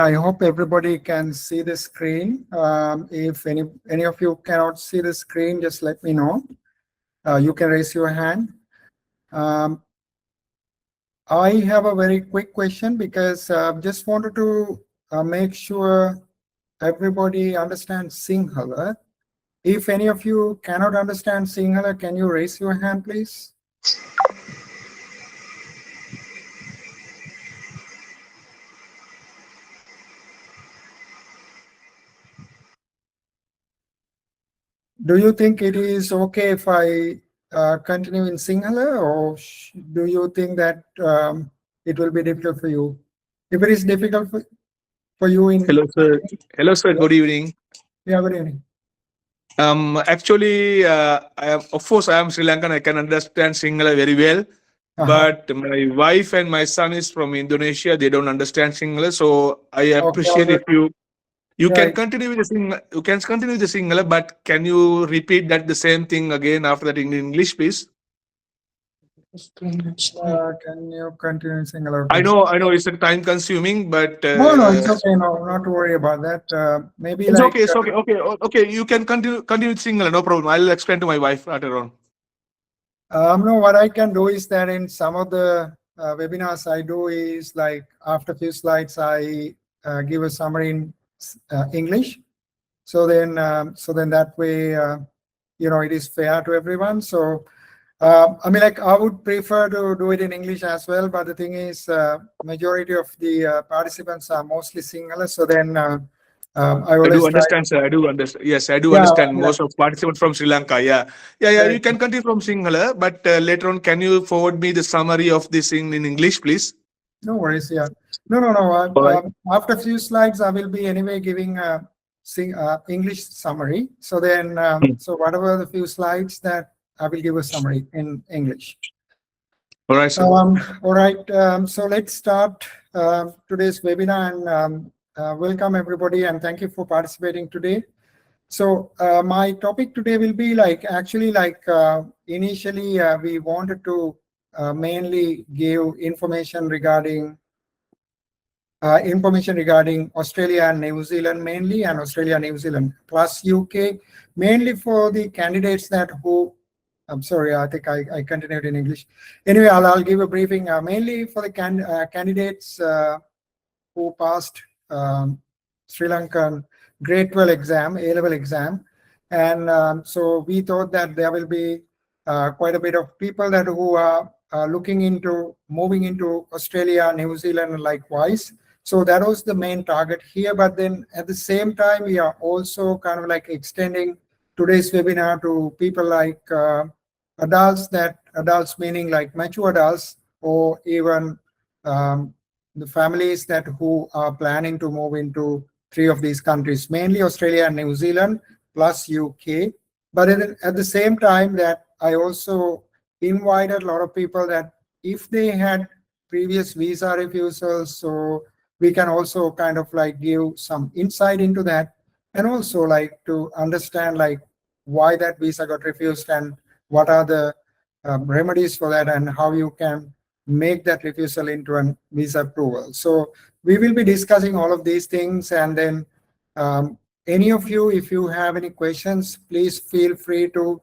I hope everybody can see the screen. If any of you cannot see the screen, just let me know. You can raise your hand. Um, I have a very quick question because just wanted to make sure everybody understands Sinhala. If any of you cannot understand Sinhala, can you raise your hand, please? Do you think it is okay if I continue in Sinhala, or do you think that it will be difficult for you? If it is difficult for you in Hello, sir. Hello, sir. Good evening. yeah, good evening. Actually, of course, I am Sri Lankan. I can understand Sinhala very well. Uh-huh. But my wife and my son is from Indonesia. They don't understand Sinhala, so I Okay, all appreciate good. if you can Right. continue with the You can continue with the Sinhala, but can you repeat that the same thing again after that in English, please? Can you continue in Sinhala? I Okay. know, I know, it's a time consuming, but No, it's okay. No, not to worry about that. Maybe it's like okay. It's okay. Okay, okay. You can continue with Sinhala. No problem. I'll explain to my wife later on. no, what I can do is that in some of the webinars I do is like after a few slides, I give a summary in English. So then that way, it is fair to everyone. So, I mean, like I would prefer to do it in English as well, but the thing is, majority of the participants are mostly Sinhala. So then I I do always try. understand, sir. I do understand. Yes, I do Yeah, understand. yeah, Most of participants from Sri Lanka. Yeah, yeah, yeah. right. You can continue from Sinhala, but later on, can you forward me the summary of this in English, please? No worries. Yeah. No, no, no. All right. After a few slides, I will be anyway giving a English summary. So then, so whatever the few slides that I will give a summary in English. All right, sir. All right. So let's start today's webinar and welcome everybody and thank you for participating today. So my topic today will be like actually like initially we wanted to mainly give information regarding Australia and New Zealand mainly, and Australia and New Zealand plus UK mainly for the candidates that who. I'm sorry, I think I continued in English. Anyway, I'll give a briefing mainly for the candidates who passed Sri Lankan grade 12 exam, A-level exam. And so we thought that there will be quite a bit of people that who are looking into moving into Australia, New Zealand, and likewise. So that was the main target here. But then at the same time, we are also kind of like extending today's webinar to people like adults meaning like mature adults, or even um, the families that who are planning to move into three of these countries, mainly Australia and New Zealand plus UK. But at the same time, that I also invited a lot of people that if they had previous visa refusals, so we can also kind of like give some insight into that, and also like to understand like why that visa got refused and what are the remedies for that and how you can make that refusal into a visa approval. So we will be discussing all of these things, and then any of you, if you have any questions, please feel free to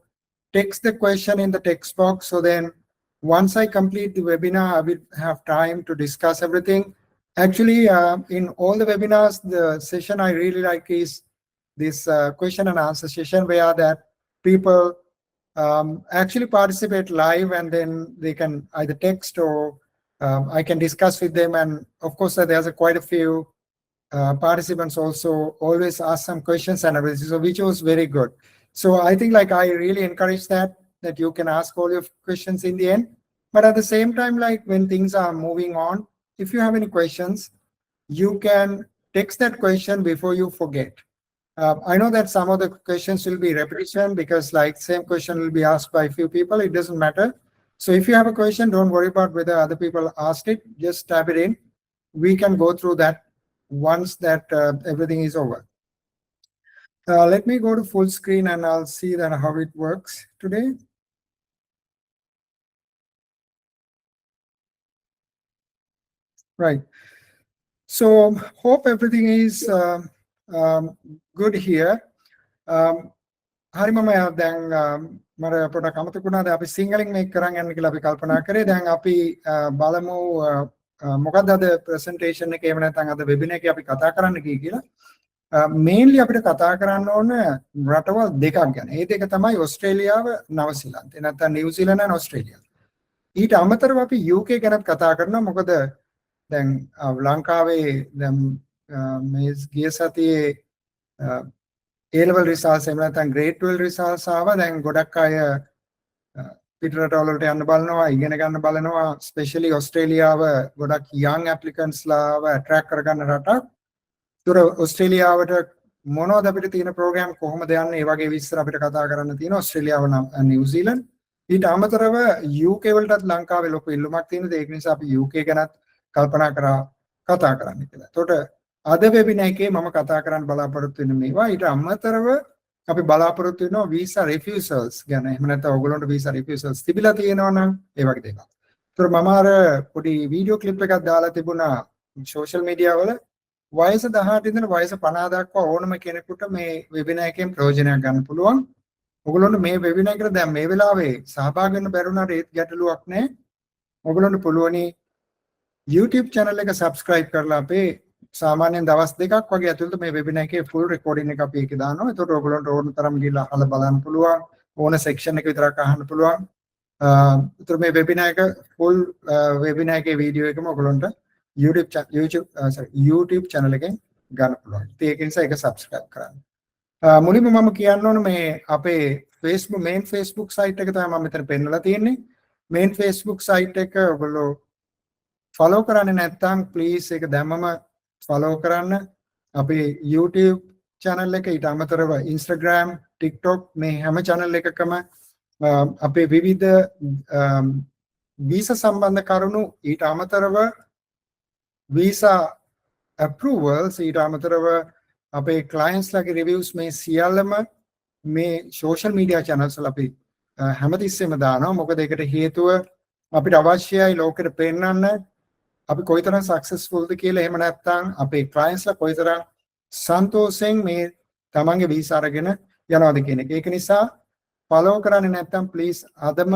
text the question in the text box. So then once I complete the webinar, I will have time to discuss everything. Actually, in all the webinars, the session I really like is this question and answer session, where that people actually participate live, and then they can either text or I can discuss with them. And of course, there's quite a few participants also always ask some questions and everything, so which was very good. So I think like I really encourage that you can ask all your questions in the end. But at the same time, like when things are moving on, if you have any questions, you can text that question before you forget. I know that some of the questions will be repetition because like same question will be asked by a few people. It doesn't matter. So if you have a question, don't worry about whether other people asked it. Just type it in. We can go through that once that everything is over. Let me go to full screen and I'll see that how it works today. Right. So hope everything is good here. හරි මම දැන් මට පොඩක් අමතකුණා දැන් අපි සිංහලෙන් මේක කරන් යන්න කියලා අපි කල්පනා කරේ. දැන් අපි බලමු මොකක්ද අද ප්‍රසන්ටේෂන් එකේ එහෙම නැත්නම් අද වෙබිනාර් එකේ අපි කතා කරන්න කියලා. මේන්ලි අපිට කතා කරන්න ඕන රටවල් දෙකක් ගැන. ඒ දෙක තමයි ඕස්ට්‍රේලියාව, නවසීලන්තය. නැත්නම් නිව්සීලන්ත and ඕස්ට්‍රේලියා. ඊට අමතරව අපි UK ගැනත් කතා කරනවා. මොකද දැන් ලංකාවේ දැන් මේ ගිය සතියේ A-level results එහෙම නැත්නම් grade 12 results ආවා. දැන් ගොඩක් අය පිටරටවල වලට යන්න බලනවා, ඉගෙන ගන්න බලනවා. especially ඕස්ට්‍රේලියාව ගොඩක් young applicants ලාව attract කරගන්න රටක්. ඒතර ඕස්ට්‍රේලියාවට මොනවද අපිට තියෙන ප්‍රෝග්‍රෑම් කොහොමද යන්නේ? ඒ වගේ විස්තර අපිට කතා කරන්න තියෙනවා. ඕස්ට්‍රේලියාව නම් නිව්සීලන්ත. ඊට අමතරව UK වලටත් ලංකාවේ ලොකු ඉල්ලුමක් තියෙනවා. ඒක නිසා අපි UK ගැනත් කල්පනා කරා කතා කරන්න කියලා. එතකොට අද වෙබිනාර් එකේ මම කතා කරන්න බලාපොරොත්තු වෙන මේවා. ඊට අමතරව අපි බලාපොරොත්තු වෙනවා visa refusals ගැන. එහෙම නැත්නම් ඔයගොල්ලන්ට visa refusals තිබිලා තියෙනවා නම් ඒ වගේ දේවල්. ඒතර මම අර පොඩි වීඩියෝ ක්ලිප් එකක් දාලා තිබුණා සෝෂල් මීඩියා වල. වයස 18 ඉඳන් වයස 50 දක්වා ඕනම කෙනෙකුට මේ වෙබිනාර් එකෙන් ප්‍රයෝජනයක් ගන්න පුළුවන්. ඔයගොල්ලන්ට මේ වෙබිනාර් එකට දැන් මේ වෙලාවේ සහභාගී වෙන්න බැරුණාට ඒත් ගැටලුවක් නැහැ. ඔයගොල්ලන්ට පුළුවනි YouTube channel එක subscribe කරලා අපේ සාමාන්‍යයෙන් දවස් දෙකක් වගේ ඇතුළත මේ වෙබිනාර් එකේ full recording එක අපි ඒකේ දානවා. ඒතකොට ඔයගොල්ලන්ට ඕන තරම් ගිහලා අහලා බලන්න පුළුවන්. ඕන section එක විතරක් අහන්න පුළුවන්. ඒතර මේ වෙබිනාර් එක full වෙබිනාර් එකේ වීඩියෝ එකම ඔයගොල්ලන්ට YouTube channel එකෙන් ගන්න පුළුවන්. ඉතින් ඒක නිසා ඒක subscribe කරන්න. මුලින්ම මම කියන්න ඕන මේ අපේ main Facebook site එක තමයි මම මෙතන පෙන්නලා තියෙන්නේ. main Facebook site එක ඔයගොල්ලෝ follow කරන්නේ නැත්නම් please ඒක දැම්මම follow කරන්න. අපේ YouTube channel එක ඊට අමතරව Instagram, TikTok මේ හැම channel එකකම අපේ විවිධ visa සම්බන්ධ කරුණු ඊට අමතරව visa approvals ඊට අමතරව අපේ clients ලගේ reviews මේ සියල්ලම මේ social media channels වල අපි හැමතිස්සෙම දානවා. මොකද ඒකට හේතුව අපිට අවශ්‍යයි ලෝකෙට පෙන්වන්න අපි කොයිතරම් සක්සස්ෆුල්ද කියලා. එහෙම නැත්නම් අපේ clients ලා කොයිතරම් සන්තෝෂෙන් මේ තමන්ගේ වීසා අරගෙන යනවාද කියන එක. ඒක නිසා follow කරන්නේ නැත්නම් please අදම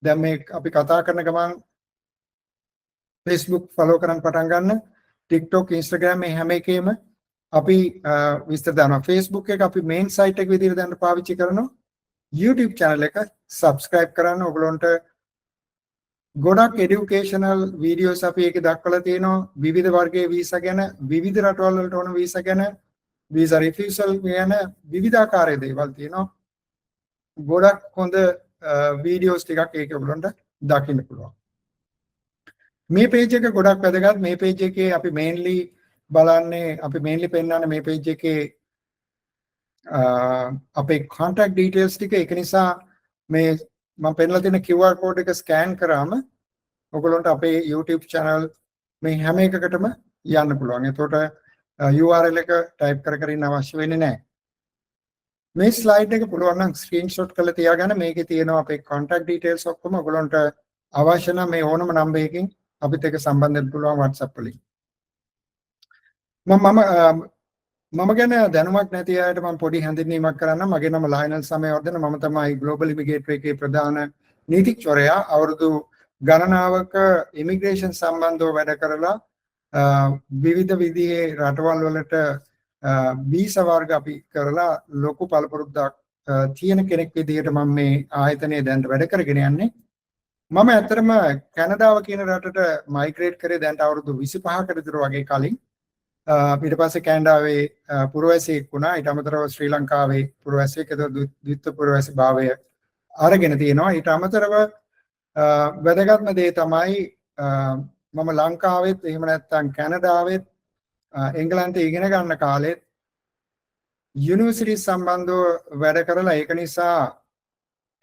දැන් මේ අපි කතා කරන ගමන් Facebook follow කරන් පටන් ගන්න. TikTok, Instagram මේ හැම එකේම අපි විස්තර දානවා. Facebook එක අපි main site එක විදිහට දැන් පාවිච්චි කරනවා. YouTube channel එක subscribe කරන්න. ඔයගොල්ලන්ට ගොඩක් educational videos අපි ඒකේ දක්වලා තියෙනවා. විවිධ වර්ගයේ වීසා ගැන, විවිධ රටවල් වලට ඕන වීසා ගැන, visa refusal ගැන විවිධාකාරයේ දේවල් තියෙනවා. ගොඩක් හොඳ videos ටිකක් ඒකේ ඔයගොල්ලන්ට දකින්න පුළුවන්. මේ page එක ගොඩක් වැදගත්. මේ page එකේ අපි mainly පෙන්නන්නේ මේ page එකේ අපේ contact details ටික. ඒක නිසා මේ මම පෙන්නලා තියෙන QR code එක scan කරාම ඔයගොල්ලන්ට අපේ YouTube channel මේ හැම එකකටම යන්න පුළුවන්. එතකොට URL එක type කර ඉන්න අවශ්‍ය වෙන්නේ නැහැ. මේ slide එක පුළුවන් නම් screenshot කරලා තියාගන්න. මේකේ තියෙනවා අපේ contact details ඔක්කොම. ඔයගොල්ලන්ට අවශ්‍ය නම් මේ ඕනම number එකකින් අපිත් එක්ක සම්බන්ධ වෙන්න පුළුවන් WhatsApp වලින්. මම ගැන දැනුමක් නැති අයට මම පොඩි හැඳින්වීමක් කරන්නම්. මගේ නම ලයනල් සමයවර්ධන. මම තමයි Global Immigrator එකේ ප්‍රධාන නීතිඥවරයා. අවුරුදු ගණනාවක ඉමිග්‍රේෂන් සම්බන්ධව වැඩ කරලා විවිධ විදිහේ රටවල් වලට වීසා වර්ග අපි කරලා ලොකු පළපුරුද්දක් තියෙන කෙනෙක් විදිහට මම මේ ආයතනයේ දැන් වැඩ කරගෙන යන්නේ. මම ඇත්තටම කැනඩාව කියන රටට මයිග්‍රේට් කරේ දැන් අවුරුදු 25කට විතර වගේ කලින්. ඊට පස්සේ කැනඩාවේ පුරවැසියෙක් වුණා. ඊට අමතරව ශ්‍රී ලංකාවේ පුරවැසියෙක් ද්විත්ව පුරවැසි භාවය අරගෙන තියෙනවා. ඊට අමතරව වැදගත්ම දේ තමයි මම ලංකාවෙත් එහෙම නැත්නම් කැනඩාවෙත් එංගලන්තේ ඉගෙන ගන්න කාලෙත් යුනිවර්සිටි සම්බන්ධව වැඩ කරලා ඒක නිසා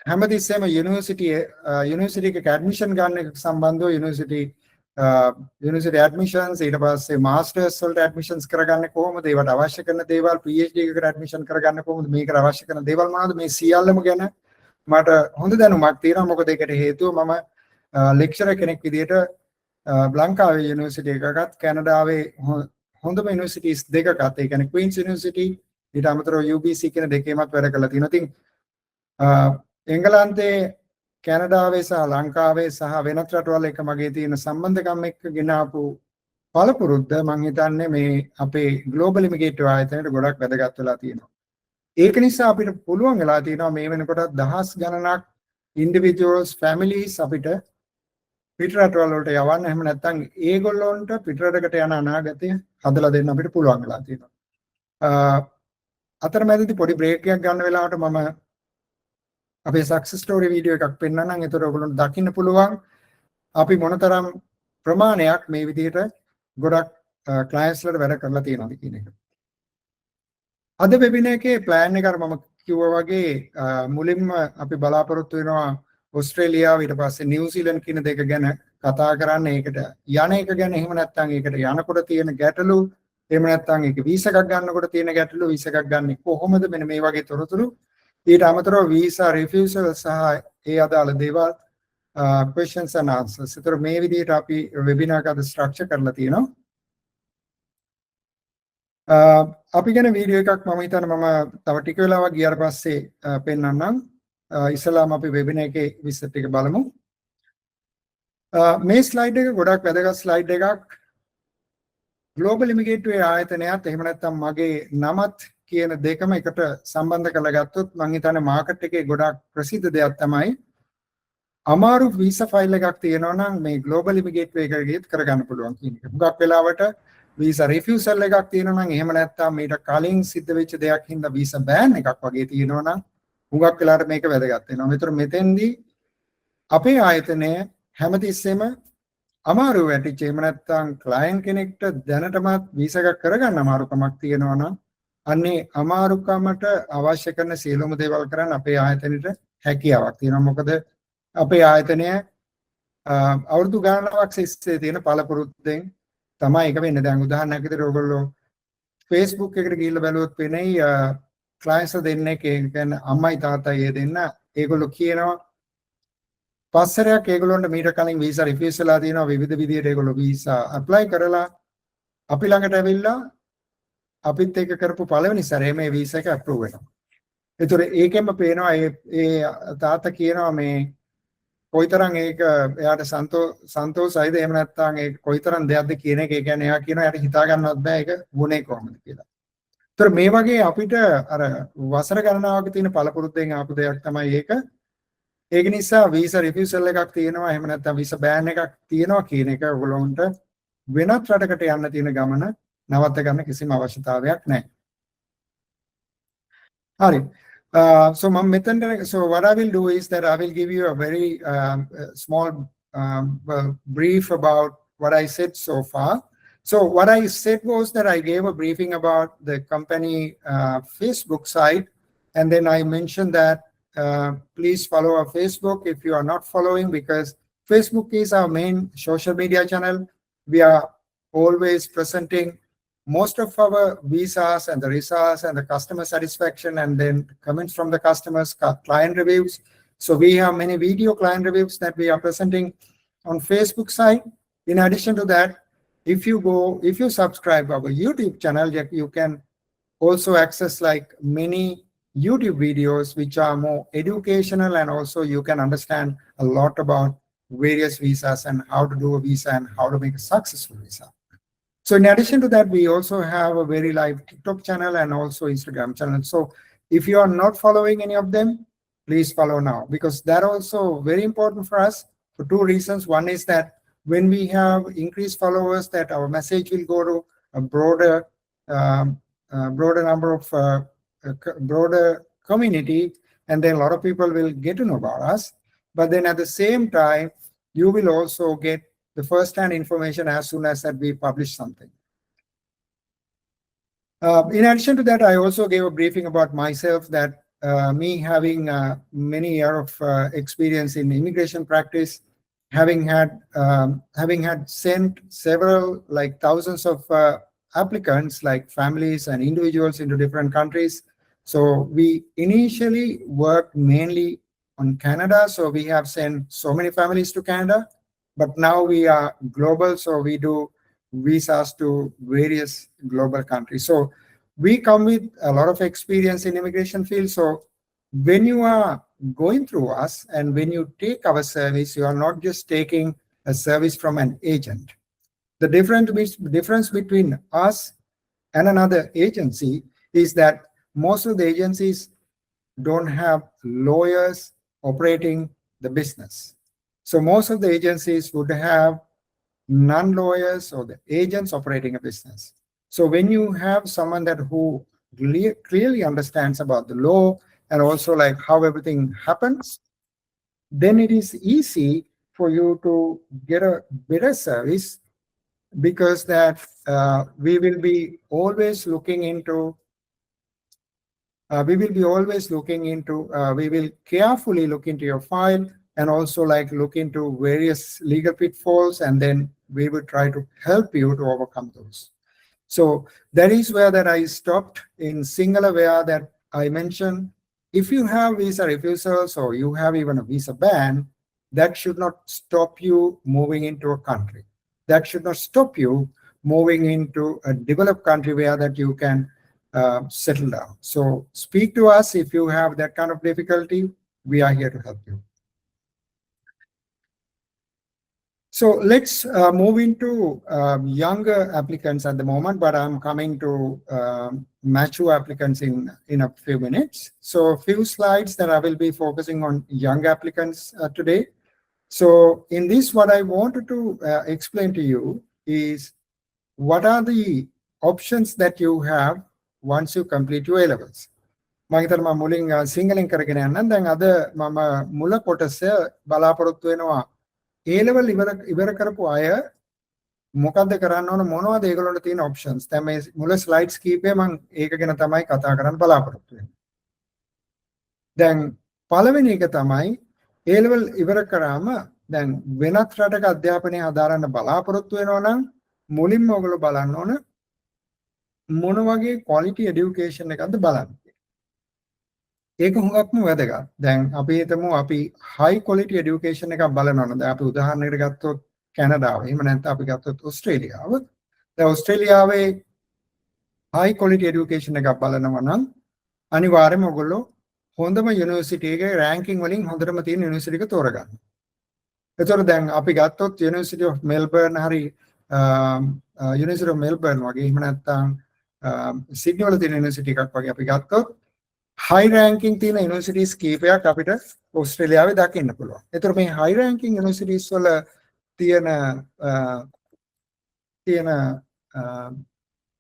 හැමතිස්සෙම යුනිවර්සිටි එක ඇඩ්මිෂන් ගන්න එක සම්බන්ධව යුනිවර්සිටි ඇඩ්මිෂන්ස් ඊට පස්සේ මාස්ටර්ස් වලට ඇඩ්මිෂන්ස් කරගන්න කොහොමද ඒවට අවශ්‍ය කරන දේවල් PhD එකකට ඇඩ්මිෂන් කරගන්න කොහොමද මේකට අවශ්‍ය කරන දේවල් මොනවද මේ සියල්ලම ගැන මට හොඳ දැනුමක් තියෙනවා. මොකද ඒකට හේතුව මම ලෙක්චරර් කෙනෙක් විදිහට ලංකාවේ යුනිවර්සිටි එකකත් කැනඩාවේ හොඳම යුනිවර්සිටිස් දෙකකත් ඒ කියන්නේ ක්වීන්ස් යුනිවර්සිටි ඊට අමතරව UBC කියන දෙකේමත් වැඩ කරලා තියෙනවා. ඉතින් එංගලන්තයේ කැනඩාවේ සහ ලංකාවේ සහ වෙනත් රටවල් එක මගේ තියෙන සම්බන්ධකම් එක්ක ගෙන ආපු පළපුරුද්ද මම හිතන්නේ මේ අපේ ග්ලෝබල් ඉමිග්‍රේට් ආයතනයට ගොඩක් වැදගත් වෙලා තියෙනවා. ඒක නිසා අපිට පුළුවන් වෙලා තියෙනවා මේ වෙනකොට දහස් ගණනක් ඉන්ඩිවිජුවල්ස් ෆැමිලිස් අපිට පිටරටවල් වලට යවන්න. එහෙම නැත්නම් ඒගොල්ලොන්ට පිටරටකට යන අනාගතය හදලා දෙන්න අපිට පුළුවන් වෙලා තියෙනවා. අතරමැදදී පොඩි බ්‍රේක් එකක් ගන්න වෙලාවට මම අපේ සක්සස් ස්ටෝරි වීඩියෝ එකක් පෙන්නන්නම්. ඒතර ඔයගොල්ලොන්ට දකින්න පුළුවන් අපි මොනතරම් ප්‍රමාණයක් මේ විදිහට ගොඩක් ක්ලයන්ට්ස්ලට වැඩ කරලා තියෙනවද කියන එක. අද වෙබිනාර් එකේ ප්ලෑන් එක අර මම කිව්වා වගේ මුලින්ම අපි බලාපොරොත්තු වෙනවා ඕස්ට්‍රේලියාව ඊට පස්සේ නිව්සීලන්ත කියන දෙක ගැන කතා කරන්න. ඒකට යන එක ගැන, එහෙම නැත්නම් ඒකට යනකොට තියෙන ගැටලු, එහෙම නැත්නම් ඒක වීසා එකක් ගන්නකොට තියෙන ගැටලු, වීසා එකක් ගන්න කොහොමද, මෙන්න මේ වගේ තොරතුරු. ඊට අමතරව වීසා රිෆියුසල් සහ ඒ අදාළ දේවල් questions and answers. ඒතර මේ විදිහට අපි වෙබිනාර් එක අද ස්ට්‍රක්චර් කරලා තියෙනවා. අපි ගැන වීඩියෝ එකක් මම හිතන්නේ මම තව ටික වෙලාවක් ගියාට පස්සේ පෙන්නන්නම්. ඉස්සලාම අපි වෙබිනාර් එකේ විස්තර ටික බලමු. මේ ස්ලයිඩ් එක ගොඩක් වැදගත් ස්ලයිඩ් එකක්. ග්ලෝබල් ඉමිග්‍රේට් ආයතනයත් එහෙම නැත්නම් මගේ නමත් කියන දෙකම එකට සම්බන්ධ කරලා ගත්තොත් මම හිතන්නේ මාකට් එකේ ගොඩක් ප්‍රසිද්ධ දෙයක් තමයි අමාරු වීසා ෆයිල් එකක් තියෙනවා නම් මේ ග්ලෝබල් ඉමිග්‍රේට් එකකට ගියත් කරගන්න පුළුවන් කියන එක. හුඟක් වෙලාවට වීසා රිෆියුසල් එකක් තියෙනවා නම්, එහෙම නැත්නම් මීට කලින් සිද්ධ වෙච්ච දෙයක් හින්දා වීසා බෑන් එකක් වගේ තියෙනවා නම් හුඟක් වෙලාවට මේක වැදගත් වෙනවා. ඒතර මෙතෙන්දී අපේ ආයතනය හැමතිස්සෙම අමාරු වැටිච්ච, එහෙම නැත්නම් ක්ලයන්ට් කෙනෙක්ට දැනටමත් වීසා එකක් කරගන්න අමාරුකමක් තියෙනවා නම් අන්නේ අමාරුකමට අවශ්‍ය කරන සියලුම දේවල් කරන්න අපේ ආයතනෙට හැකියාවක් තියෙනවා. මොකද අපේ ආයතනය අවුරුදු ගණනාවක් ඉස්සේ තියෙන පළපුරුද්දෙන් තමයි ඒක වෙන්නේ. දැන් උදාහරණයක් විදිහට ඔයගොල්ලෝ Facebook එකට ගිහිල්ලා බැලුවොත් වෙන්නේ ක්ලයන්ට්ස් දෙන්නෙක්, ඒ කියන්නේ අම්මයි තාත්තයි දෙන්න, ඒගොල්ලෝ කියනවා පස්සරයක් ඒගොල්ලොන්ට මීට කලින් වීසා රිෆියුස් වෙලා තියෙනවා. විවිධ විදිහට ඒගොල්ලෝ වීසා ඇප්ලයි කරලා අපි ළඟට ඇවිල්ලා අපිත් එක්ක කරපු පළවෙනි සැරේ මේ වීසා එක අප්‍රූව් වෙනවා. ඒතර ඒකෙන්ම පේනවා ඒ තාත්තා කියනවා මේ කොයිතරම් ඒක එයාට සන්තෝෂයිද, එහෙම නැත්නම් ඒක කොයිතරම් දෙයක්ද කියන එක. ඒ කියන්නේ එයා කියනවා එයාට හිතා ගන්නවත් බෑ ඒක වුණේ කොහොමද කියලා. ඒතර මේ වගේ අපිට අර වසර ගණනාවක තියෙන පළපුරුද්දෙන් ආපු දෙයක් තමයි ඒක. ඒක නිසා වීසා රිෆියුසල් එකක් තියෙනවා, එහෙම නැත්නම් වීසා බෑන් එකක් තියෙනවා කියන එක ඔයගොල්ලන්ට වෙනත් රටකට යන්න තියෙන ගමන නවත්ත ගන්න කිසිම අවශ්‍යතාවයක් නැහැ. හරි. So what I will do is that I will give you a very small brief about what I said so far. So what I said was that I gave a briefing about the company Facebook site, and then I mentioned that please follow our Facebook if you are not following, because Facebook is our main social media channel. We are always presenting most of our visas and the results and the customer satisfaction, and then comments from the customers, client reviews. So we have many video client reviews that we are presenting on Facebook site. In addition to that, if you subscribe our YouTube channel, you can also access like many YouTube videos which are more educational, and also you can understand a lot about various visas and how to do a visa and how to make a successful visa. So in addition to that, we also have a very live TikTok channel and also Instagram channel. So if you are not following any of them, please follow now, because that also very important for us for two reasons. One is that when we have increased followers, that our message will go to a broader number of broader community, and then a lot of people will get to know about us. But then at the same time, you will also get the first-hand information as soon as that we publish something. In addition to that, I also gave a briefing about myself, that me having many years of experience in immigration practice, having had sent several, like thousands of applicants, like families and individuals into different countries. So we initially worked mainly on Canada. So we have sent so many families to Canada. but now we are global, so we do visas to various global countries. So we come with a lot of experience in immigration field. So when you are going through us and when you take our service, you are not just taking a service from an agent. The difference between us and another agency is that most of the agencies don't have lawyers operating the business. So most of the agencies would have non-lawyers or the agents operating a business. So when you have someone that who clearly understands about the law and also like how everything happens, then it is easy for you to get a better service, because that we will be always looking into we will carefully look into your file and also like look into various legal pitfalls, and then we will try to help you to overcome those. So that is where that I stopped in Sinhala, where that I mentioned, if you have visa refusals or you have even a visa ban, that should not stop you moving into a country. That should not stop you moving into a developed country where that you can settle down. So speak to us if you have that kind of difficulty. We are here to help you. So let's move into younger applicants at the moment, but I'm coming to mature applicants in a few minutes. So a few slides that I will be focusing on young applicants today. So in this, what I wanted to explain to you is what are the options that you have once you complete your A-levels. මම හිතනවා මම මුලින් සිංහලෙන් කරගෙන යන්නම්. දැන් අද මම මුල කොටස බලාපොරොත්තු වෙනවා A-level ඉවර කරපු අය මොකද්ද කරන්න ඕන, මොනවද ඒගොල්ලන්ට තියෙන options. දැන් මේ මුල slides කීපය මම ඒක ගැන තමයි කතා කරන්න බලාපොරොත්තු වෙන්නේ. දැන් පළවෙනි එක තමයි A-level ඉවර කරාම දැන් වෙනත් රටක අධ්‍යාපනය හදාරන්න බලාපොරොත්තු වෙනවා නම් මුලින්ම ඔයගොල්ලෝ බලන්න ඕන මොන වගේ quality education එකක්ද බලන්න. ඒක හුඟක්ම වැදගත්. දැන් අපි හිතමු අපි high quality education එකක් බලනවා නම්, දැන් අපි උදාහරණයකට ගත්තොත් කැනඩාව, එහෙම නැත්නම් අපි ගත්තොත් ඕස්ට්‍රේලියාව. දැන් ඕස්ට්‍රේලියාවේ high quality education එකක් බලනවා නම් අනිවාර්යයෙන්ම ඔයගොල්ලෝ හොඳම යුනිවර්සිටි එකේ රෑන්කින් වලින් හොඳටම තියෙන යුනිවර්සිටි එක තෝරගන්න. එතකොට දැන් අපි ගත්තොත් University of Melbourne හරි University of Melbourne වගේ, එහෙම නැත්නම් සිඩ්නි වල තියෙන යුනිවර්සිටි එකක් වගේ අපි ගත්තොත් high ranking තියෙන universities කීපයක් අපිට ඕස්ට්‍රේලියාවේ දකින්න පුළුවන්. ඒතර මේ high ranking universities වල තියෙන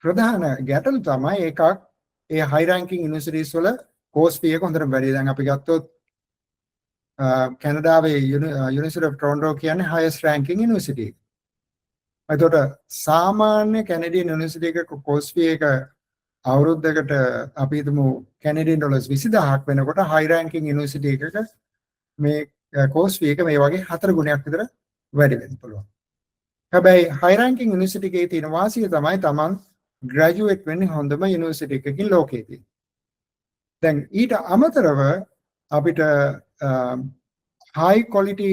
ප්‍රධාන ගැටලු තමයි එකක්, ඒ high ranking universities වල course fee එක හොඳට වැඩි. දැන් අපි ගත්තොත් කැනඩාවේ University of Toronto කියන්නේ highest ranking university. එතකොට සාමාන්‍ය කැනඩියන් යුනිවර්සිටි එකක course fee එක අවුරුද්දකට අපි හිතමු කැනඩියන් ඩොලර්ස් 20000ක් වෙනකොට high ranking යුනිවර්සිටි එකක මේ course fee එක මේ වගේ 4 ගුණයක් විතර වැඩි වෙන්න පුළුවන්. හැබැයි high ranking යුනිවර්සිටි එකේ තියෙන වාසිය තමයි තමන් graduate වෙන්නේ හොඳම යුනිවර්සිටි එකකින් ලෝකයේදී. දැන් ඊට අමතරව අපිට high quality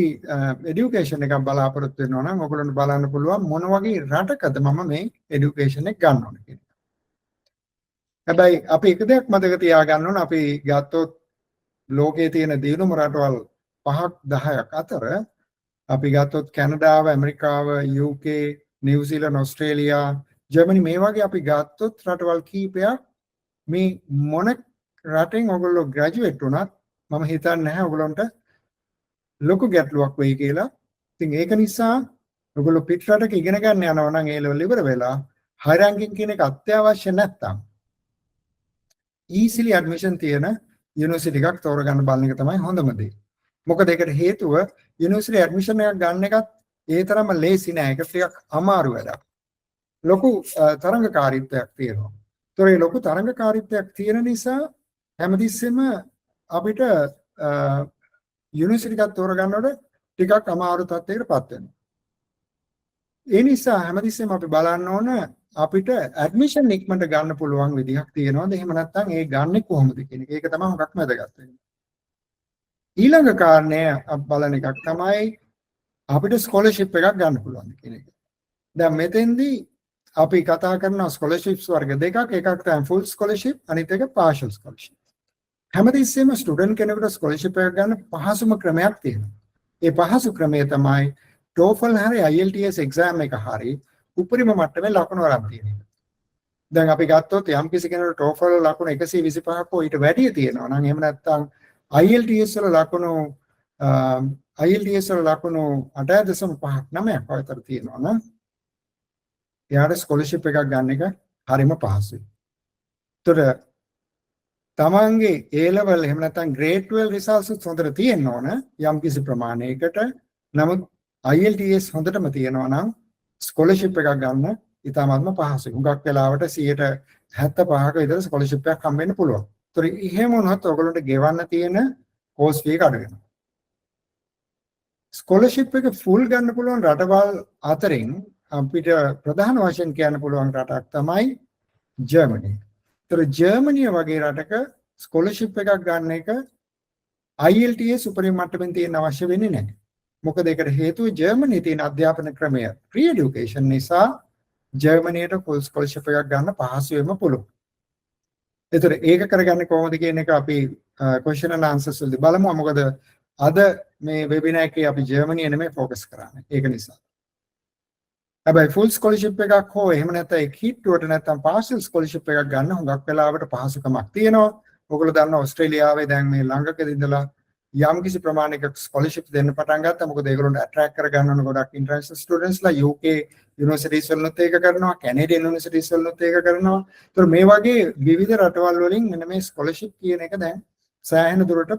education එකක් බලාපොරොත්තු වෙනවා නම් ඔයගොල්ලන්ට බලන්න පුළුවන් මොන වගේ රටකද මම මේ education එක ගන්න ඕනේ කියලා. හැබැයි අපි එක දෙයක් මතක තියාගන්න ඕන, අපි ගත්තොත් ලෝකයේ තියෙන දියුණුම රටවල් 5ක් 10ක් අතර අපි ගත්තොත් කැනඩාව, ඇමරිකාව, UK, නිව්සීලන්ත, ඕස්ට්‍රේලියා, ජර්මනි, මේ වගේ අපි ගත්තොත් රටවල් කීපයක් මේ මොන රටෙන් ඔයගොල්ලෝ ග්‍රැජුවේට් වුණත් මම හිතන්නේ නැහැ ඔයගොල්ලන්ට ලොකු ගැටලුවක් වෙයි කියලා. ඉතින් ඒක නිසා ඔයගොල්ලෝ පිට රටක ඉගෙන ගන්න යනවා නම් ඒ ලෙවල් ඉවර වෙලා high ranking කියන එක අත්‍යවශ්‍ය නැත්තම් easily admission තියෙන යුනිවර්සිටි එකක් තෝරගන්න බලන එක තමයි හොඳම දේ. මොකද ඒකට හේතුව යුනිවර්සිටි ඇඩ්මිෂන් එකක් ගන්න එකත් ඒ තරම්ම ලේසි නෑ. ඒක ටිකක් අමාරු වැඩක්. ලොකු තරංගකාරීත්වයක් තියෙනවා. ඒතොර මේ ලොකු තරංගකාරීත්වයක් තියෙන නිසා හැමතිස්සෙම අපිට යුනිවර්සිටි එකක් තෝරගන්නකොට ටිකක් අමාරු තත්යකටපත් වෙනවා. ඒ නිසා හැමතිස්සෙම අපි බලන්න ඕන අපිට ඇඩ්මිෂන් ඉක්මනට ගන්න පුළුවන් විදිහක් තියෙනවද, එහෙම නැත්නම් ඒ ගන්නෙ කොහොමද කියන එක. ඒක තමයි හුඟක්ම වැදගත් වෙන්නේ. ඊළඟ කාරණය බලන එකක් තමයි අපිට ස්කෝලර්ෂිප් එකක් ගන්න පුළුවන් කියන එක. දැන් මෙතෙන්දී අපි කතා කරන ස්කෝලර්ෂිප්ස් වර්ග දෙකක්. එකක් තමයි ෆුල් ස්කෝලර්ෂිප්, අනිත් එක පාර්ෂල් ස්කෝලර්ෂිප්. හැමතිස්සෙම ස්ටුඩන්ට් කෙනෙකුට ස්කෝලර්ෂිප් එකක් ගන්න පහසුම ක්‍රමයක් තියෙනවා. ඒ පහසු ක්‍රමය තමයි TOEFL හරි IELTS එක්සෑම් එක හරි උපරිම මට්ටමේ ලකුණු අරන් තියෙන එක. දැන් අපි ගත්තොත් යම් කිසි කෙනෙකුට TOEFL ලකුණු 125ක් හෝ ඊට වැඩි තියෙනවා නම් එහෙම නැත්නම් IELTS වල ලකුණු 8.5ක් වතර තියෙනවා නම් එයාට ස්කෝලර්ෂිප් එකක් ගන්න එක හරිම පහසුයි. ඒතර තමන්ගේ A level එහෙම නැත්නම් grade 12 results හොඳට තියෙන්න ඕන යම් කිසි ප්‍රමාණයකට. නමුත් IELTS හොඳටම තියෙනවා නම් ස්කෝලර්ෂිප් එකක් ගන්න ඉතාමත්ම පහසුයි. හුඟක් වෙලාවට 75ක විතර ස්කෝලර්ෂිප් එකක් හම්බ වෙන්න පුළුවන්. ඒතර එහෙම වුණොත් ඔයගොල්ලන්ට ගෙවන්න තියෙන කෝස් ෆී එක අඩු වෙනවා. ස්කෝලර්ෂිප් එක ෆුල් ගන්න පුළුවන් රටවල් අතරින් අපිට ප්‍රධාන වශයෙන් කියන්න පුළුවන් රටක් තමයි ජර්මනි. ඒතර ජර්මනිය වගේ රටක ස්කෝලර්ෂිප් එකක් ගන්න එක IELTS උපරිම මට්ටමින් තියෙන අවශ්‍ය වෙන්නේ නැහැ. මොකද ඒකට හේතුව ජර්මනියේ තියෙන අධ්‍යාපන ක්‍රමය free education නිසා ජර්මනියට ෆුල් ස්කෝලර්ෂිප් එකක් ගන්න පහසුවෙන්ම පුළුවන්. ඒතර ඒක කරගන්නේ කොහොමද කියන එක අපි question and answers වලදී බලමු. මොකද අද මේ වෙබිනාර් එකේ අපි ජර්මනිය නෙමෙයි ફોකස් කරන්නේ. ඒක නිසා. හැබැයි ෆුල් ස්කෝලර්ෂිප් එකක් හෝ එහෙම නැත්නම් එක හිට්ටුවට නැත්නම් පාර්ෂල් ස්කෝලර්ෂිප් එකක් ගන්න හුඟක් වෙලාවට පහසුකමක් තියෙනවා. ඔයගොල්ලෝ දන්නවා ඕස්ට්‍රේලියාවේ දැන් මේ ළඟකදී ඉඳලා යම් කිසි ප්‍රමාණයක ස්කෝලර්ෂිප් දෙන්න පටන් ගත්තා. මොකද ඒගොල්ලොන්ට ඇට්‍රැක්ට් කරගන්න ඕන ගොඩක් ඉන්ටර්නැෂනල් ස්ටුඩන්ට්ස්ලා UK යුනිවර්සිටිස් වලත් ඒක කරනවා, කැනේඩියන් යුනිවර්සිටිස් වලත් ඒක කරනවා. ඒතර මේ වගේ විවිධ රටවල් වලින් මෙන්න මේ ස්කෝලර්ෂිප් කියන එක දැන් සෑහෙන දුරට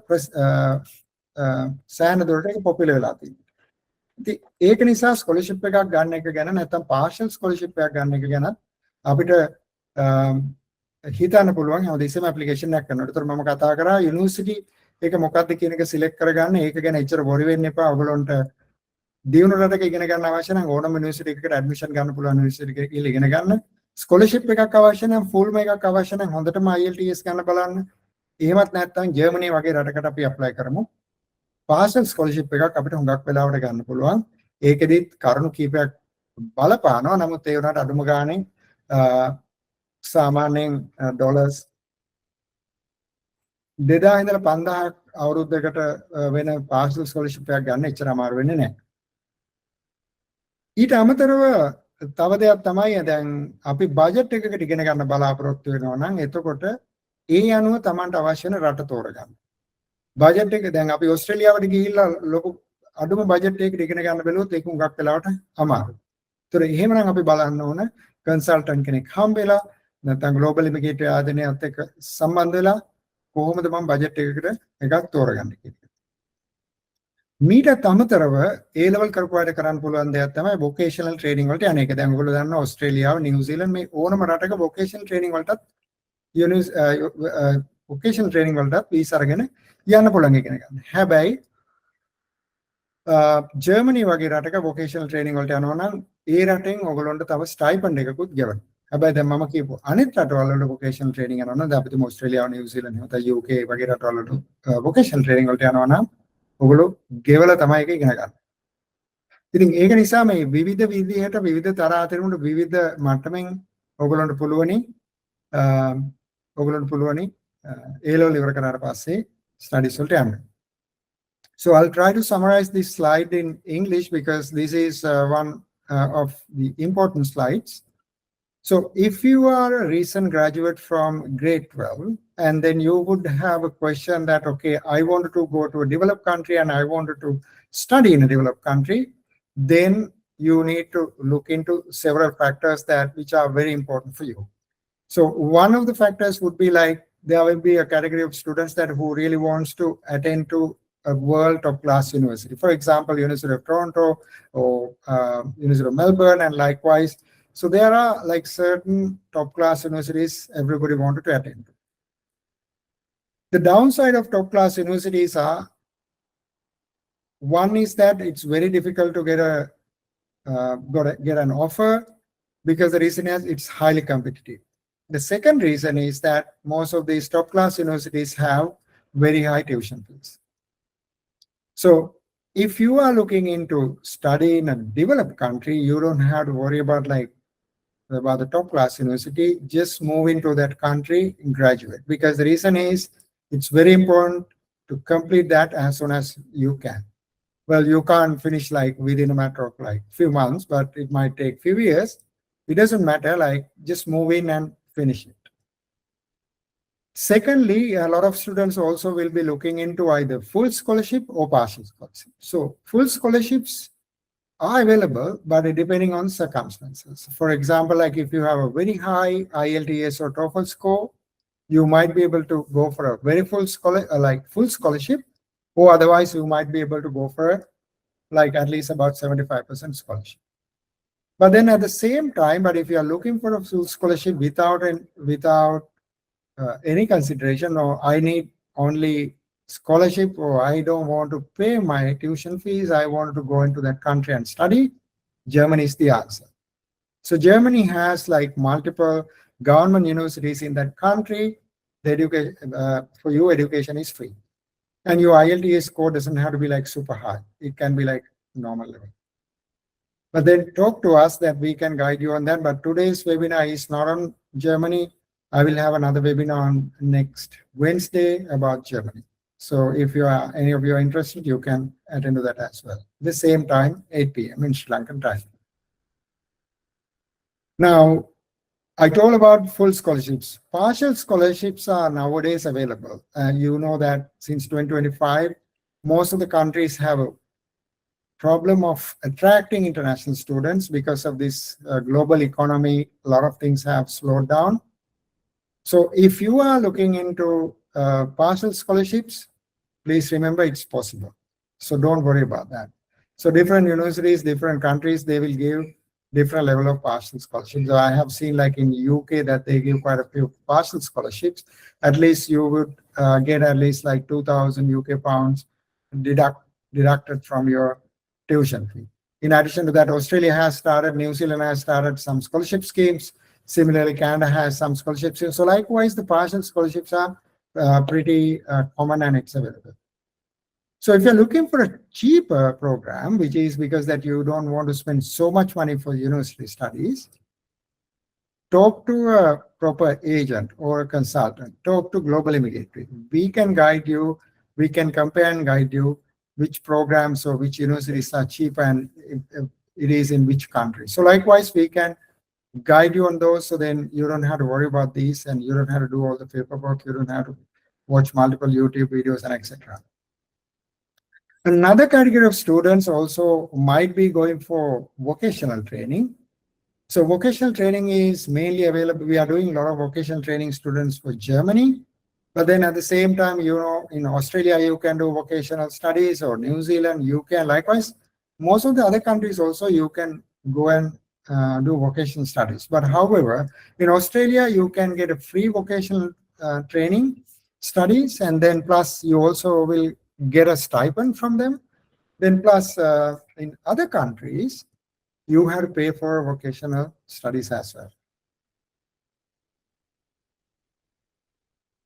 ඒක පොපියුලර් වෙලා තියෙනවා. ඉතින් ඒක නිසා ස්කෝලර්ෂිප් එකක් ගන්න එක ගැන නැත්නම් පාර්ෂල් ස්කෝලර්ෂිප් එකක් ගන්න එක ගැන අපිට හිතන්න පුළුවන් හැමදෙස්සෙම ඇප්ලිකේෂන් එකක් කරනකොට. ඒතර මම කතා කරා යුනිවර්සිටි ඒක මොකක්ද කියන එක සිලෙක්ට් කරගන්න. ඒක ගැන එච්චර බොරි වෙන්න එපා. ඔයගොල්ලොන්ට දියුණු රටක ඉගෙන ගන්න අවශ්‍ය නම් ඕනම යුනිවර්සිටි එකකට ඇඩ්මිෂන් ගන්න පුළුවන් යුනිවර්සිටි එකක කියලා ඉගෙන ගන්න. ස්කෝලර්ෂිප් එකක් අවශ්‍ය නම් ෆුල්ම එකක් අවශ්‍ය නම් හොඳටම IELTS ගන්න බලන්න. එහෙමත් නැත්නම් ජර්මනිය වගේ රටකට අපි ඇප්ලයි කරමු. පාර්ෂල් ස්කෝලර්ෂිප් එකක් අපිට හුඟක් වෙලාවට ගන්න පුළුවන්. ඒකෙදිත් කරුණු කීපයක් බලපානවා. නමුත් ඒ වුණාට අඩුම ගානේ සාමාන්‍යයෙන් ඩොලර්ස් 2000 ඉඳලා 5000ක් අවුරුද්දකට වෙන පාර්ෂල් ස්කෝලර්ෂිප් එකක් ගන්න එච්චර අමාරු වෙන්නේ නැහැ. ඊට අමතරව තව දෙයක් තමයි දැන් අපි බජට් එකකට ඉගෙන ගන්න බලාපොරොත්තු වෙනවා නම් එතකොට ඒ අනුව Tamanට අවශ්‍ය වෙන රට තෝරගන්න. බජට් එක දැන් අපි ඕස්ට්‍රේලියාවට ගිහිල්ලා ලොකු අඩුම බජට් එකකට ඉගෙන ගන්න බැලුවොත් ඒක හුඟක් වෙලාවට අමාරුයි. ඒතර එහෙමනම් අපි බලන්න ඕන කන්සල්ටන්ට් කෙනෙක් හම්බෙලා නැත්නම් ග්ලෝබල් ඉමිග්‍රේටර් ආයතනයත් එක්ක සම්බන්ධ වෙලා කොහොමද මම බජට් එකකට එකක් තෝරගන්නේ කියන එක. මීට අමතරව A level කරපු අයට කරන්න පුළුවන් දෙයක් තමයි vocational training වලට යන එක. දැන් ඔයගොල්ලෝ දන්නවා ඕස්ට්‍රේලියාව, නිව්සීලන්ත මේ ඕනම රටක vocational training වලටත් vocational training වලටත් වීසා අරගෙන යන්න පුළුවන් ඉගෙන ගන්න. හැබැයි ජර්මනි වගේ රටක vocational training වලට යනවා නම් ඒ රටෙන් ඔයගොල්ලන්ට තව ස්ටයිපන්ඩ් එකකුත් ගෙවනවා. හැබැයි දැන් මම කියපු අනිත් රටවල් වල vocational training යනවා නම් දැන් අපි තුමු ඕස්ට්‍රේලියාව, නිව්සීලන්ත, නැත්නම් UK වගේ රටවල් වලට vocational training වලට යනවා නම් ඔයගොල්ලෝ ගෙවලා තමයි ඒක ඉගෙන ගන්න. ඉතින් ඒක නිසා මේ විවිධ විදිහට විවිධ තරාතිරමුණු විවිධ මට්ටමින් ඔයගොල්ලන්ට පුළුවනි A level ඉවර කරාට පස්සේ studies වලට යන්න. So I'll try to summarize this slide in English because this is one of the important slides. So if you are a recent graduate from grade 12 and then you would have a question that, okay, I wanted to go to a developed country and I wanted to study in a developed country, then you need to look into several factors which are very important for you. So one of the factors would be like, there will be a category of students who really wants to attend to a world top class university. For example, University of Toronto or University of Melbourne and likewise. So there are like certain top class universities everybody wanted to attend. The downside of top class universities are, one is that it's very difficult to get an offer because the reason is it's highly competitive. The second reason is that most of these top class universities have very high tuition fees. So if you are looking into study in a developed country, you don't have to worry about the top class university. Just move into that country and graduate, because the reason is it's very important to complete that as soon as you can. Well, you can't finish like within a matter of like few months, but it might take few years. It doesn't matter, like just move in and finish it. Secondly, a lot of students also will be looking into either full scholarship or partial scholarship. So full scholarships are available, but depending on circumstances. For example, like if you have a very high IELTS or TOEFL score, you might be able to go for a very full scholarship, or otherwise you might be able to go for like at least about 75% scholarship. But then at the same time, but if you are looking for a full scholarship without any consideration, or I need only scholarship, or I don't want to pay my tuition fees, I want to go into that country and study, Germany is the answer. So Germany has like multiple government universities in that country. The education for you, education is free, and your IELTS score doesn't have to be like super high. It can be like normal level. But then talk to us that we can guide you on that. But today's webinar is not on Germany. I will have another webinar on next Wednesday about Germany. So if you are any of you are interested, you can attend to that as well. The same time, 8 p.m. in Sri Lankan time. Now, I told about full scholarships. Partial scholarships are nowadays available. And you know that since 2025, most of the countries have a problem of attracting international students because of this global economy. A lot of things have slowed down. So if you are looking into partial scholarships, please remember it's possible. So don't worry about that. So different universities, different countries, they will give different level of partial scholarships. So I have seen like in UK that they give quite a few partial scholarships. At least you would get at least like 2,000 UK pounds deducted from your tuition fee. In addition to that, Australia has started, New Zealand has started some scholarship schemes. Similarly, Canada has some scholarships. So likewise, the partial scholarships are pretty common and it's available. So if you're looking for a cheaper program, which is because that you don't want to spend so much money for university studies, talk to a proper agent or a consultant. Talk to Global Immediately. We can guide you. We can compare and guide you which programs or which universities are cheap and it is in which country. So likewise, we can guide you on those, so then you don't have to worry about these and you don't have to do all the paperwork. You don't have to watch multiple YouTube videos and etc. Another category of students also might be going for vocational training. So vocational training is mainly available. We are doing a lot of vocational training students for Germany, but then at the same time, you know, in Australia, you can do vocational studies, or New Zealand, you can likewise. Most of the other countries also, you can go and do vocational studies. But however, in Australia, you can get a free vocational training studies, and then plus you also will get a stipend from them. Then plus in other countries, you have to pay for vocational studies as well.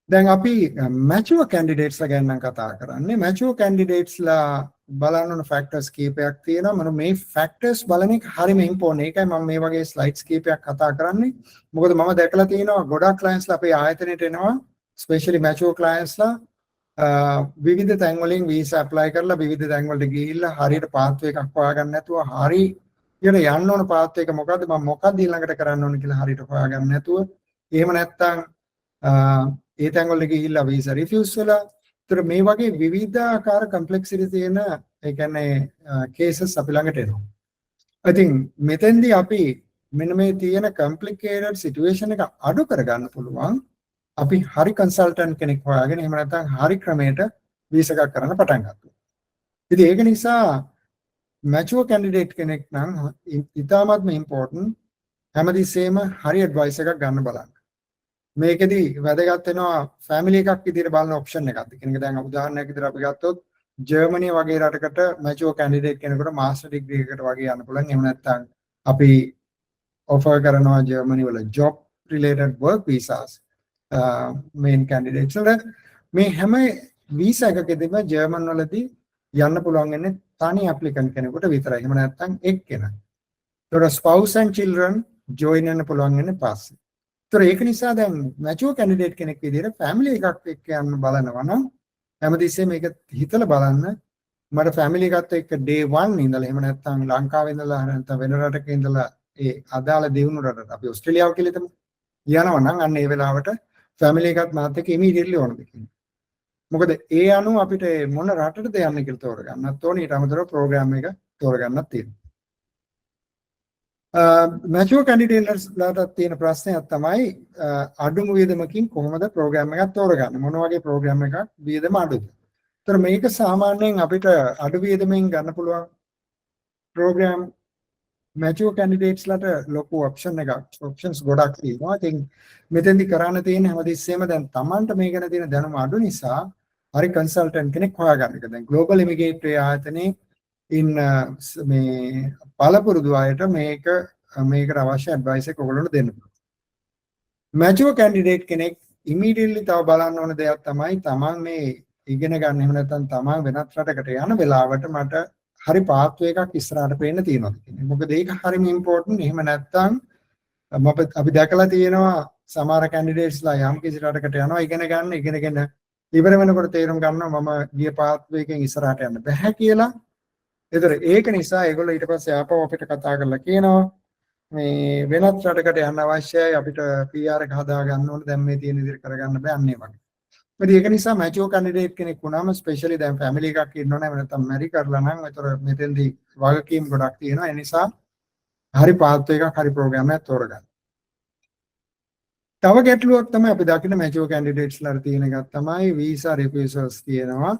දැන් අපි mature candidates ලා ගැන කතා කරන්නේ. mature candidates ලා බලන්න ඕන factors කීපයක් තියෙනවා. මම මේ factors බලන එක හරිම important. ඒකයි මම මේ වගේ slides කීපයක් කතා කරන්නේ. මොකද මම දැකලා තියෙනවා ගොඩක් clients ලා අපේ ආයතනයට එනවා, especially mature clients ලා විවිධ තැන් වලින් visa apply කරලා විවිධ තැන් වලට ගිහිල්ලා හරියට pathway එකක් හොයාගන්න නැතුව හරි ඊට යන්න ඕන pathway එක මොකද්ද මම මොකක්ද ඊළඟට කරන්න ඕන කියලා හරියට හොයාගන්න නැතුව එහෙම නැත්නම් ඒ තැන් වලට ගිහිල්ලා visa refuse වෙලා. ඒතර මේ වගේ විවිධාකාර complexity තියෙන ඒ කියන්නේ cases අපි ළඟට එනවා. I think මෙතෙන්දී අපි මෙන්න මේ තියෙන complicated situation එක අඩු කරගන්න පුළුවන්. අපි හරි consultant කෙනෙක් හොයාගෙන එහෙම නැත්නම් හරි ක්‍රමයට visa එකක් කරන්න පටන් ගත්තා. ඉතින් ඒක නිසා mature candidate කෙනෙක් නම් ඉතාමත්ම important හැමදෙස්සෙම හරි advice එකක් ගන්න බලන්න. මේකෙදි වැදගත් වෙනවා family එකක් විදිහට බලන option එකක්ද කියන එක. දැන් උදාහරණයක් විදිහට අපි ගත්තොත් ජර්මනි වගේ රටකට mature candidate කෙනෙකුට master degree එකකට වගේ යන්න පුළුවන්. එහෙම නැත්නම් අපි offer කරනවා ජර්මනි වල job related work visas main candidates වල. මේ හැම visa එකකදීම ජර්මන් වලදී යන්න පුළුවන් වෙන්නේ තනි applicant කෙනෙකුට විතරයි. එහෙම නැත්නම් එක්කෙනා. ඒතකොට spouse and children join වෙන්න පුළුවන් වෙන්නේ පස්සේ. ඒතකොට ඒක නිසා දැන් mature candidate කෙනෙක් විදිහට family එකක් එක්ක යන්න බලනවා නම් හැමතිස්සෙම මේක හිතලා බලන්න මට family එකත් එක්ක day 1 ඉඳලා එහෙම නැත්නම් ලංකාවේ ඉඳලා නැත්නම් වෙන රටක ඉඳලා ඒ අදාළ දියුණු රටට අපි ඕස්ට්‍රේලියාව කියලා හිතමු යනවා නම් අන්න ඒ වෙලාවට family එකත් මාත් එක්ක immediately ඕනද කියන්නේ. මොකද ඒ අනුව අපිට මොන රටටද යන්න කියලා තෝරගන්නත් ඕනේ. ඊට අමතරව ප්‍රෝග්‍රෑම් එක තෝරගන්නත් තියෙනවා. mature candidates ලාට තියෙන ප්‍රශ්නයක් තමයි අඩුම වියදමකින් කොහොමද ප්‍රෝග්‍රෑම් එකක් තෝරගන්නේ? මොන වගේ ප්‍රෝග්‍රෑම් එකක් වියදම අඩුද? ඒතර මේක සාමාන්‍යයෙන් අපිට අඩු වියදමෙන් ගන්න පුළුවන් ප්‍රෝග්‍රෑම් mature candidates ලාට ලොකු options ගොඩක් තියෙනවා. ඉතින් මෙතෙන්දි කරන්න තියෙන හැමදෙස්සෙම දැන් Tamanට මේ ගැන තියෙන දැනුම අඩු නිසා හරි කන්සල්ටන්ට් කෙනෙක් හොයාගන්න එක. දැන් global immigratory ආයතනයේ ඉන්න මේ පළපුරුදු අයට මේකට අවශ්‍ය ඇඩ්වයිස් එක ඔයගොල්ලන්ට දෙන්න පුළුවන්. mature candidate කෙනෙක් immediately තව බලන්න ඕන දෙයක් තමයි Taman මේ ඉගෙන ගන්න එහෙම නැත්නම් Taman වෙනත් රටකට යන වෙලාවට මට හරි පාත්වේ එකක් ඉස්සරහට පේන්න තියෙනවා කියන්නේ. මොකද ඒක හරිම ඉම්පෝටන්ට්. එහෙම නැත්නම් අපි දැකලා තියෙනවා සමහර candidates ලා යම් කිසි රටකට යනවා ඉගෙනගෙන ඉවර වෙනකොට තේරුම් ගන්නවා මම ගිය පාත්වේ එකෙන් ඉස්සරහට යන්න බැහැ කියලා. ඒතර ඒක නිසා ඒගොල්ලෝ ඊට පස්සේ ආපහු අපිට කතා කරලා කියනවා මේ වෙනත් රටකට යන්න අවශ්‍යයි අපිට PR එක හදා ගන්න ඕනේ දැන් මේ තියෙන විදිහට කරගන්න බෑ අන්න ඒ වගේ. මොකද ඒක නිසා mature candidate කෙනෙක් වුණාම especially දැන් family එකක් ඉන්නවනේ නැත්නම් marry කරලා නම් ඒතර මෙතෙන්දී වගකීම් ගොඩක් තියෙනවා. ඒ නිසා හරි පාත් එකක් හරි ප්‍රෝග්‍රෑම් එකක් තෝරගන්න. තව ගැටලුවක් තමයි අපි දකින mature candidates ලාට තියෙන එකක් තමයි visa refusals තියෙනවා.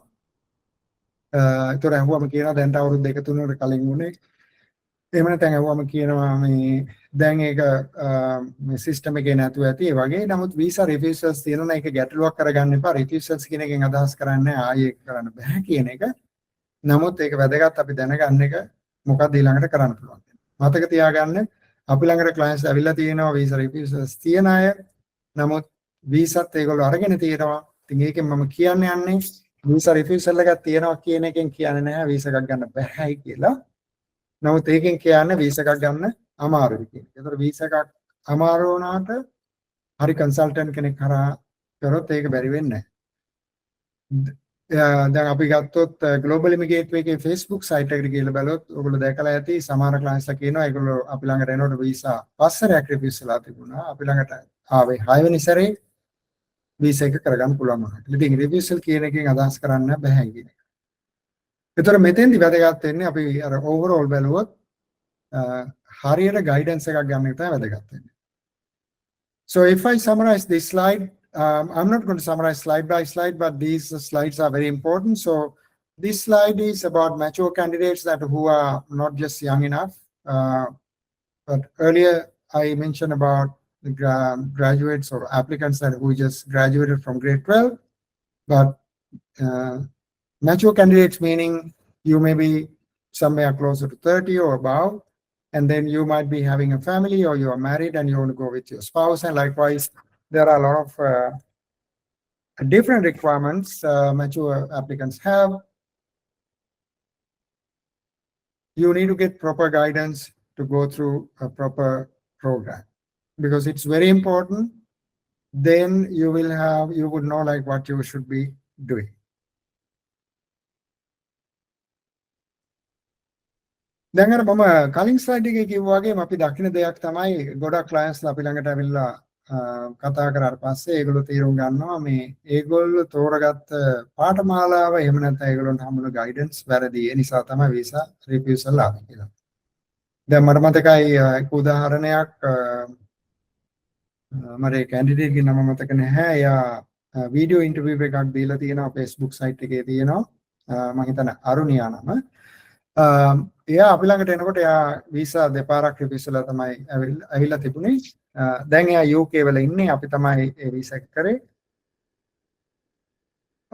ඒතර අහුවම කියනවා දැන් අවුරුදු 2-3කට කලින් වුණේ. එහෙම නැත්නම් අහුවම කියනවා මේ දැන් ඒක මේ සිස්ටම් එකේ නැතුව ඇති ඒ වගේ. නමුත් visa refusals තියෙනවා ඒක ගැටලුවක් කරගන්න එපා. refusals කියන එකෙන් අදහස් කරන්නේ ආයේ කරන්න බෑ කියන එක. නමුත් ඒක වැදගත් අපි දැනගන්න එක මොකක්ද ඊළඟට කරන්න පුළුවන්. මතක තියාගන්න අපි ළඟට clients ඇවිල්ලා තියෙනවා visa refusals තියෙන අය. නමුත් visa ත් ඒගොල්ලෝ අරගෙන තියෙනවා. ඉතින් ඒකෙන් මම කියන්න යන්නේ visa refusal එකක් තියෙනවා කියන එකෙන් කියන්නේ නැහැ visa එකක් ගන්න බැහැයි කියලා. නමුත් ඒකෙන් කියන්නේ visa එකක් ගන්න අමාරුයි කියන එක. ඒතර visa එකක් අමාරු වුණාට හරි කන්සල්ටන්ට් කෙනෙක් හරහා කරොත් ඒක බැරි වෙන්නේ නැහැ. දැන් අපි ගත්තොත් global immigratory එකේ Facebook site එකට ගිහලා බලුවොත් ඔයගොල්ලෝ දැකලා ඇති සමහර clients ලා කියනවා ඒගොල්ලෝ අපි ළඟට එනකොට visa පස්සරයක් refuse වෙලා තිබුණා. අපි ළඟට ආවේ 6 වෙනි සැරේ visa එක කරගන්න පුළුවන් වුණා. ඉතින් refusal කියන එකෙන් අදහස් කරන්න බෑ කියන එක. ඒතර මෙතෙන්දි වැදගත් වෙන්නේ අපි අර overall බලුවොත් හරියට guidance එකක් ගන්න එක තමයි වැදගත් වෙන්නේ. So if I summarize this slide, I'm not going to summarize slide by slide, but these slides are very important. So this slide is about mature candidates that who are not just young enough. But earlier I mentioned about the graduates or applicants that who just graduated from grade 12. But mature candidates meaning you may be somewhere closer to 30 or above. And then you might be having a family or you are married and you want to go with your spouse. And likewise, there are a lot of different requirements mature applicants have. You need to get proper guidance to go through a proper program because it's very important. Then you would know like what you should be doing. දැන් අර මම කලින් slide එකේ කිව්වා වගේම අපි දකින්න දෙයක් තමයි ගොඩක් clients ලා අපි ළඟට ඇවිල්ලා කතා කරාට පස්සේ ඒගොල්ලෝ තීරුම් ගන්නවා මේ ඒගොල්ලෝ තෝරගත්ත පාඨමාලාව එහෙම නැත්නම් ඒගොල්ලන්ට හම්බුන ගයිඩන්ස් වැරදි. ඒ නිසා තමයි visa refusal ආවේ කියලා. දැන් මට මතකයි එක උදාහරණයක් මට කැන්ඩිඩේට් ගේ නම මතක නැහැ. එයා වීඩියෝ ඉන්ටර්විව් එකක් දීලා තියෙනවා Facebook site එකේ තියෙනවා. මම හිතන්නේ අරුණියා නම. එයා අපි ළඟට එනකොට එයා වීසා දෙපාරක් රිෆියුසල් තමයි ඇවිල්ලා තිබුණේ. දැන් එයා UK වල ඉන්නේ. අපි තමයි ඒ වීසා එක කරේ.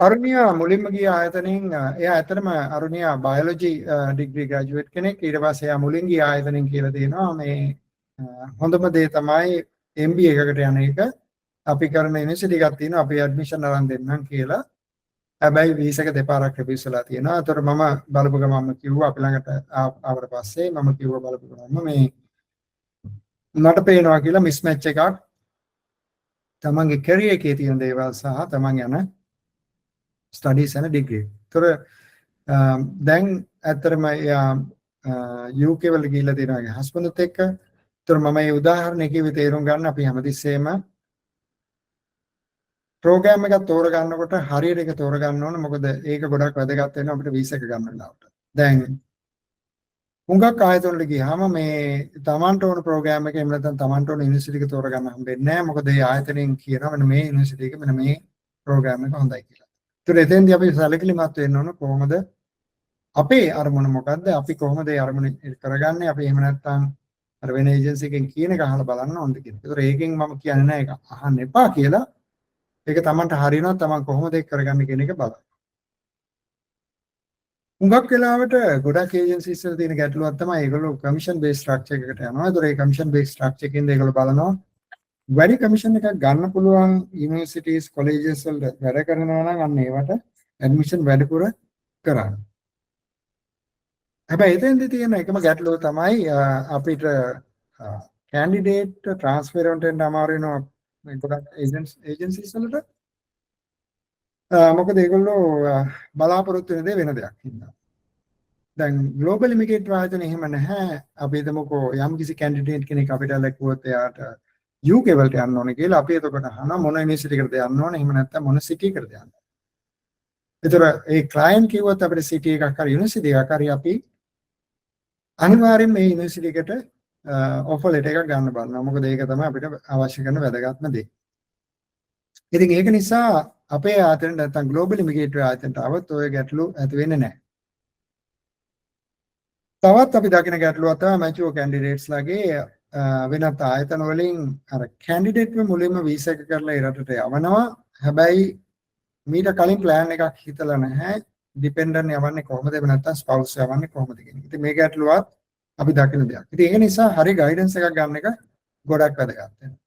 අරුණියා මුලින්ම ගිය ආයතනෙන් එයා ඇත්තටම අරුණියා බයොලොජි ඩිග්‍රී ග්‍රැජුවේට් කෙනෙක්. ඊට පස්සේ එයා මුලින් ගිය ආයතනෙන් කියලා තියෙනවා මේ හොඳම දේ තමයි MBA එකකට යන එක. අපි කරන යුනිවර්සිටි එකක් තියෙනවා අපි ඇඩ්මිෂන් අරන් දෙන්නම් කියලා. හැබැයි වීසා එක දෙපාරක් රිපීට් වෙලා තියෙනවා. ඒතර මම බලපු ගමන්ම කිව්වා අපි ළඟට ආවට පස්සේ මම කිව්වා බලපු ගමන්ම මේ මට පේනවා කියලා මිස්මැච් එකක් තමන්ගේ කැරියර් එකේ තියෙන දේවල් සහ තමන් යන ස්ටඩීස් and degree. ඒතර දැන් ඇත්තටම UK වල ගිහිල්ලා තියෙනවා හස්බන්ඩ්ත් එක්ක. ඒතර මම මේ උදාහරණය කිව්වේ තේරුම් ගන්න අපි හැමතිස්සෙම ප්‍රෝග්‍රෑම් එකක් තෝරගන්නකොට හරියට ඒක තෝරගන්න ඕන. මොකද ඒක ගොඩක් වැදගත් වෙනවා අපිට වීසා එක ගන්න වෙලාවට. දැන් හුඟක් ආයතන වල ගියාම මේ තමන්ට ඕන ප්‍රෝග්‍රෑම් එක එහෙම නැත්නම් තමන්ට ඕන යුනිවර්සිටි එක තෝරගන්න හම්බෙන්නේ නැහැ. මොකද ඒ ආයතනයෙන් කියනවා මෙන්න මේ යුනිවර්සිටි එක මෙන්න මේ ප්‍රෝග්‍රෑම් එක හොඳයි කියලා. ඒතර එතෙන්දී අපි සැලකිලිමත් වෙන්න ඕන කොහොමද අපේ අරමුණ මොකද්ද? අපි කොහොමද ඒ අරමුණ කරගන්නේ? අපි එහෙම නැත්නම් අර වෙන ඒජන්සි එකෙන් කියන එක අහලා බලන්න ඕනද කියලා. ඒතර ඒකෙන් මම කියන්නේ නැහැ ඒක අහන්න එපා කියලා. ඒක තමන්ට හරියනවා තමන් කොහොමද ඒක කරගන්නේ කියන එක බලන්න. හුඟක් වෙලාවට ගොඩක් ඒජන්සිස් වල තියෙන ගැටලුවක් තමයි ඒගොල්ලෝ කමිෂන් බේස් ස්ට්‍රක්චර් එකකට යනවා. ඒතර ඒ කමිෂන් බේස් ස්ට්‍රක්චර් එකෙන්ද ඒගොල්ලෝ බලනවා වැඩි කමිෂන් එකක් ගන්න පුළුවන් යුනිවර්සිටිස් කොලෙජස් වල වැඩ කරනවා නම් අන්න ඒවට ඇඩ්මිෂන් වැඩිපුර කරන්න. හැබැයි එතෙන්දී තියෙන එකම ගැටලුව තමයි අපිට කැන්ඩිඩේට් ට්‍රාන්ස්ෆර් වලට අමාරු වෙනවා මේ ගොඩක් ඒජන්සිස් වලට. මොකද ඒගොල්ලෝ බලාපොරොත්තු වෙන දේ වෙන දෙයක් හින්දා. දැන් ග්ලෝබල් ඉමිග්‍රේට් ආයතන එහෙම නැහැ. අපි හිතමුකෝ යම් කිසි කැන්ඩිඩේට් කෙනෙක් අපිට ලැබුවොත් එයාට UK වලට යන්න ඕනේ කියලා අපි එතකොට අහනවා මොන යුනිවර්සිටි එකටද යන්න ඕනේ එහෙම නැත්නම් මොන සිටි එකටද යන්න. ඒතර ඒ ක්ලයන්ට් කිව්වොත් අපිට සිටි එකක් හරි යුනිවර්සිටි එකක් හරි අපි අනිවාර්යෙන් මේ යුනිවර්සිටි එකට ඔෆර් ලෙටර් එකක් ගන්න බලනවා. මොකද ඒක තමයි අපිට අවශ්‍ය කරන වැදගත්ම දේ. ඉතින් ඒක නිසා අපේ ආයතන නැත්නම් ග්ලෝබල් ඉමිග්‍රේට් ආයතනට આવත් ඔය ගැටලු ඇති වෙන්නේ නැහැ. තවත් අපි දකින ගැටලුවක් තමයි මැචුවර් කැන්ඩිඩේට්ස් ලගේ වෙනත් ආයතන වලින් අර කැන්ඩිඩේට්ව මුලින්ම වීසා එක කරලා ඒ රටට යවනවා. හැබැයි මීට කලින් ප්ලෑන් එකක් හිතලා නැහැ. ඩිපෙන්ඩන්ට් යවන්නේ කොහොමද එහෙම නැත්නම් ස්පවුස් යවන්නේ කොහොමද කියන එක. ඉතින් මේ ගැටලුවත් අපි දකින දෙයක්. ඉතින් ඒක නිසා හරි ගයිඩන්ස් එකක් ගන්න එක ගොඩක් වැදගත් වෙනවා.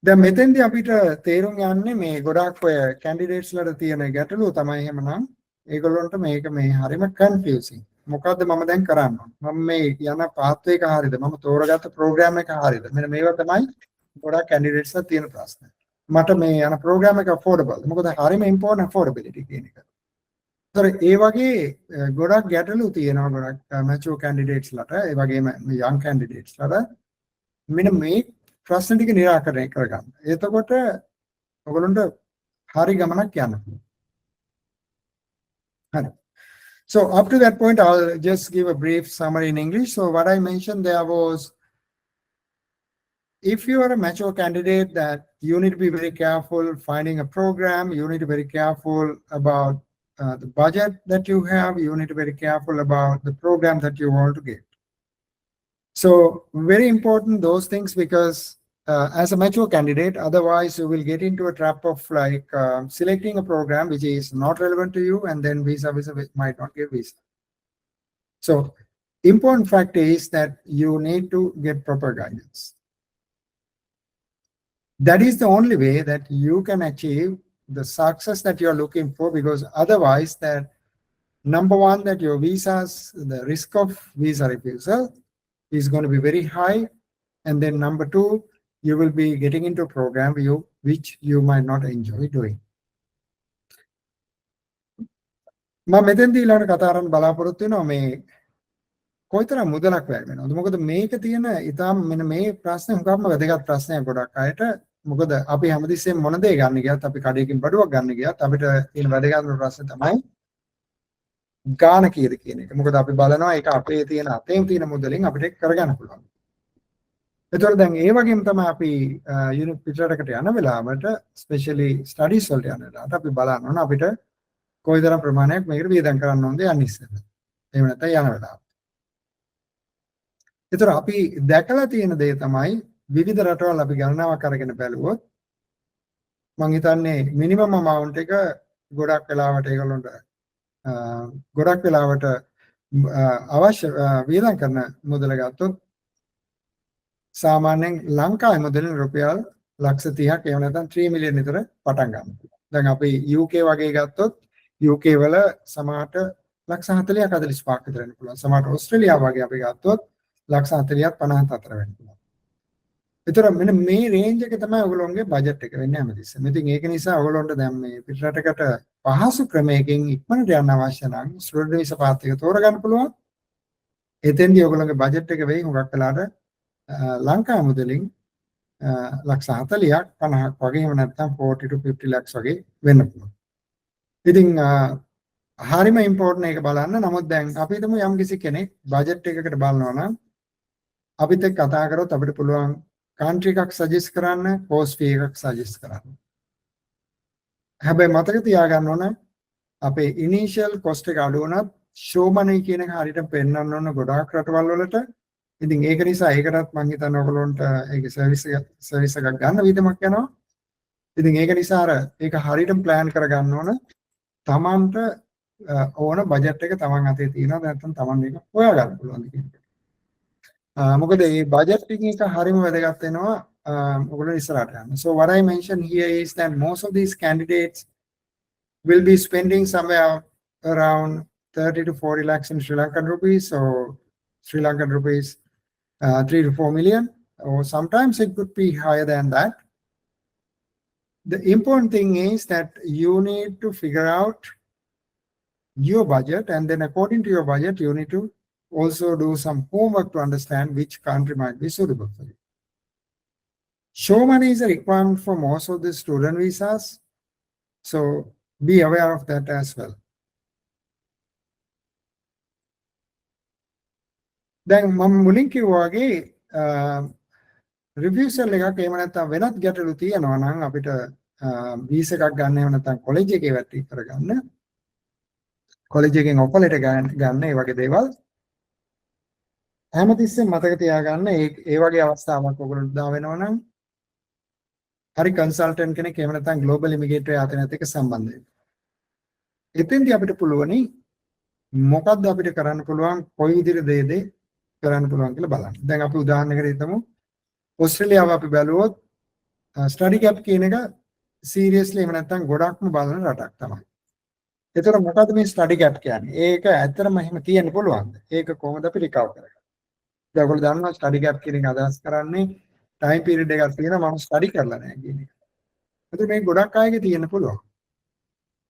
දැන් මෙතෙන්දී අපිට තේරුම් යන්නේ මේ ගොඩක් ඔය කැන්ඩිඩේට්ස් වලට තියෙන ගැටලුව තමයි එහෙමනම් ඒගොල්ලොන්ට මේක මේ හරිම කන්ෆියුසින්. මොකද්ද මම දැන් කරන්න ඕන? මම මේ යන පාත් එක හරියද? මම තෝරගත්ත ප්‍රෝග්‍රෑම් එක හරියද? මෙන්න මේවා තමයි ගොඩක් කැන්ඩිඩේට්ස් ලා තියෙන ප්‍රශ්න. මට මේ යන ප්‍රෝග්‍රෑම් එක affordable. මොකද හරිම ඉම්පෝර්ටන්ට් affordability කියන එක. ඒතර ඒ වගේ ගොඩක් ගැටලු තියෙනවා ගොඩක් මැචුවර් කැන්ඩිඩේට්ස් ලට, ඒ වගේම යං කැන්ඩිඩේට්ස් ලට. මෙන්න මේ ප්‍රශ්න ටික निराකරණය කරගන්න. එතකොට ඔයගොල්ලන්ට හරි ගමනක් යන්න පුළුවන්. හරි. So up to that point, I'll just give a brief summary in English. So what I mentioned there was, if you are a mature candidate, that you need to be very careful finding a program. You need to be very careful about the budget that you have. You need to be very careful about the program that you want to get. So very important those things, because as a mature candidate, otherwise you will get into a trap of like selecting a program which is not relevant to you, and then visa might not get visa. So important fact is that you need to get proper guidance. That is the only way that you can achieve the success that you are looking for, because otherwise that number one, that your visas, the risk of visa refusal is going to be very high. And then number two, you will be getting into a program which you might not enjoy doing. මම මෙතෙන්දී ඊළඟට කතා කරන්න බලාපොරොත්තු වෙනවා මේ කොයිතරම් මුදලක් වැය වෙනවද? මොකද මේක තියෙන ඉතාලම මෙන්න මේ ප්‍රශ්නේ හුඟක්ම වැදගත් ප්‍රශ්නයක් ගොඩක් අයට. මොකද අපි හැමතිස්සෙම මොන දේ ගන්න ගියත්, අපි කඩේකින් බඩුවක් ගන්න ගියත් අපිට තියෙන වැදගත්ම ප්‍රශ්නේ තමයි ගාන කීයද කියන එක. මොකද අපි බලනවා ඒක අපේ තියෙන අතේම තියෙන මුදලින් අපිට කරගන්න පුළුවන්. එතකොට දැන් ඒ වගේම තමයි අපි පිටරටකට යන වෙලාවට, ස්පෙෂලි ස්ටඩීස් වලට යන වෙලාවට අපි බලන්න ඕන අපිට කොයිතරම් ප්‍රමාණයක් මේකට වියදම් කරන්න ඕනද යන්නේ ඉස්සෙල්ලා. එහෙම නැත්නම් යන වෙලාවට. ඒතර අපි දැකලා තියෙන දේ තමයි විවිධ රටවල් අපි ගණනාවක් අරගෙන බැලුවොත් මම හිතන්නේ මිනිමම් amount එක ගොඩක් වෙලාවට ඒගොල්ලොන්ට අවශ්‍ය වියදම් කරන මුදල ගත්තොත් සාමාන්‍යයෙන් ලංකාවේ මුදලින් රුපියල් ලක්ෂ 30ක් එහෙම නැත්නම් 3 මිලියන් විතර පටන් ගන්නවා. දැන් අපි UK වගේ ගත්තොත් UK වල සමහරට ලක්ෂ 40ක් 45ක් විතර වෙන්න පුළුවන්. සමහරට ඕස්ට්‍රේලියාව වගේ අපි ගත්තොත් ලක්ෂ 40ක් 54 වෙන්න පුළුවන්. ඒතර මෙන්න මේ රේන්ජ් එක තමයි ඔයගොල්ලෝගේ බජට් එක වෙන්නේ හැමතිස්සෙම. ඉතින් ඒක නිසා ඔයගොල්ලන්ට දැන් මේ පිටරටකට පහසු ක්‍රමයකින් ඉක්මනට යන්න අවශ්‍ය නම් ස්ටුඩන්ට් වීසා පාත් එක තෝරගන්න පුළුවන්. එතෙන්දී ඔයගොල්ලෝගේ බජට් එක වෙයි හුඟක් වෙලාට ලංකා මුදලින් ලක්ෂ 40ක් 50ක් වගේ එහෙම නැත්නම් 40 to 50 lakhs වගේ වෙන්න පුළුවන්. ඉතින් හරිම ඉම්පෝර්ටන්ට් එක බලන්න. නමුත් දැන් අපි හිතමු යම් කිසි කෙනෙක් බජට් එකකට බලනවා නම් අපිත් එක්ක කතා කරොත් අපිට පුළුවන් country එකක් සජෙස්ට් කරන්න, course fee එකක් සජෙස්ට් කරන්න. හැබැයි මතක තියාගන්න ඕන අපේ initial cost එක අඩු වුණත් show money කියන එක හරියට පෙන්වන්න ඕන ගොඩාක් රටවල් වලට. ඉතින් ඒක නිසා ඒකටත් මම හිතන්නේ ඔයගොල්ලන්ට ඒකේ සර්විස් එකක් ගන්න විදිහක් යනවා. ඉතින් ඒක නිසා අර ඒක හරියටම plan කරගන්න ඕන. තමන්ට ඕන බජට් එක තමන් අතේ තියෙනවා නැත්නම් තමන් මේක හොයාගන්න පුළුවන් කියන එක. මොකද මේ බජටින් එක හරියම වැදගත් වෙනවා ඔයගොල්ලෝ ඉස්සරහට යන්න. So what I mentioned here is that most of these candidates will be spending somewhere around 30 to 40 lakhs in Sri Lankan rupees, or Sri Lankan rupees 3 to 4 million, or sometimes it could be higher than that. The important thing is that you need to figure out your budget, and then according to your budget, you need to also do some homework to understand which country might be suitable for you. Show money is a requirement for most of the student visas, so be aware of that as well. දැන් මම මුලින් කිව්වා වගේ රිවියුසල් එකක් එහෙම නැත්නම් වෙනත් ගැටලු තියෙනවා නම් අපිට වීසා එකක් ගන්න එහෙම නැත්නම් කොලෙජ් එකේ වැටි කරගන්න කොලෙජ් එකෙන් ඔෆර් ලෙටර් ගන්න ඒ වගේ දේවල් හැමතිස්සෙම මතක තියාගන්න ඒ වගේ අවස්ථාවක් ඔයගොල්ලෝ දා වෙනවා නම් හරි කන්සල්ටන්ට් කෙනෙක් එහෙම නැත්නම් ග්ලෝබල් ඉමිග්‍රේටර් යාතනත් එක්ක සම්බන්ධ වෙන්න. එතෙන්දී අපිට පුළුවනි මොකක්ද අපිට කරන්න පුළුවන් කොයි විදිහට දේද කරන්න පුළුවන් කියලා බලන්න. දැන් අපි උදාහරණයකට හිතමු ඕස්ට්‍රේලියාව අපි බැලුවොත් ස්ටඩි කැප් කියන එක සීරියස්ලි එහෙම නැත්නම් ගොඩක්ම බලන රටක් තමයි. ඒතර මොකද්ද මේ ස්ටඩි කැප් කියන්නේ? ඒක ඇත්තටම එහෙම තියෙන්න පුළුවන්ද? ඒක කොහොමද අපි රිකවර් කරගන්නේ? දැන් ඔයගොල්ලෝ දන්නවා ස්ටඩි කැප් කියන එක අදහස් කරන්නේ ටයිම් පීරියඩ් එකක් තියෙනවා මම ස්ටඩි කරලා නැහැ කියන එක. ඒතර මේ ගොඩක් අයගේ තියෙන්න පුළුවන්.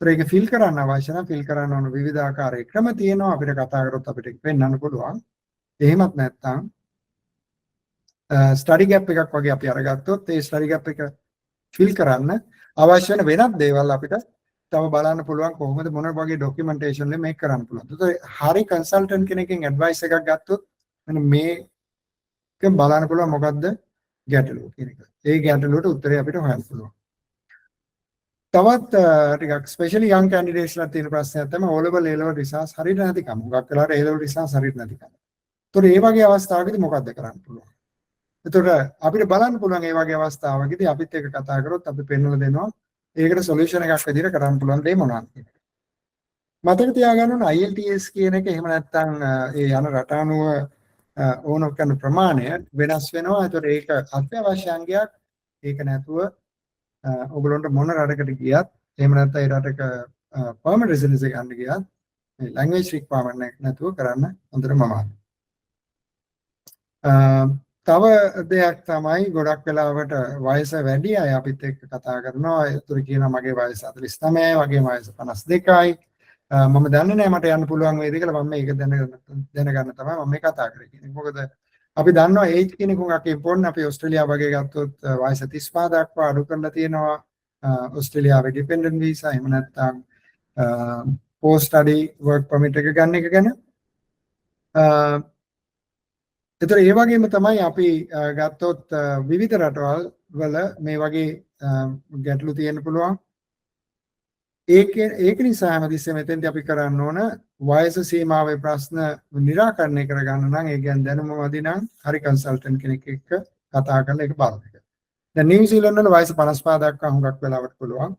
ඒතර ඒක ෆිල් කරන්න අවශ්‍ය නම් ෆිල් කරන්න ඕන විවිධාකාර ක්‍රම තියෙනවා අපිට කතා කරොත් අපිට පෙන්වන්න පුළුවන්. එහෙමත් නැත්නම් ස්ටඩි ගැප් එකක් වගේ අපි අරගත්තොත් ඒ ස්ටඩි ගැප් එක ෆිල් කරන්න අවශ්‍ය වෙන වෙනත් දේවල් අපිට තව බලන්න පුළුවන් කොහොමද මොන වගේ ડોකියුමන්ටේෂන් එක මේක කරන්න පුළුවන්. ඒතකොට හරි කන්සල්ටන්ට් කෙනකින් ඇඩ්වයිස් එකක් ගත්තොත් මෙන්න මේක බලන්න පුළුවන් මොකද්ද ගැටලුව කියන එක. ඒ ගැටලුවට උත්තරේ අපිට හොයන්න පුළුවන්. තවත් ටිකක් ස්පෙෂලි යං කැන්ඩිඩේට්ස්ලා තියෙන ප්‍රශ්නයක් තමයි O level A level research හරියට නැතිකම. මොකක් වෙලාවට A level රිසර්ච් හරියට නැතිකම. ඒතකොට මේ වගේ අවස්ථාවකදී මොකද්ද කරන්න පුළුවන්? එතකොට අපිට බලන්න පුළුවන් මේ වගේ අවස්ථාවකදී අපිත් එක්ක කතා කරොත් අපි පෙන්වලා දෙනවා ඒකට සොලියුෂන් එකක් විදිහට කරන්න පුළුවන් දේ මොනවද කියන එක. මතක තියාගන්න ඕන IELTS කියන එක එහෙම නැත්නම් ඒ යන රට අනුව ඕන කරන ප්‍රමාණය වෙනස් වෙනවා. ඒතකොට ඒක අත්‍යවශ්‍ය අංගයක්. ඒක නැතුව ඔයගොල්ලන්ට මොන රටකට ගියත් එහෙම නැත්නම් ඒ රටක පර්මනන්ට් රෙසිඩන්සි ගන්න ගියත් මේ ලැන්ග්වේජ් රික්වයර්මන්ට් එක නැතුව කරන්න හොඳටම අමාරුයි. තව දෙයක් තමයි ගොඩක් වෙලාවට වයස වැඩි අය අපිත් එක්ක කතා කරනවා. ඒතර කියනවා මගේ වයස 49, වගේ වයස 52යි. මම දන්නේ නැහැ මට යන්න පුළුවන් වේද කියලා. මම මේක දැනගන්න තමයි මම මේ කතා කරේ කියන්නේ. මොකද අපි දන්නවා ඒජ් කියන එක උගක් ඉම්පෝර්ටන්ට්. අපි ඕස්ට්‍රේලියාව වගේ ගත්තොත් වයස 35 දක්වා අඩු කරලා තියෙනවා. ඕස්ට්‍රේලියාවේ ඩිපෙන්ඩන්ට් වීසා එහෙම නැත්නම් පෝස්ට් ස්ටඩි වර්ක් පර්මිට් එක ගන්න එක ගැන ඒතර ඒ වගේම තමයි අපි ගත්තොත් විවිධ රටවල් වල මේ වගේ ගැටලු තියෙන්න පුළුවන්. ඒක නිසා හැමතිස්සෙම මෙතෙන්දී අපි කරන්න ඕන වයස සීමාවේ ප්‍රශ්න निराකරණය කරගන්න නම් ඒ කියන්නේ දැනුම වැඩි නම් හරි කන්සල්ටන්ට් කෙනෙක් එක්ක කතා කරලා ඒක බලන්න. දැන් නිව්සීලන්ත වල වයස 55 දක්වා හුඟක් වෙලාවට පුළුවන්.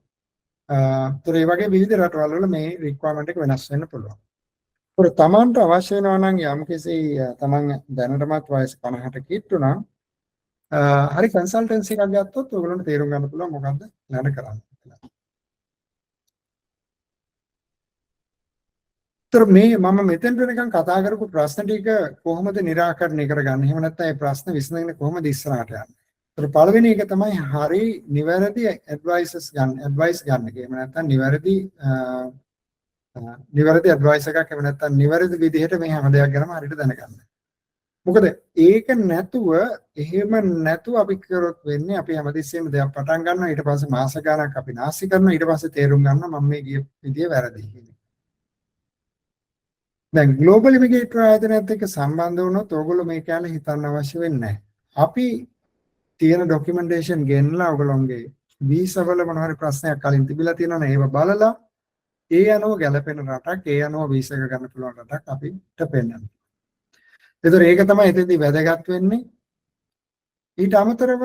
ඒතර ඒ වගේ විවිධ රටවල් වල මේ රික්වයර්මන්ට් එක වෙනස් වෙන්න පුළුවන්. ඒතර තමන්ට අවශ්‍ය වෙනවා නම් යම්කිසි තමන් දැනටමත් වයස 50ට කිට්ටු නම් හරි කන්සල්ටන්සි එකක් ගත්තොත් ඔයගොල්ලන්ට තේරුම් ගන්න පුළුවන් මොකද්ද නඩ කරන්නේ කියලා. තර මේ මම මෙතෙන්ට වෙනකන් කතා කරපු ප්‍රශ්න ටික කොහොමද निराකරණය කරගන්නේ? එහෙම නැත්නම් මේ ප්‍රශ්න විසඳගෙන කොහොමද ඉස්සරහට යන්නේ? තර පළවෙනි එක තමයි හරි නිවැරදි ඇඩ්වයිස් ගන්න එක. එහෙම නැත්නම් නිවැරදි ඇඩ්වයිස් එකක් එහෙම නැත්නම් නිවැරදි විදිහට මේ හැම දෙයක් ගැනම හරියට දැනගන්න. මොකද ඒක නැතුව එහෙම නැතුව අපි කරොත් වෙන්නේ අපි හැමතිස්සෙම දෙයක් පටන් ගන්නවා ඊට පස්සේ මාස ගාණක් අපි නාස්ති කරනවා ඊට පස්සේ තේරුම් ගන්නවා මම මේ ගිය විදිය වැරදි කියලා. දැන් ග්ලෝබල් ඉමිග්‍රේටර් ආයතනයත් එක්ක සම්බන්ධ වුණොත් ඕගොල්ලෝ මේ කාලේ හිතන්න අවශ්‍ය වෙන්නේ නැහැ. අපි තියෙන ડોකියුමන්ටේෂන් ගෙන්නලා ඕගොල්ලෝගේ වීසා වල මොන හරි ප්‍රශ්නයක් කලින් තිබිලා තියෙනවනේ ඒව බලලා ඒ අනුව ගැලපෙන රටක් ඒ අනුව වීසා එක ගන්න පුළුවන් රටක් අපිට පෙන්වන්න. ඒතර ඒක තමයි එතෙන්දී වැදගත් වෙන්නේ. ඊට අමතරව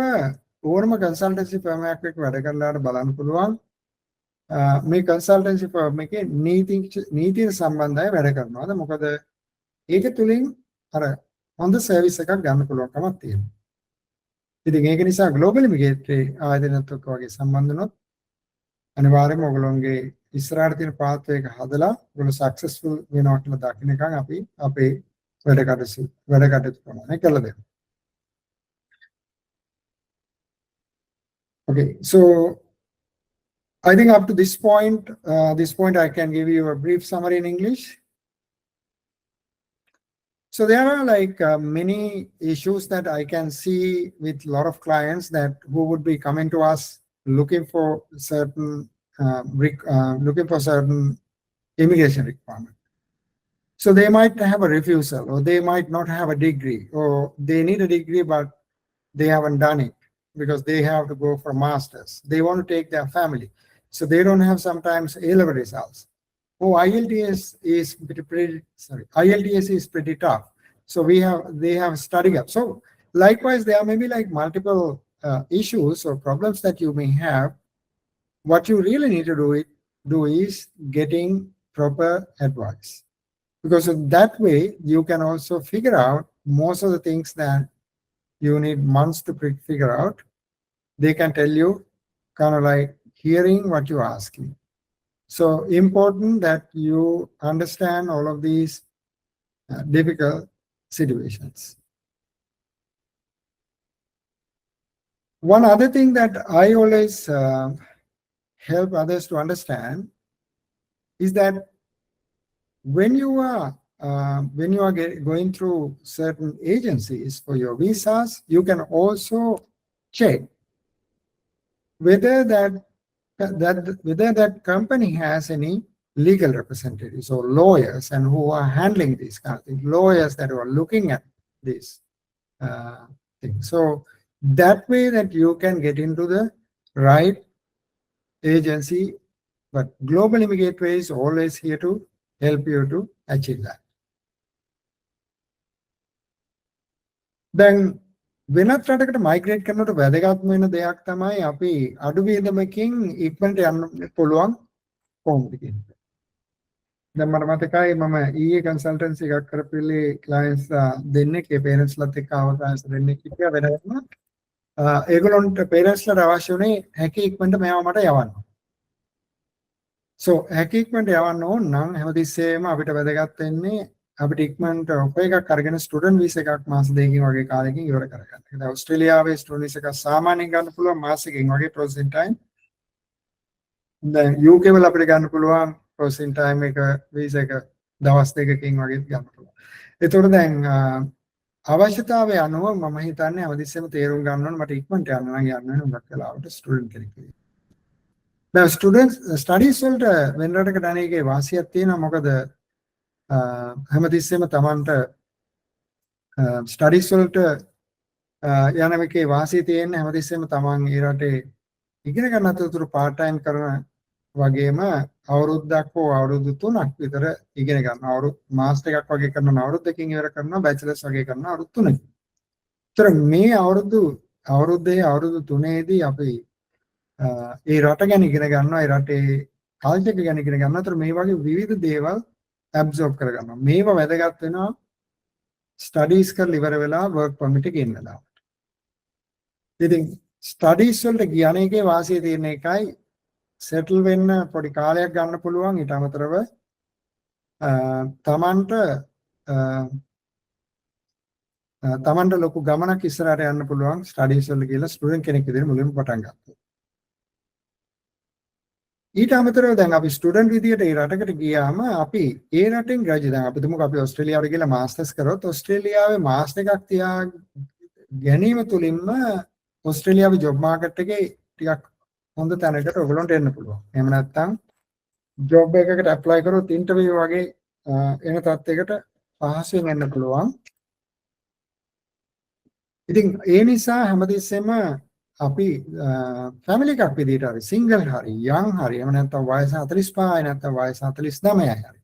ඕනම කන්සල්ටන්සි ෆර්ම් එකක් එක්ක වැඩ කරලාට බලන්න පුළුවන් මේ කන්සල්ටන්සි ෆර්ම් එකේ නීතිය සම්බන්ධව වැඩ කරනවාද මොකද ඒක තුලින් අර හොඳ සර්විස් එකක් ගන්න පුළුවන්කමක් තියෙනවා. ඉතින් ඒක නිසා ග්ලෝබල් ඉමිග්‍රේටර් ආයතනයත් එක්ක වගේ සම්බන්ධ වුණොත් අනිවාර්යයෙන්ම ඔයගොල්ලෝගේ ඉස්සරහට තියෙන පාත් එක හදලා ඔයගොල්ලෝ සක්සස්ෆුල් වෙනවා කියලා දකින්නකන් අපි අපේ වැඩ කටයුතු ප්‍රමාණය කළා දෙන්න. Okay, so I think up to this point I can give you a brief summary in English. So there are like many issues that I can see with a lot of clients that who would be coming to us looking for certain immigration requirement. So they might have a refusal, or they might not have a degree, or they need a degree but they haven't done it because they have to go for masters. They want to take their family, so they don't have sometimes A-level results. Oh, IELTS is pretty tough. So they have study gap. So likewise, there may be like multiple issues or problems that you may have. What you really need to do is getting proper advice, because in that way you can also figure out most of the things that you need months to figure out. They can tell you kind of like hearing what you're asking. So important that you understand all of these difficult situations. One other thing that I always help others to understand is that when you are going through certain agencies for your visas, you can also check whether that company has any legal representatives or lawyers and who are handling these kind of things, lawyers that are looking at this thing. So that way that you can get into the right agency, but Global Immigrant is always here to help you to achieve that. Then වෙනත් රටකට migrate කරනකොට වැදගත්ම වෙන දෙයක් තමයි අපි අඩු වියදමකින් ඉක්මනට යන්න පුළුවන් කොහොමද කියන එක. දැන් මට මතකයි මම ඊයේ කන්සල්ටන්සි එකක් කරපිලේ ක්ලයන්ට්ස් දෙන්නෙක් ඒ පේරන්ට්ස්ලත් එක්ක ආව ක්ලයන්ට්ස් දෙන්නෙක් හිටියා වැඩ කරනවා. ඒගොල්ලන්ට පේරන්ට්ස්ලට අවශ්‍ය උනේ හැකි ඉක්මනට මේව මට යවන්න. So හැකි ඉක්මනට යවන්න ඕන නම් හැමතිස්සෙම අපිට වැදගත් වෙන්නේ අපිට ඉක්මනට ඔෆර් එකක් අරගෙන ස්ටුඩන්ට් වීසා එකක් මාස දෙකකින් වගේ කාලෙකින් ඉවර කරගන්න. ඒක ඕස්ට්‍රේලියාවේ ස්ටුඩන්ට් වීසා එකක් සාමාන්‍යයෙන් ගන්න පුළුවන් මාසෙකින් වගේ processing time. දැන් UK වල අපිට ගන්න පුළුවන් processing time එක වීසා එක දවස් දෙකකින් වගේ ගන්න පුළුවන්. ඒතකොට දැන් අවශ්‍යතාවය අනුව මම හිතන්නේ හැමතිස්සෙම තේරුම් ගන්න ඕන මට ඉක්මනට යන්න නම් යන්න වෙන උගක් වෙලාවට ස්ටුඩන්ට් කෙනෙක් විදිහට. දැන් ස්ටුඩන්ට්ස් ස්ටඩීස් වලට වෙන රටකට යන එකේ වාසියක් තියෙනවා මොකද හැමතිස්සෙම තමන්ට ස්ටඩීස් වලට යන එකේ වාසිය තියෙන්නේ හැමතිස්සෙම තමන් ඒ රටේ ඉගෙන ගන්න අතරතුර පාර්ට් ටයිම් කරන වගේම අවුරුද්දක් හෝ අවුරුදු 3ක් විතර ඉගෙන ගන්න. මාස්ටර් එකක් වගේ කරනවා අවුරුද්දකින් ඉවර කරනවා බැචලර්ස් වගේ කරනවා අවුරුදු 3කින්. ඒතර මේ අවුරුදු 3ේදී අපි ඒ රට ගැන ඉගෙන ගන්නවා ඒ රටේ කල්චර් එක ගැන ඉගෙන ගන්නවා. ඒතර මේ වගේ විවිධ දේවල් absorb කරගන්නවා. මේවා වැදගත් වෙනවා ස්ටඩීස් කරලා ඉවර වෙලා work permit එක ඉන්න වෙලාවට. ඉතින් ස්ටඩීස් වලට කියන එකේ වාසිය තියෙන එකයි සෙටල් වෙන්න පොඩි කාලයක් ගන්න පුළුවන්. ඊට අමතරව තමන්ට තමන්ට ලොකු ගමනක් ඉස්සරහට යන්න පුළුවන් ස්ටඩීස් වල කියලා ස්ටුඩන්ට් කෙනෙක් විදිහට මුලින්ම පටන් ගත්තා. ඊට අමතරව දැන් අපි ස්ටුඩන්ට් විදියට ඒ රටකට ගියාම අපි ඒ රටෙන් ග්‍රැජුවේට් දැන් අපි තුමුකෝ අපි ඕස්ට්‍රේලියාවට ගිහලා මාස්ටර්ස් කරොත් ඕස්ට්‍රේලියාවේ මාස්ටර් එකක් තියා ගැනීම තුලින්ම ඕස්ට්‍රේලියාවේ ජොබ් මාකට් එකේ ටිකක් හොඳ තැනකට ඔයගොල්ලන්ට එන්න පුළුවන්. එහෙම නැත්නම් ජොබ් එකකට ඇප්ලයි කරොත් ඉන්ටර්විව් වගේ එන තත්යකට පහසුවෙන් එන්න පුළුවන්. ඉතින් ඒ නිසා හැමදෙස්සෙම අපි ෆැමිලි එකක් විදිහට හරි සිංගල් හරි යං හරි එහෙම නැත්නම් වයස 45යි නැත්නම් වයස 49යි හරි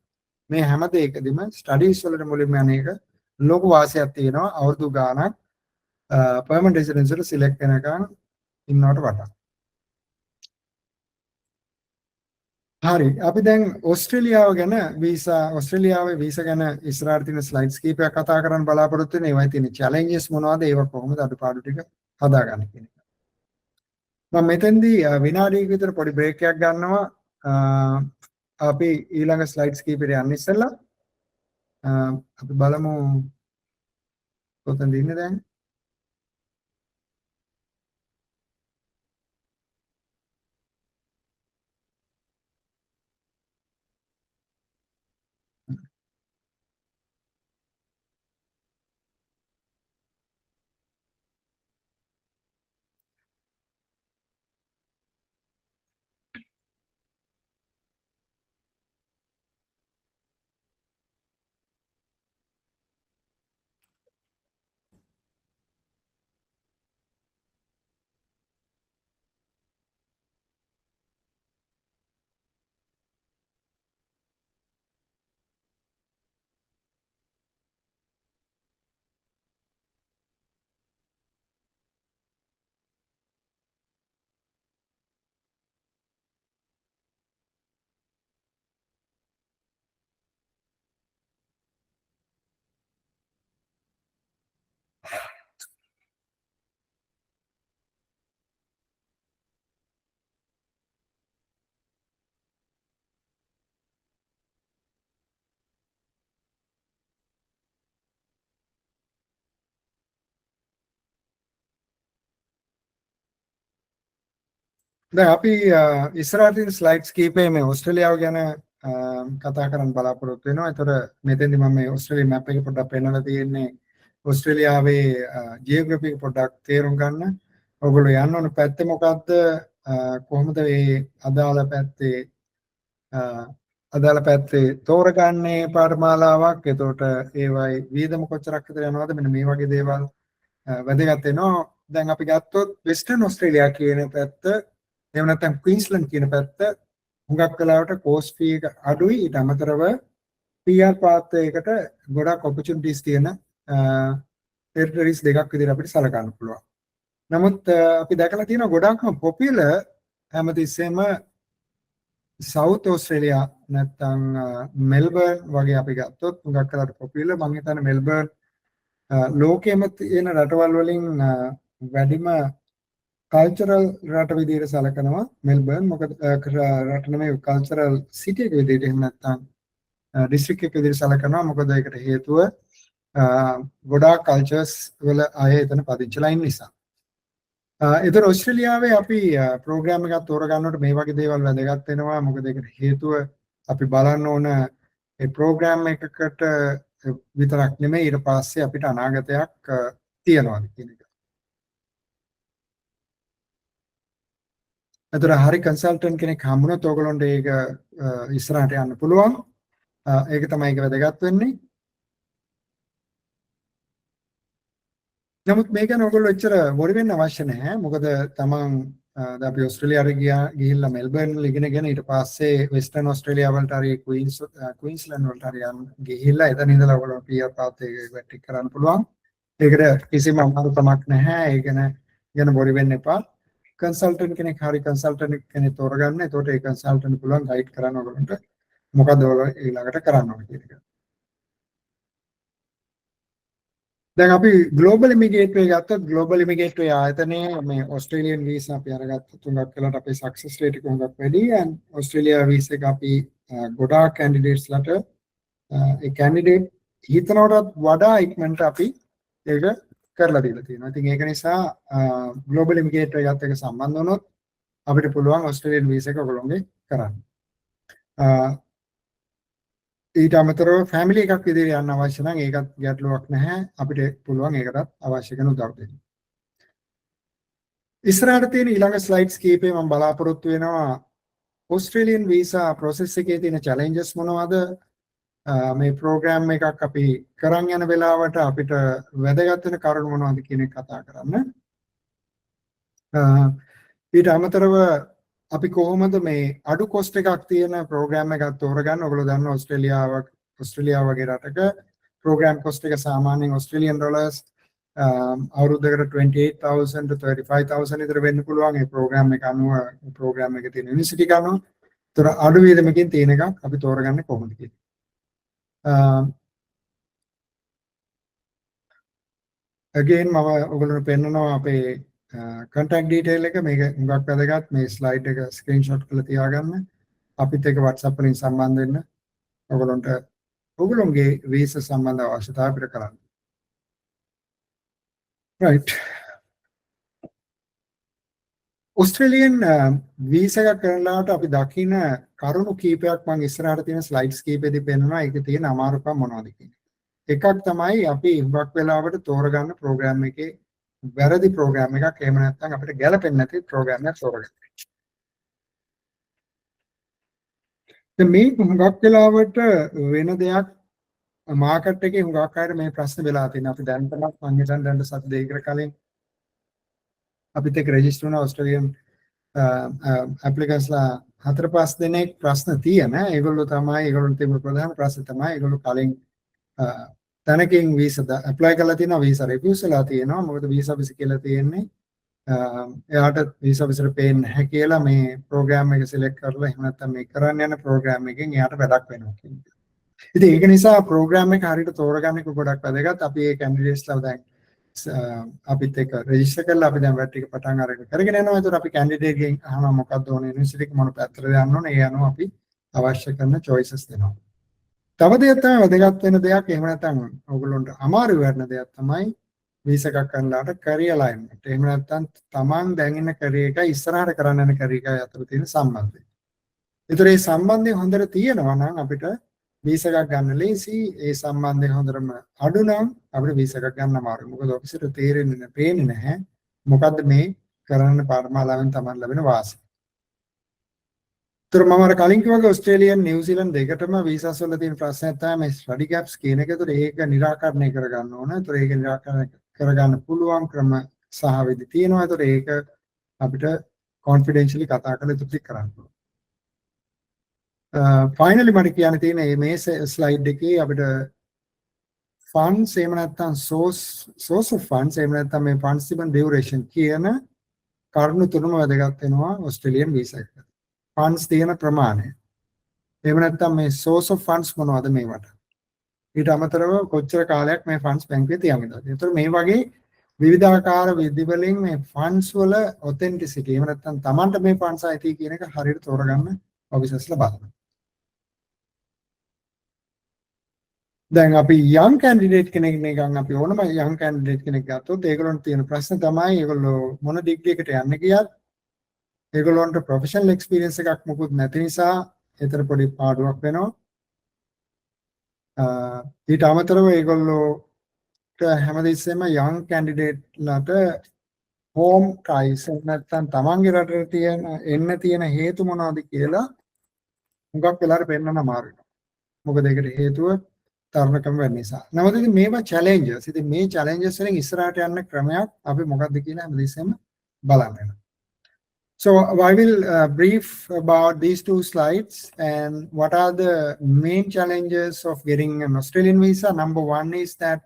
මේ හැම දෙයකදීම ස්ටඩීස් වලට මුලින්ම යන එක ලොකු වාසියක් තියෙනවා අවුරුදු ගාණක් පර්මනන්ට් රෙසිඩන්ස් වල සිලෙක්ට් වෙනකන් ඉන්නවට වඩා. හරි අපි දැන් ඕස්ට්‍රේලියාව ගැන ඕස්ට්‍රේලියාවේ වීසා ගැන ඉස්සරහට තියෙන ස්ලයිඩ්ස් කීපයක් කතා කරන්න බලාපොරොත්තු වෙනවා. ඒවයි තියෙන චැලෙන්ජස් මොනවද? ඒවා කොහොමද අඩුපාඩු ටික හදාගන්න කියන එක. මම මෙතෙන්දී විනාඩියක විතර පොඩි බ්‍රේක් එකක් ගන්නවා. අපි ඊළඟ ස්ලයිඩ්ස් කීපෙට යන්න ඉස්සෙල්ලා අපි බලමු කොතනද ඉන්නේ දැන්. දැන් අපි ඉස්සරහට තියෙන ස්ලයිඩ්ස් කීපේ මේ ඕස්ට්‍රේලියාව ගැන කතා කරන්න බලාපොරොත්තු වෙනවා. ඒතර මෙතෙන්දි මම මේ ඕස්ට්‍රේලියා මැප් එක පොඩ්ඩක් පෙන්නලා තියෙන්නේ ඕස්ට්‍රේලියාවේ ජියෝග්‍රැෆි පොඩ්ඩක් තේරුම් ගන්න. ඔයගොල්ලෝ යන්න ඕන පැත්ත මොකද්ද? කොහොමද මේ අදාළ පැත්තේ තෝරගන්නේ පාඨමාලාවක්. එතකොට ඒවයි වියදම කොච්චරක් විතර යනවද? මෙන්න මේ වගේ දේවල් වැදගත් වෙනවා. දැන් අපි ගත්තොත් වෙස්ටර්න් ඕස්ට්‍රේලියා කියන පැත්ත එහෙම නැත්නම් ක්වීන්ස්ලන්ඩ් කියන පැත්ත හුඟක් වෙලාවට කෝස් ෆී එක අඩුයි. ඊට අමතරව PR පාත් එකකට ගොඩක් ඔපචුනිටිස් තියෙන ටෙරිටරිස් දෙකක් විදිහට අපිට සලකන්න පුළුවන්. නමුත් අපි දැකලා තියෙනවා ගොඩක්ම පොපියුලර් හැමතිස්සෙම සවුත් ඕස්ට්‍රේලියා නැත්නම් මෙල්බර්න් වගේ අපි ගත්තොත් හුඟක් වෙලාවට පොපියුලර්. මම හිතන්නේ මෙල්බර්න් ලෝකෙම තියෙන රටවල් වලින් වැඩිම කල්චරල් රට විදිහට සලකනවා මෙල්බර්න්. මොකද රට නෙමෙයි කල්චරල් සිටි එක විදිහට එහෙම නැත්නම් ඩිස්ට්‍රික්ට් එක විදිහට සලකනවා. මොකද ඒකට හේතුව ගොඩාක් කල්චර්ස් වල අය එතන පදිංචිලා ඉන්න නිසා. ඒතර ඕස්ට්‍රේලියාවේ අපි ප්‍රෝග්‍රෑම් එකක් තෝරගන්නකොට මේ වගේ දේවල් වැදගත් වෙනවා. මොකද ඒකට හේතුව අපි බලන්න ඕන ඒ ප්‍රෝග්‍රෑම් එකකට විතරක් නෙමෙයි ඊට පස්සේ අපිට අනාගතයක් තියනවා කියන එක. ඒතර හරි කන්සල්ටන්ට් කෙනෙක් හම්බුනොත් ඔයගොල්ලන්ට ඒක ඉස්සරහට යන්න පුළුවන්. ඒක තමයි ඒක වැදගත් වෙන්නේ. නමුත් මේක ගැන ඔයගොල්ලෝ එච්චර worry වෙන්න අවශ්‍ය නැහැ. මොකද තමන් අපි ඕස්ට්‍රේලියාවට ගිහිල්ලා මෙල්බර්න් වල ඉගෙනගෙන ඊට පස්සේ වෙස්ටර්න් ඕස්ට්‍රේලියා වලට හරි ක්වීන්ස්ලන්ඩ් වලට හරි ගිහිල්ලා එතන ඉඳලා ඔයගොල්ලෝ PR පාත් එක වැටි කරන්න පුළුවන්. ඒකට කිසිම අමාරුකමක් නැහැ. ඒ ගැන worry වෙන්න එපා. කන්සල්ටන්ට් කෙනෙක් හරි කන්සල්ටන්ට් කෙනෙක් තෝරගන්න. එතකොට ඒ කන්සල්ටන්ට් පුළුවන් ගයිඩ් කරන්න ඔයගොල්ලන්ට මොකද ඔයගොල්ලෝ ඊළඟට කරන්න ඕනේ කියන එක. දැන් අපි ග්ලෝබල් ඉමිග්‍රේට්වේ ගත්තොත් ග්ලෝබල් ඉමිග්‍රේට්වේ ආයතනයේ මේ ඕස්ට්‍රේලියන් වීසා අපි අරගත්ත තුනක් වෙලාට අපේ සක්සස් රේට් එක හොඟක් වැඩි. and ඕස්ට්‍රේලියා වීසා එක අපි ගොඩාක් කැන්ඩිඩේට්ස්ලට ඒ කැන්ඩිඩේට් හිතනවටත් වඩා ඉක්මනට අපි ඒක කරලා දීලා තියෙනවා. ඉතින් ඒක නිසා ග්ලෝබල් ඉමිග්‍රේටර් එකත් එක්ක සම්බන්ධ වුණොත් අපිට පුළුවන් ඕස්ට්‍රේලියානු වීසා එක ඔයගොල්ලෝගේ කරන්න. ඊට අමතරව ෆැමිලි එකක් විදිහට යන්න අවශ්‍ය නම් ඒකත් ගැටලුවක් නැහැ. අපිට පුළුවන් ඒකටත් අවශ්‍ය කරන උදව් දෙන්න. ඉස්සරහට තියෙන ඊළඟ ස්ලයිඩ්ස් කීපේ මම බලාපොරොත්තු වෙනවා ඕස්ට්‍රේලියන් වීසා process එකේ තියෙන challenges මොනවද? මේ ප්‍රෝග්‍රෑම් එකක් අපි කරන් යන වෙලාවට අපිට වැදගත් වෙන කරුණු මොනවද කියන එක කතා කරන්න. ඊට අමතරව අපි කොහොමද මේ අඩු කොස්ට් එකක් තියෙන ප්‍රෝග්‍රෑම් එකක් තෝරගන්න? ඔයගොල්ලෝ දන්නවා ඕස්ට්‍රේලියාව වගේ රටක ප්‍රෝග්‍රෑම් කොස්ට් එක සාමාන්‍යයෙන් ඕස්ට්‍රේලියන් ඩොලර්ස් අවුරුද්දකට 28,000 to 35,000 විතර වෙන්න පුළුවන්. ඒ ප්‍රෝග්‍රෑම් එක අනුව ප්‍රෝග්‍රෑම් එකේ තියෙන යුනිවර්සිටි එක අනුව. ඒතර අඩු වියදමකින් තියෙන එකක් අපි තෝරගන්නේ කොහොමද කියලා. again මම ඔයගොල්ලන්ට පෙන්නනවා අපේ contact detail එක. මේක හුඟක් වැදගත්. මේ slide එක screenshot කරලා තියාගන්න. අපිත් එක්ක WhatsApp වලින් සම්බන්ධ වෙන්න. ඔයගොල්ලන්ගේ වීසා සම්බන්ධ අවශ්‍යතාවය අපිට කරන්න. right. ඔස්ට්‍රේලියන් වීසා එක කරනලාට අපි දකින කරුණු කීපයක් මම ඉස්සරහට තියෙන ස්ලයිඩ්ස් කීපෙදි පෙන්නනවා. ඒකේ තියෙන අමාරුකම් මොනවද කියන එක. එකක් තමයි අපි හුඟක් වෙලාවට තෝරගන්න ප්‍රෝග්‍රෑම් එකේ වැරදි ප්‍රෝග්‍රෑම් එකක්. එහෙම නැත්නම් අපිට ගැලපෙන්නේ නැති ප්‍රෝග්‍රෑම් එකක් තෝරගන්න. දැන් මේ හුඟක් වෙලාවට වෙන දෙයක් මාකට් එකේ හුඟක් අයට මේ ප්‍රශ්න වෙලා තියෙනවා. අපි දැන් තමයි මම හිතන්නේ දැන් සති දෙකකට කලින් අපිත් එක්ක රෙජිස්ටර් වුණා ඕස්ට්‍රේලියන් ඇප්ලිකන්ට්ස්ලා 4-5 දෙනෙක් ප්‍රශ්න තියෙන. ඒගොල්ලෝ තිබුණු ප්‍රධාන ප්‍රශ්න තමයි ඒගොල්ලෝ කලින් තැනකින් වීසා ඇප්ලයි කරලා තියෙනවා, වීසා රිෆියුස් වෙලා තියෙනවා. මොකද වීසා විස කියලා තියෙන්නේ එයාට වීසා විසට පේන්නේ නැහැ කියලා මේ ප්‍රෝග්‍රෑම් එක සිලෙක්ට් කරලා එහෙම නැත්නම් මේ කරන්න යන ප්‍රෝග්‍රෑම් එකෙන් එයාට වැඩක් වෙනවා කියන්නේ. ඉතින් ඒක නිසා ප්‍රෝග්‍රෑම් එක හරියට තෝරගන්න එක ගොඩක් වැදගත්. අපි ඒ කැන්ඩිඩේට්ස්ලා දැන් අපිත් එක්ක රෙජිස්ටර් කරලා අපි දැන් වැට් ටික පටන් අරගෙන කරගෙන යනවා. ඒතර අපි කැන්ඩිඩේට් ගෙන් අහනවා මොකක්ද ඕනේ, යුනිවර්සිටි එක මොන පැත්තටද යන්න ඕනේ. ඒ අනුව අපි අවශ්‍ය කරන choices දෙනවා. තව දෙයක් තමයි වැදගත් වෙන දෙයක්. එහෙම නැත්නම් ඔයගොල්ලන්ට අමාරු වෙන දෙයක් තමයි වීසා එකක් කරනලාට career alignment. එහෙම නැත්නම් තමන් දැන් ඉන්න career එක ඉස්සරහට කරන්න යන career එක අතර තියෙන සම්බන්ධය. ඒතර මේ සම්බන්ධය හොඳට තියෙනවා නම් අපිට වීසා එකක් ගන්න ලේසි. ඒ සම්බන්ධය හොඳටම අඩු නම් අපිට වීසා එකක් ගන්න අමාරුයි. මොකද ඔෆිසර් පේන්නේ නැහැ මොකද්ද මේ කරන්න පාඨමාලාවෙන් තමයි ලැබෙන වාසිය. ඒතර මම අර කලින් කිව්වා ඕස්ට්‍රේලියන් නිව්සීලන්ත දෙකටම වීසාස් වල තියෙන ප්‍රශ්නයක් තමයි මේ ස්ටඩි ගැප්ස් කියන එක. ඒතර ඒක निराකරණය කරගන්න ඕන. ඒතර ඒක निराකරණය කරගන්න පුළුවන් ක්‍රම සහ විදි තියෙනවා. ඒතර ඒක අපිට confidentially කතා කරලා ඉදිරි කරන්න පුළුවන්. ෆයිනලි මට කියන්න තියෙන්නේ මේ ස්ලයිඩ් එකේ අපිට funds එහෙම නැත්නම් source of funds එහෙම නැත්නම් මේ funds තිබෙන duration කියන කරුණු තුනම වැදගත් වෙනවා ඕස්ට්‍රේලියන් වීසා එකට. funds තියෙන ප්‍රමාණය. එහෙම නැත්නම් මේ source of funds මොනවද මේවට? ඊට අමතරව කොච්චර කාලයක් මේ funds බැංකුවේ තියාගෙනද? ඒතර මේ වගේ විවිධාකාර විදි වලින් මේ funds වල authenticity එහෙම නැත්නම් Tamanට මේ funds ආйти කියන එක හරියට තෝරගන්න ඔෆිසර්ස්ලා බලනවා. දැන් අපි young candidate කෙනෙක් නිකන් අපි ඕනම young candidate කෙනෙක් ගත්තොත් ඒගොල්ලන්ට තියෙන ප්‍රශ්න තමයි ඒගොල්ලෝ මොන ඩිග්‍රී එකට යන්න ගියත් ඒගොල්ලන්ට professional experience එකක් මොකුත් නැති නිසා ඒතර පොඩි පාඩුවක් වෙනවා. ඊට අමතරව ඒගොල්ලෝට හැමදෙස්සෙම young candidate ලාට home crisis නැත්නම් තමන්ගේ රටේ තියෙන හේතු මොනවද කියලා හුඟක් වෙලාවට පෙන්වන්න අමාරුයි. මොකද ඒකට හේතුව තරුණකම වෙන නිසා. නමුත් ඉතින් මේවා challenges. ඉතින් මේ challenges වලින් ඉස්සරහට යන්න ක්‍රමයක් අපි මොකක්ද කියලා හැමදෙස්සෙම බලන්න වෙනවා. So I will brief about these two slides and what are the main challenges of getting an Australian visa. Number one is that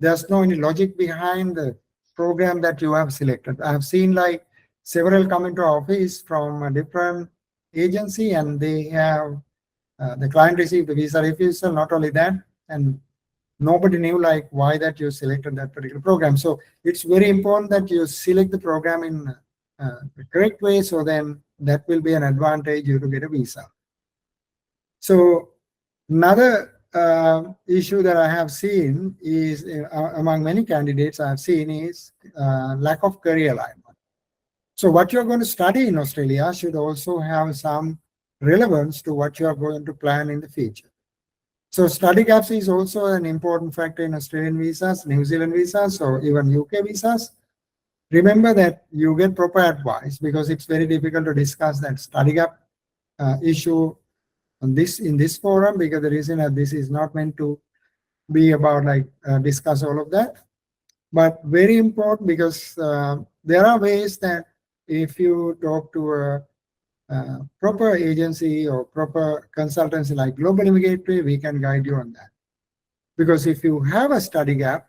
there's no any logic behind the program that you have selected. I have seen like several come into office from a different agency and they have the client received the visa refusal. Not only that, and nobody knew like why that you selected that particular program. So it's very important that you select the program in the correct way. So then that will be an advantage you to get a visa. So another issue that I have seen is among many candidates I have seen is lack of career alignment. So what you're going to study in Australia should also have some relevance to what you are going to plan in the future. So study gaps is also an important factor in Australian visas, New Zealand visas, or even UK visas. Remember that you get proper advice because it's very difficult to discuss that study gap issue on in this forum, because the reason that this is not meant to be about like discuss all of that, but very important because there are ways that if you talk to a proper agency or proper consultancy like Global Immigratory, we can guide you on that. Because if you have a study gap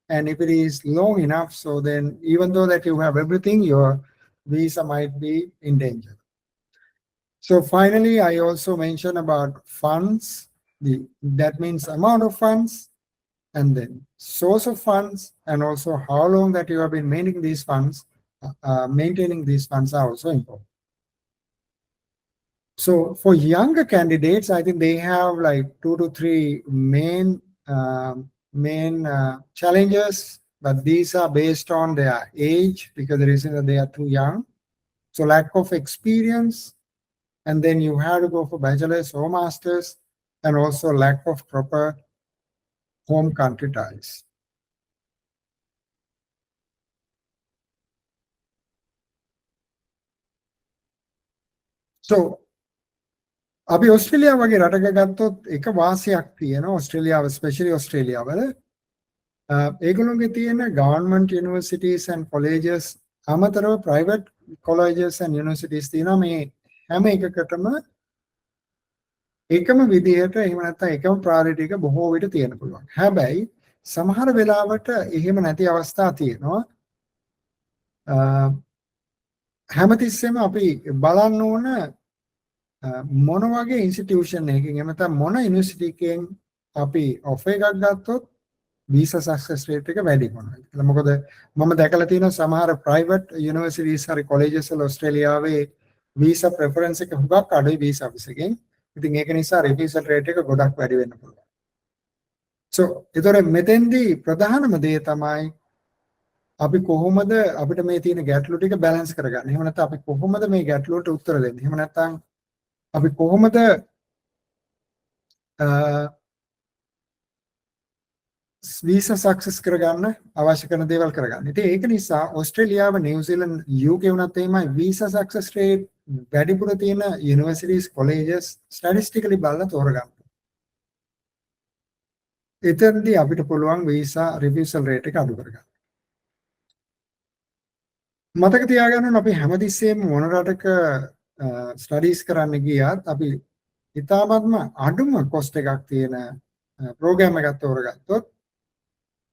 and if it is long enough, so then even though that you have everything, your visa might be in danger. So finally, I also mentioned about funds. That means amount of funds, and then source of funds, and also how long that you have been maintaining these funds. Maintaining these funds are also important. So for younger candidates, I think they have like 2 to 3 main challenges, but these are based on their age, because the reason that they are too young. So lack of experience, and then you have to go for bachelor's or master's, and also lack of proper home country ties. So අපි ඔස්ට්‍රේලියාව වගේ රටක ගත්තොත් එක වාසියක් තියෙනවා ඔස්ට්‍රේලියාව, specially ඔස්ට්‍රේලියාවල ඒගොල්ලෝගේ තියෙන government universities and කොලෙජස් අමතරව private කොලෙජස් and universities තියෙනවා. මේ හැම එකකටම එකම විදිහට එහෙම නැත්නම් එකම ප්‍රායොරිටි එක බොහෝ විට තියෙන්න පුළුවන්. හැබැයි සමහර වෙලාවට එහෙම නැති අවස්ථා තියෙනවා. හැමතිස්සෙම අපි බලන්න ඕන මොන වගේ ඉන්ස්ටිටියුෂන් එකකින් එහෙම නැත්නම් මොන යුනිවර්සිටි එකකින් අපි ඔෆර් එකක් ගත්තොත් visa success rate එක වැඩි වෙනවා කියලා. මොකද මම දැකලා තියෙනවා සමහර private universities හරි colleges වල ඔස්ට්‍රේලියාවේ visa preference එක හුඟක් අඩුයි visa office එකෙන්. ඉතින් ඒක නිසා refusal rate එක ගොඩක් වැඩි වෙන්න පුළුවන්. so ඒතර මෙතෙන්දී ප්‍රධානම දේ තමයි අපි කොහොමද අපිට මේ තියෙන ගැටලු ටික බැලන්ස් කරගන්නේ. එහෙම නැත්නම් අපි කොහොමද මේ ගැටලුවට උත්තර දෙන්නේ. එහෙම නැත්නම් අපි කොහොමද visa success කරගන්න අවශ්‍ය කරන දේවල් කරගන්න. ඉතින් ඒක නිසා ඔස්ට්‍රේලියාව, නිව්සීලන්ත, UK උනත් එහෙමයි visa success rate වැඩිපුර තියෙන universities, colleges statistically බලලා තෝරගන්න. එතෙන්දී අපිට පුළුවන් visa refusal rate එක අඩු කරගන්න. මතක තියාගන්න ඕන අපි හැමතිස්සෙම මොන රටක ස්ටඩීස් කරන්න ගියත් අපි ඉතාමත්ම අඩුම කොස්ට් එකක් තියෙන ප්‍රෝග්‍රෑම් එකක් තෝරගත්තොත්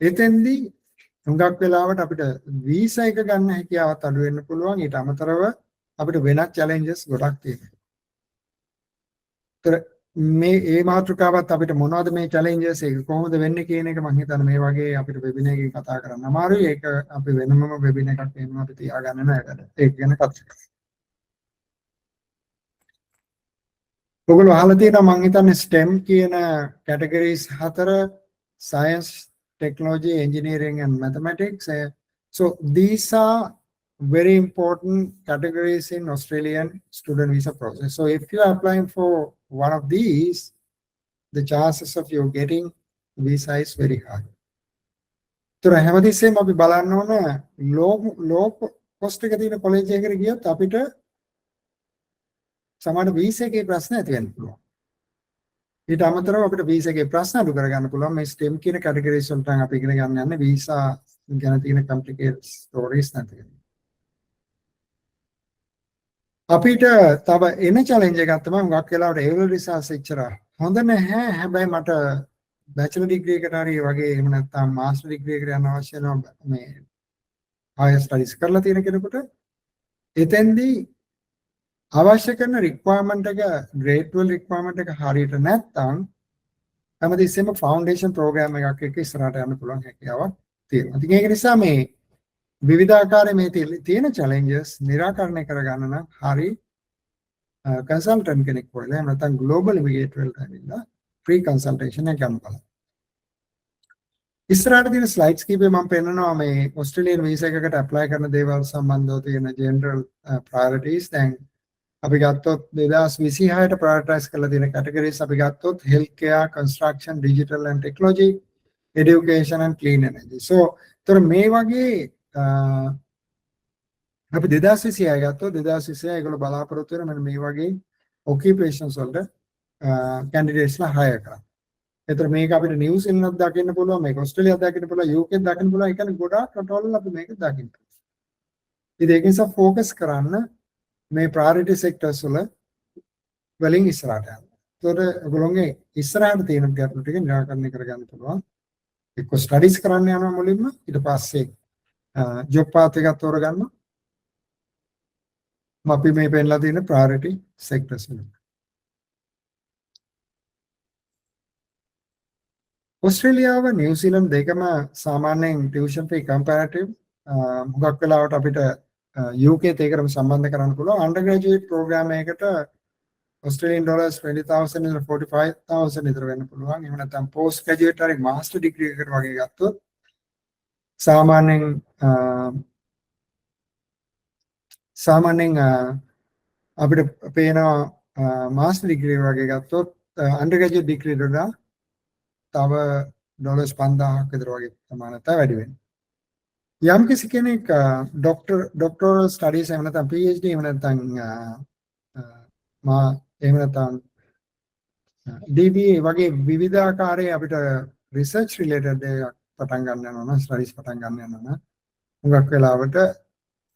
එතෙන්දී හුඟක් වෙලාවට අපිට වීසා එක ගන්න හැකියාවත් අඩු වෙන්න පුළුවන්. ඊට අමතරව අපිට වෙනත් චැලෙන්ජස් ගොඩක් තියෙනවා. මේ මාතෘකාවත් අපිට මොනවද මේ චැලෙන්ජස් ඒක කොහොමද වෙන්නේ කියන එක මම හිතන්නේ මේ වගේ අපිට වෙබිනාර් එකකින් කතා කරන්න අමාරුයි. ඒක අපි වෙනමම වෙබිනාර් එකක් එහෙම අපි තියාගන්න නෑ. ඒක ගැන කතා කරමු. ඔයගොල්ලෝ අහලා තියෙනවා මම හිතන්නේ STEM කියන categories 4 science, technology, engineering and mathematics. So these are very important categories in Australian student visa process. So if you are applying for one of these, the chances of you getting visa is very high. So හැමතිස්සෙම අපි බලන්න ඕන low cost එක තියෙන college එකකට ගියොත් අපිට සමහර visa එකේ ප්‍රශ්න ඇති වෙන්න පුළුවන්. ඊට අමතරව අපිට visa එකේ ප්‍රශ්න අඩු කරගන්න පුළුවන්. මේ STEM කියන categories වලට අපි ඉගෙන ගන්න යන්නේ visa ගැන තියෙන complicated stories නැති වෙන. අපිට තව එන challenge එකක් තමයි හුඟක් වෙලාවට A level results එච්චර හොඳ නැහැ. හැබැයි මට bachelor degree එකට හරි වගේ එහෙම නැත්නම් master degree එකට යන්න අවශ්‍ය වෙනවා මේ higher studies කරලා තියෙන කෙනෙකුට. එතෙන්දී අවශ්‍ය කරන requirement එක grade 12 requirement එක හරියට නැත්නම් හැමදෙස්සෙම foundation program එකක් එක්ක ඉස්සරහට යන්න පුළුවන් හැකියාවක් තියෙනවා. ඉතින් ඒක නිසා මේ විවිධාකාරයේ මේ තියෙන challenges निराකරණය කරගන්න නම් හරි consultant කෙනෙක් හොයලා එහෙම නැත්නම් global immigrator වලට ඇවිල්ලා free consultation එක ගන්න බලන්න. ඉස්සරහට තියෙන slides කීපේ මම පෙන්නනවා මේ ඔස්ට්‍රේලියානු වීසා එකකට apply කරන දේවල් සම්බන්ධව තියෙන general priorities. දැන් අපි ගත්තොත් 2026ට prioritize කරලා තියෙන categories අපි ගත්තොත් healthcare, construction, digital and technology, education and clean energy. So තොර මේ වගේ අපි 2026 ගත්තොත් 2026 ඒගොල්ලෝ බලාපොරොත්තු වෙන මෙන්න මේ වගේ occupations වලට candidatesලා hire කරා. ඒතර මේක අපිට නිව්සීලන්තත් දකින්න පුළුවන්, මේක ඔස්ට්‍රේලියාවත් දකින්න පුළුවන්, UK එකත් දකින්න පුළුවන්. ඒ කියන්නේ ගොඩාක් රටවල අපි මේක දකින්න පුළුවන්. ඉතින් ඒක නිසා ફોකස් කරන්න මේ priority sectors වල වලින් ඉස්සරහට යන්න. ඒතර ඔයගොල්ලෝගේ ඉස්සරහට තියෙන ගැටලු ටික නිරාකරණය කරගන්න පුළුවන්. එක්ක ස්ටඩිස් කරන්න යනවා මුලින්ම, ඊට පස්සේ ජොබ් පාත් එකක් තෝරගන්නවා. අපි මේ පෙන්නලා තියෙන priority sectors වල. ඔස්ට්‍රේලියාව නිව්සීලන්ත දෙකම සාමාන්‍යයෙන් ටියුෂන් ෆී කම්පැරටිව් හුඟක් වෙලාවට අපිට UK ත් ඒකටම සම්බන්ධ කරන්න පුළුවන්. අන්ඩර්ග්‍රැජුවේට් ප්‍රෝග්‍රෑම් එකකට Australian dollars 20,000 ඉඳලා 45,000 විතර වෙන්න පුළුවන්. එහෙම නැත්නම් පෝස්ට් ග්‍රැජුවේට් හරි මාස්ටර් ඩිග්‍රී එකකට වගේ ගත්තොත් සාමාන්‍යයෙන් අපිට පේනවා මාස්ටර් ඩිග්‍රී වගේ ගත්තොත් අන්ඩර්ග්‍රැජුවේට් ඩිග්‍රී වලට තව ඩොලර්ස් 5,000ක් විතර වගේ ප්‍රමාණයට වැඩි වෙනවා. යම් කිසි කෙනෙක් ඩොක්ටරල් ස්ටඩීස් එහෙම නැත්නම් PhD එහෙම නැත්නම් එහෙම නැත්නම් DBA වගේ විවිධාකාරයේ අපිට රිසර්ච් රිලේටඩ් එකක් පටන් ගන්න යනවා නම් ස්ටඩීස් පටන් ගන්න යනවා නම් හුඟක් වෙලාවට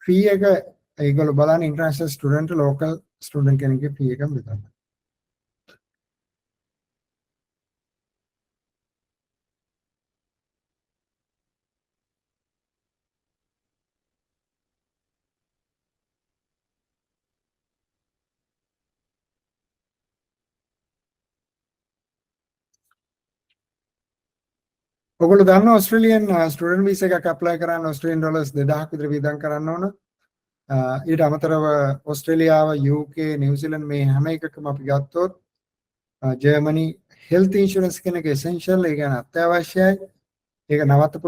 ෆී එක ඒගොල්ලෝ බලන්නේ ඉන්ටර්නැෂනල් ස්ටුඩන්ට් ලෝකල් ස්ටුඩන්ට් කෙනෙක්ගේ ෆී එක විතරයි. ඔගොල්ලෝ දන්නවා ඔස්ට්‍රේලියන් ස්ටුඩන්ට් වීසා එකක් ඇප්ලයි කරන්න ඔස්ට්‍රේලියන් ඩොලර්ස් 2000ක් විතර වියදම් කරන්න ඕන. ඊට අමතරව ඔස්ට්‍රේලියාව, UK, නිව්සීලන්ත මේ හැම එකකම අපි ගත්තොත් ජර්මනි හෙල්ත් ඉන්ෂුරන්ස් කෙනෙක් එසෙන්ෂල්, ඒ කියන්නේ අත්‍යවශ්‍යයි. ඒක නවත්තන්න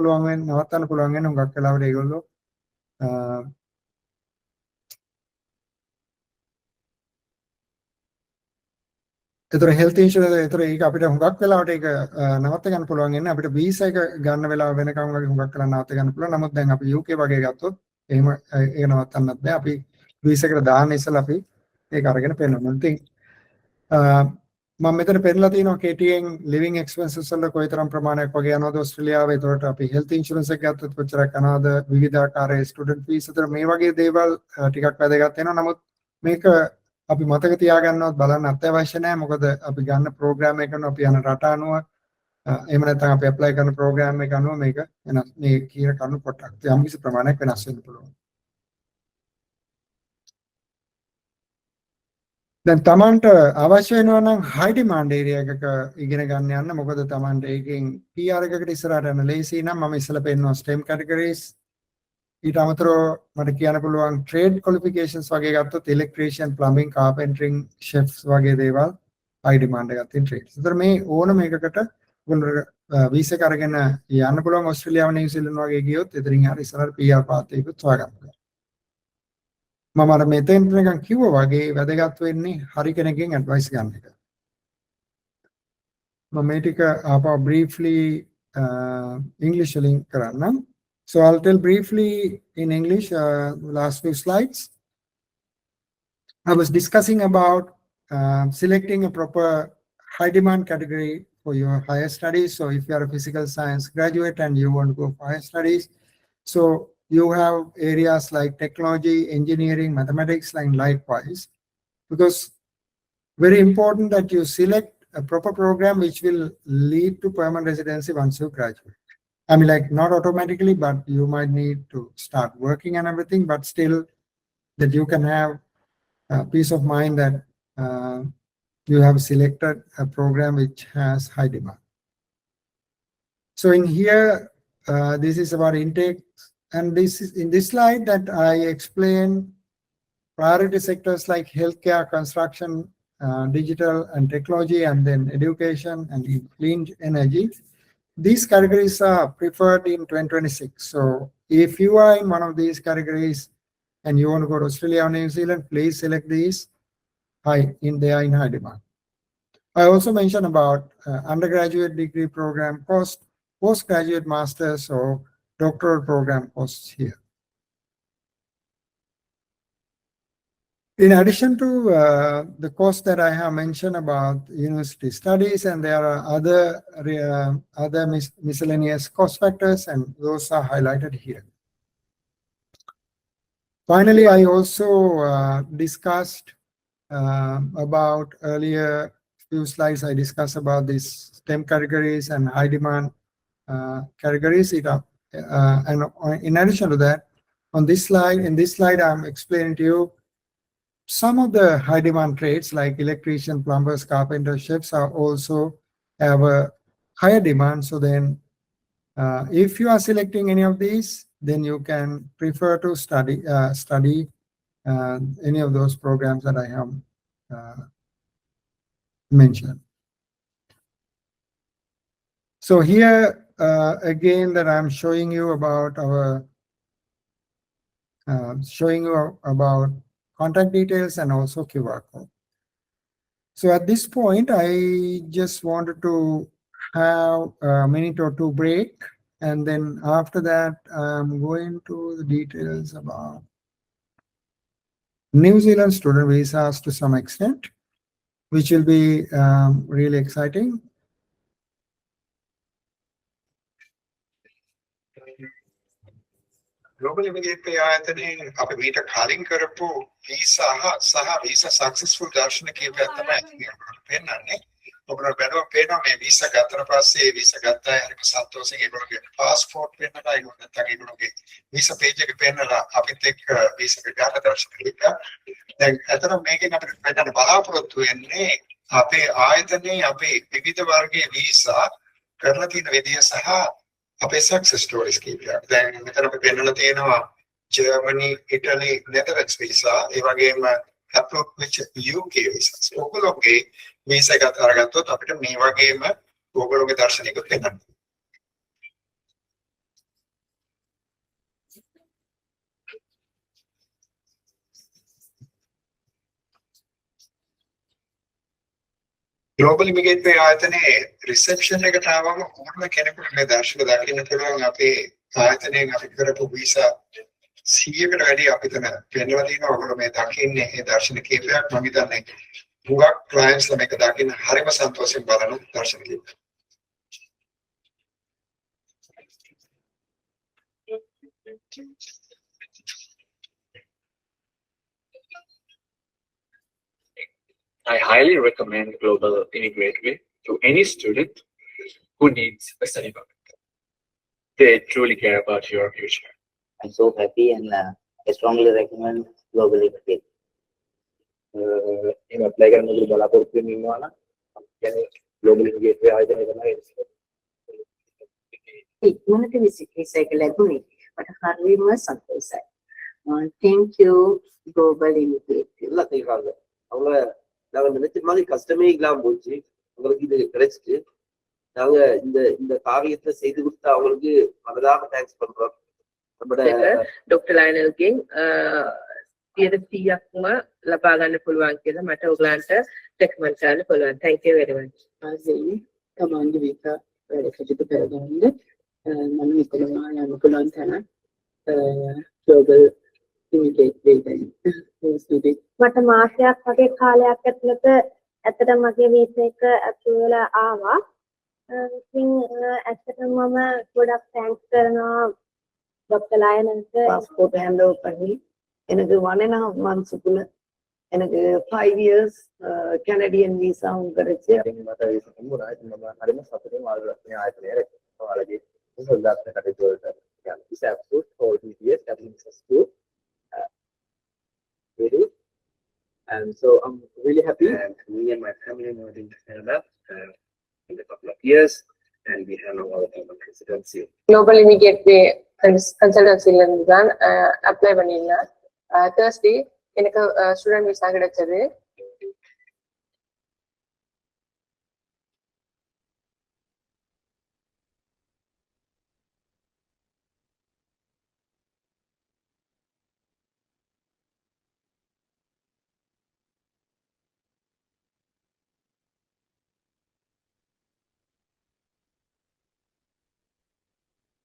පුළුවන් වෙන හුඟක් වෙලාවට ඒගොල්ලෝ ඒතර හෙල්ත් ඉන්ෂුරන්ස් ඒතර ඒක අපිට හුඟක් වෙලාවට ඒක නවත්ත ගන්න පුළුවන් වෙන්නේ අපිට වීසා එක ගන්න වෙලාව වෙනකම් වගේ හුඟක් වෙලා නවත්ත ගන්න පුළුවන්. නමුත් දැන් අපි UK වගේ ගත්තොත් එහෙම ඒක නවත්තන්නත් බෑ. අපි වීසා එකට දාන්න ඉස්සලා අපි ඒක අරගෙන පෙන්නනවා. ඉතින් මම මෙතන පෙන්නලා තියෙනවා KTN living expenses වල කොයිතරම් ප්‍රමාණයක් වගේ යනවද ඔස්ට්‍රේලියාවේ. ඒතකොට අපි health insurance එක ගත්තොත් කොච්චරක් යනවද, විවිධාකාරයේ student fees අතර මේ වගේ දේවල් ටිකක් වැදගත් වෙනවා. නමුත් මේක අපි මතක තියාගන්නවත් බලන්න අත්‍යවශ්‍ය නැහැ. මොකද අපි ගන්න ප්‍රෝග්‍රෑම් එක කරනවා අපි යන රට අනුව එහෙම නැත්නම් අපි ඇප්ලයි කරන ප්‍රෝග්‍රෑම් එක අනුව මේක වෙනස් මේ කියන කරුණු පොඩ්ඩක් යම් කිසි ප්‍රමාණයක් වෙනස් වෙන්න පුළුවන්. දැන් Tamanට අවශ්‍ය වෙනවා නම් high demand area එකක ඉගෙන ගන්න යන්න. මොකද Tamanට ඒකෙන් PR එකකට ඉස්සරහට යන ලේසි නම් මම ඉස්සලා පෙන්නනවා STEM categories. ඊට අමතරව මට කියන්න පුළුවන් trade qualifications වගේ ගත්තොත් electrician, plumbing, carpentering, chefs වගේ දේවල් high demand එකක් තියෙන trades. ඒතර මේ ඕනම එකකට වීසා එක අරගෙන යන්න පුළුවන්. ඔස්ට්‍රේලියාව, නිව්සීලන්ත වගේ ගියොත් එතනින් හරි ඉස්සරහට PR පාත් එකකුත් හොයාගන්න පුළුවන්. මම අර මෙතෙන් නිකන් කිව්වා වගේ වැදගත් වෙන්නේ හරි කෙනෙක්ගෙන් ඇඩ්වයිස් ගන්න එක. මම මේ ටික ආපහු briefly English වලින් කරන්නම්. So I'll tell briefly in English last few slides. I was discussing about selecting a proper high demand category for your higher studies. So if you are a physical science graduate and you want to go for higher studies, so you have areas like technology, engineering, mathematics, and likewise, because very important that you select a proper program which will lead to permanent residency once you graduate. I mean, like not automatically, but you might need to start working and everything, but still that you can have peace of mind that you have selected a program which has high demand. So in here, this is about intake. And this is in this slide that I explain priority sectors like healthcare, construction, digital and technology, and then education and clean energy. These categories are preferred in 2026. So if you are in one of these categories and you want to go to Australia or New Zealand, please select these. They are in high demand. I also mentioned about undergraduate degree program cost, postgraduate masters or doctoral program costs here. In addition to the cost that I have mentioned about university studies, and there are other miscellaneous cost factors, and those are highlighted here. Finally, I also discussed about earlier few slides. I discussed about these STEM categories and high demand categories. And in addition to that, in this slide, I'm explaining to you some of the high demand trades like electrician, plumbers, carpenter, chefs are also have a higher demand. So then if you are selecting any of these, then you can prefer to study any of those programs that I have mentioned. So here again that I'm showing you about contact details and also QR code. So at this point, I just wanted to have a minute or two break, and then after that, I'm going to the details about New Zealand student visas to some extent, which will be really exciting. Global Immigration ආයතනයෙන් අපි මීට කලින් කරපු visa සහ visa successful දර්ශන කීපයක් තමයි පෙන්නන්නේ. ඔබට බැලුවා පේනවා මේ visa ගත්තට පස්සේ visa ගත්ත අය හරිම සතුටින් ඒගොල්ලෝගේ passport පෙන්නලා ඒගොල්ලෝ නැත්නම් ඒගොල්ලෝගේ visa page එක පෙන්නලා අපිත් එක්ක visa එක ගන්න දර්ශන කීපයක්. දැන් අතන මේකෙන් අපිට පෙන්නන්න බලාපොරොත්තු වෙන්නේ අපේ ආයතනයේ අපේ විවිධ වර්ගයේ visa කරලා තියෙන විදිය සහ අපේ success stories කීපයක්. දැන් මෙතන අපි පෙන්නලා තියෙනවා Germany, Italy, Netherlands visa, ඒ වගේම approved with UK visa. ඔයගොල්ලෝගේ visa එක අරගත්තොත් අපිට මේ වගේම ඔයගොල්ලෝගේ දර්ශනයකුත් පෙන්නන්න. Global Immigration ආයතනයේ reception එකට ආවම ඕනම කෙනෙකුට මේ දර්ශක දකින්න පුළුවන් අපේ ආයතනයෙන් අපි කරපු visa 100කට වැඩි අපි තමයි පෙන්වලා දිනවා. ඔයගොල්ලෝ මේ දකින්නේ මේ දර්ශන කීපයක් මම හිතන්නේ හුඟක් clients ලා මේක දකින්න හරිම සන්තෝෂයෙන් බලන දර්ශන කීපයක්. I highly recommend Global Immigration to any student who needs a study permit. They truly care about your future. I'm so happy and I strongly recommend Global Immigration. apply කරන විදිහ බලාපොරොත්තු වෙමින් ඉන්නවා නම් කියන්නේ Global Immigration ආයතනය තමයි ඉක්මනට විසිකේස එක ලැබුණේ මට හරියම සතුටුයි. Thank you Global Immigration. இல்ல செய்வாங்க அவங்க நாங்க நினைச்ச மாதிரி கஷ்டமே இல்லாம போச்சு. உங்களுக்கு இது கிடைச்சிட்டு நாங்க இந்த இந்த காரியத்தை செய்து கொடுத்து அவங்களுக்கு மனதாக தேங்க்ஸ் பண்றோம். நம்மட ඩොක්ටර් ලයනල්ගෙන් 100%ක්ම ලබා ගන්න පුළුවන් කියලා මට ඔයගලන්ට රෙකමන්ඩ් කරන්න පුළුවන්. Thank you very much. ආසෙයි තමන්ගේ වීසා වැඩ කටයුතු කරගන්න මම ඉක්මනට යන්න පුළුවන් තැන Global Immigration. මට මාසයක් වගේ කාලයක් ඇතුළත ඇත්තටම මගේ වීසා එක ඇප්‍රූව් වෙලා ආවා. ඉතින් ඇත්තටම මම ගොඩක් තෑන්ක්ස් කරනවා ඩොක්ටර් ලයනල්ට. பாஸ்போர்ட் ஹேண்ட் ஓவர் பண்ணி எனக்கு 1.5 monthsக்குள்ள எனக்கு 5 years கனடியன் விசாவும் கிடைச்சு. මට ඒක හම්බුණා. ඉතින් මම හරිම සතුටින් වාල්ලේ ආයතනයේ ඔයාලගේ සොල්දාත් කටයුතු වලට يعني visa approved for TPS applications too. Really. And so I'm really happy, and me and my family moved into Canada in a couple of years, and we have now our permanent residency. Global Immigration கன்சல்டன்சில இருந்து தான் apply பண்ணிருந்தேன். Thursday எனக்கு student visa கிடைச்சது.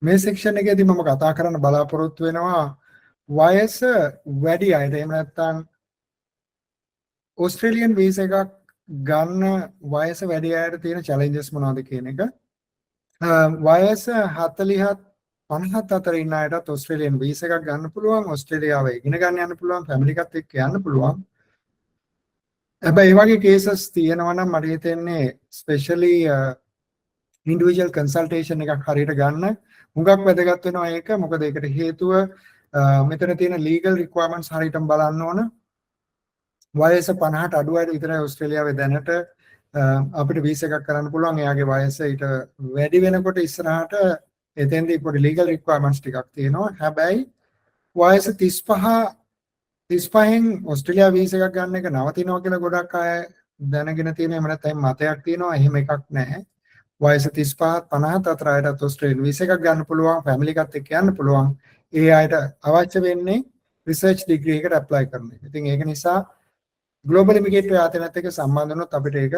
මේ section එකේදී මම කතා කරන්න බලාපොරොත්තු වෙනවා වයස වැඩි අයට එහෙම නැත්නම් ඕස්ට්‍රේලියන් වීසා එකක් ගන්න වයස වැඩි අයට තියෙන challenges මොනවද කියන එක. වයස 40 50 අතර ඉන්න අයටත් ඕස්ට්‍රේලියන් වීසා එකක් ගන්න පුළුවන්. ඕස්ට්‍රේලියාව ඉගෙන ගන්න යන්න පුළුවන්. ෆැමිලි එකත් එක්ක යන්න පුළුවන්. හැබැයි මේ වගේ cases තියෙනවා නම් මට හිතෙන්නේ especially individual consultation එකක් හරියට ගන්න හුඟක් වැදගත් වෙනවා ඒක. මොකද ඒකට හේතුව මෙතන තියෙන legal requirements හරියටම බලන්න ඕන. වයස 50ට අඩු අයට විතරයි ඕස්ට්‍රේලියාවේ දැනට අපිට වීසා එකක් කරන්න පුළුවන්. එයාගේ වයස ඊට වැඩි වෙනකොට ඉස්සරහට එතෙන්දී පොඩි legal requirements ටිකක් තියෙනවා. හැබැයි වයස 35න් ඕස්ට්‍රේලියා වීසා එකක් ගන්න එක නවතිනවා කියලා ගොඩක් අය දැනගෙන තියෙනවා. එහෙම නැත්නම් මතයක් තියෙනවා. එහෙම එකක් නැහැ. වයස 35 50 අතර අයටත් ඕස්ට්‍රේලියානු වීසා එකක් ගන්න පුළුවන්. ෆැමිලි එකත් එක්ක යන්න පුළුවන්. ඒ අයට අවශ්‍ය වෙන්නේ රිසර්ච් ඩිග්‍රී එකට ඇප්ලයි කරන එක. ඉතින් ඒක නිසා ග්ලෝබල් ඉමිග්‍රේට් ආයතනයත් එක්ක සම්බන්ධ වුණොත් අපිට ඒක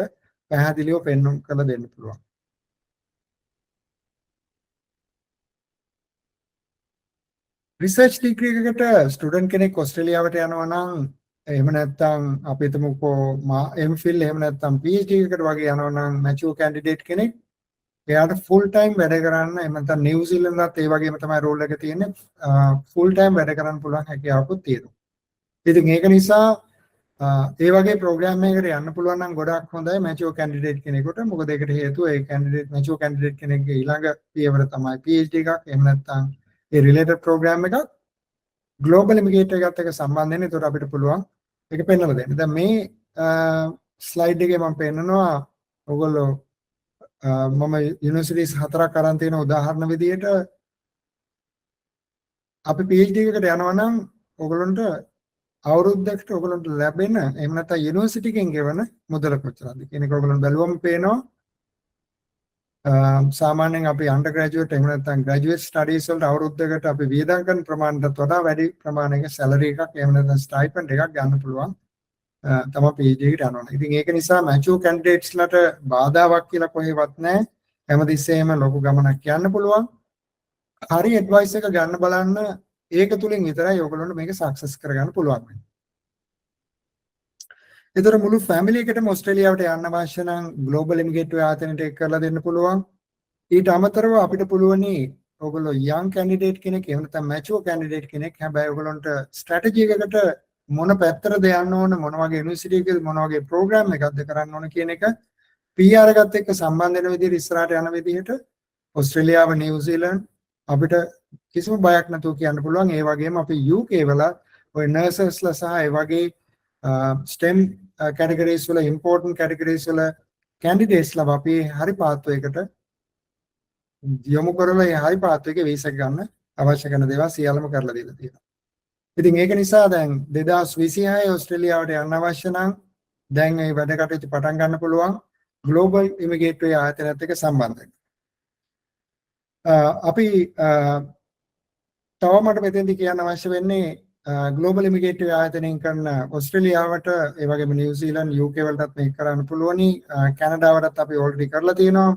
පැහැදිලිව පෙන්වන්න කරලා දෙන්න පුළුවන්. රිසර්ච් ඩිග්‍රී එකකට ස්ටුඩන්ට් කෙනෙක් ඕස්ට්‍රේලියාවට යනවා නම් එහෙම නැත්නම් අපි හිතමුකෝ MPhil එහෙම නැත්නම් PhD එකකට වගේ යනවා නම් මැචුවර් කැන්ඩිඩේට් කෙනෙක් එයාට ෆුල් ටයිම් වැඩ කරන්න එහෙම නැත්නම් නිව්සීලන්තත් ඒ වගේම තමයි රෝල් එක තියෙන්නේ ෆුල් ටයිම් වැඩ කරන්න පුළුවන් හැකියාවකුත් තියෙනවා. ඉතින් ඒක නිසා ඒ වගේ ප්‍රෝග්‍රෑම් එකකට යන්න පුළුවන් නම් ගොඩක් හොඳයි මැචුවර් කැන්ඩිඩේට් කෙනෙකුට. මොකද ඒකට හේතුව ඒ කැන්ඩිඩේට් මැචුවර් කැන්ඩිඩේට් කෙනෙක්ගේ ඊළඟ පියවර තමයි PhD එකක් එහෙම නැත්නම් ඒ රිලේටඩ් ප්‍රෝග්‍රෑම් එකක් ග්ලෝබල් ඉමිග්‍රේට් එකත් එක්ක සම්බන්ධ වෙන. ඒකට අපිට පුළුවන් ඒක පෙන්වලා දෙන්න. දැන් මේ ස්ලයිඩ් එකේ මම පෙන්නනවා ඔයගොල්ලෝ මම යුනිවර්සිටිස් 4ක් අරන් තියෙන උදාහරණ විදියට අපි PhD එකකට යනවා නම් ඔයගොල්ලන්ට අවුරුද්දකට ඔයගොල්ලන්ට ලැබෙන එහෙම නැත්නම් යුනිවර්සිටි එකෙන් ගෙවන මුදල කොච්චරද කියන එක ඔයගොල්ලන් බැලුවම පේනවා. සාමාන්‍යයෙන් අපි අන්ඩර් ග්‍රැජුවේට් එහෙම නැත්නම් ග්‍රැජුවේට් ස්ටඩීස් වලට අවුරුද්දකට අපි වියදම් කරන ප්‍රමාණයටත් වඩා වැඩි ප්‍රමාණයක සැලරි එකක් එහෙම නැත්නම් ස්ටයිපන්ඩ් එකක් ගන්න පුළුවන් තමයි PhD එකට යනවා. ඉතින් ඒක නිසා මැචුවර් කැන්ඩිඩේට්ස්ලට බාධාවක් කියලා කොහෙවත් නැහැ. හැමතිස්සෙම ලොකු ගමනක් යන්න පුළුවන්. හරි ඇඩ්වයිස් එක ගන්න බලන්න. ඒක තුලින් විතරයි ඔයගොල්ලන්ට මේක සක්සස් කරගන්න පුළුවන් වෙන්නේ. ඒතර මුළු ෆැමිලි එකටම ඕස්ට්‍රේලියාවට යන්න අවශ්‍ය නම් ග්ලෝබල් ඉමිග්‍රේට් ආයතනයට එක් කරලා දෙන්න පුළුවන්. ඊට අමතරව අපිට පුළුවනි ඔයගොල්ලෝ යං කැන්ඩිඩේට් කෙනෙක් එහෙම නැත්නම් මැචුවර් කැන්ඩිඩේට් කෙනෙක් හැබැයි ඔයගොල්ලන්ට ස්ට්‍රැටජි එකකට මොන පැත්තටද යන්න ඕන මොන වගේ යුනිවර්සිටි එකද මොන වගේ ප්‍රෝග්‍රෑම් එකක්ද කරන්න ඕන කියන එක PR එකත් එක්ක සම්බන්ධ වෙන විදිහට ඉස්සරහට යන විදිහට ඕස්ට්‍රේලියාව නිව්සීලන්ත අපිට කිසිම බයක් නැතුව කියන්න පුළුවන්. ඒ වගේම අපි UK වල ඔය නර්සස්ලා සහ ඒ වගේ STEM categories වල important categories වල candidatesලා අපි හරි පාත්වයකට යොමු කරලා ඒ හරි පාත්වයක වීසා ගන්න අවශ්‍ය කරන දේවල් සියල්ලම කරලා දීලා තියෙනවා. ඉතින් ඒක නිසා දැන් 2026 ඕස්ට්‍රේලියාවට යන්න අවශ්‍ය නම් දැන් මේ වැඩ කටයුතු පටන් ගන්න පුළුවන් ග්ලෝබල් ඉමිග්‍රේට් ආයතනයත් එක්ක සම්බන්ධ වෙන්න. අපි තව මට මෙතෙන්දී කියන්න අවශ්‍ය වෙන්නේ ග්ලෝබල් ඉමිග්‍රේට් ආයතනයෙන් කරන ඕස්ට්‍රේලියාවට ඒ වගේම නිව්සීලන්ත UK වලටත් මේක කරන්න පුළුවනි. කැනඩාවටත් අපි ඔල්රෙඩි කරලා තියෙනවා.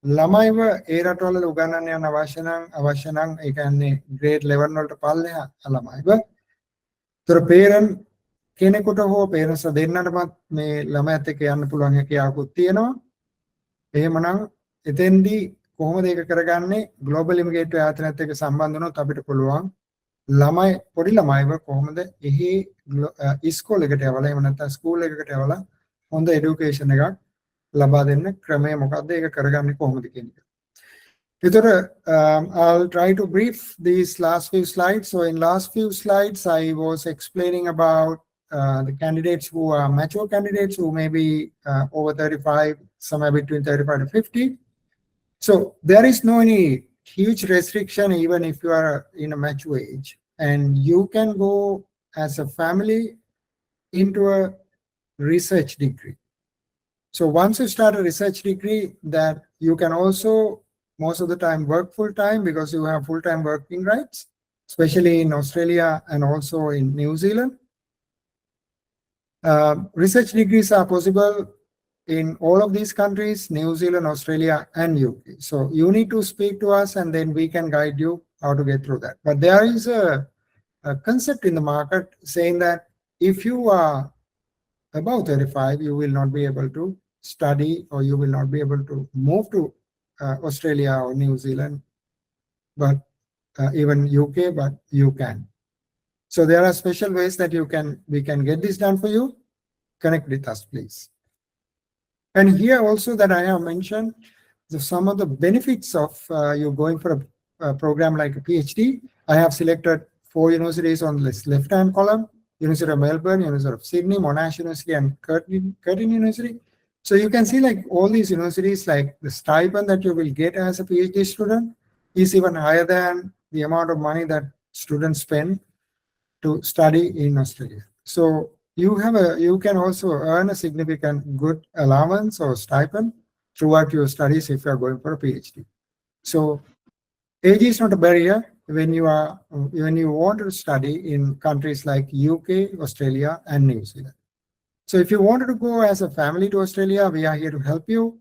ළමයිව ඒ රටවල උගන්වන්න යන අවශ්‍ය නම් ඒ කියන්නේ ග්‍රේඩ් 11 වලට පල්ලෙහා ළමයිව. ඒතර පේරන්ට් කෙනෙකුට හෝ පේරන්ට්ස් දෙන්නටමත් මේ ළමයාත් එක්ක යන්න පුළුවන් හැකියාවකුත් තියෙනවා. එහෙමනම් එතෙන්දී කොහොමද ඒක කරගන්නේ? ග්ලෝබල් ඉමිග්‍රේට් ආයතනයත් එක්ක සම්බන්ධ වුණොත් අපිට පුළුවන් ළමයි පොඩි ළමයිව කොහොමද එහි ඉස්කෝලේකට යවලා එහෙම නැත්නම් ස්කූල් එකකට යවලා හොඳ এডুকেෂන් එකක් ලබා දෙන්න ක්‍රමය මොකක්ද ඒක කරගන්නේ කොහොමද කියන එක. ඒතර I'll try to brief these last few slides. So in last few slides I was explaining about the candidates who are mature candidates who may be over 35, somewhere between 35 to 50. So there is no any huge restriction even if you are in a mature age, and you can go as a family into a research degree. So once you start a research degree, that you can also most of the time work full time because you have full time working rights, especially in Australia and also in New Zealand. Research degrees are possible in all of these countries, New Zealand, Australia, and UK. So you need to speak to us and then we can guide you how to get through that. But there is a concept in the market saying that if you are above 35, you will not be able to study or you will not be able to move to Australia or New Zealand, but even UK, but you can. So there are special ways that we can get this done for you. Connect with us, please. And here also that I have mentioned some of the benefits of you going for a program like a PhD. I have selected 4 universities on this left-hand column: University of Melbourne, University of Sydney, Monash University, and Curtin University. So you can see like all these universities, like the stipend that you will get as a PhD student is even higher than the amount of money that students spend to study in Australia. So you can also earn a significant good allowance or stipend throughout your studies if you are going for a PhD. So age is not a barrier when you want to study in countries like UK, Australia, and New Zealand. So if you wanted to go as a family to Australia, we are here to help you.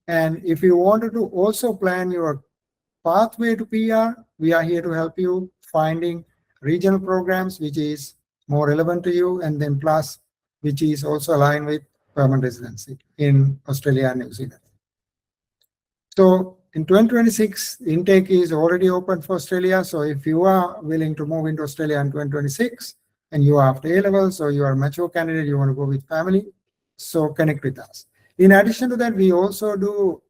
And if you wanted to also plan your pathway to PR, we are here to help you finding regional programs which is more relevant to you, and then plus which is also aligned with permanent residency in Australia and New Zealand. So in 2026, intake is already open for Australia. So if you are willing to move into Australia in 2026 and you are after A-levels or you are a mature candidate, you want to go with family, so connect with us. In addition to that, we also do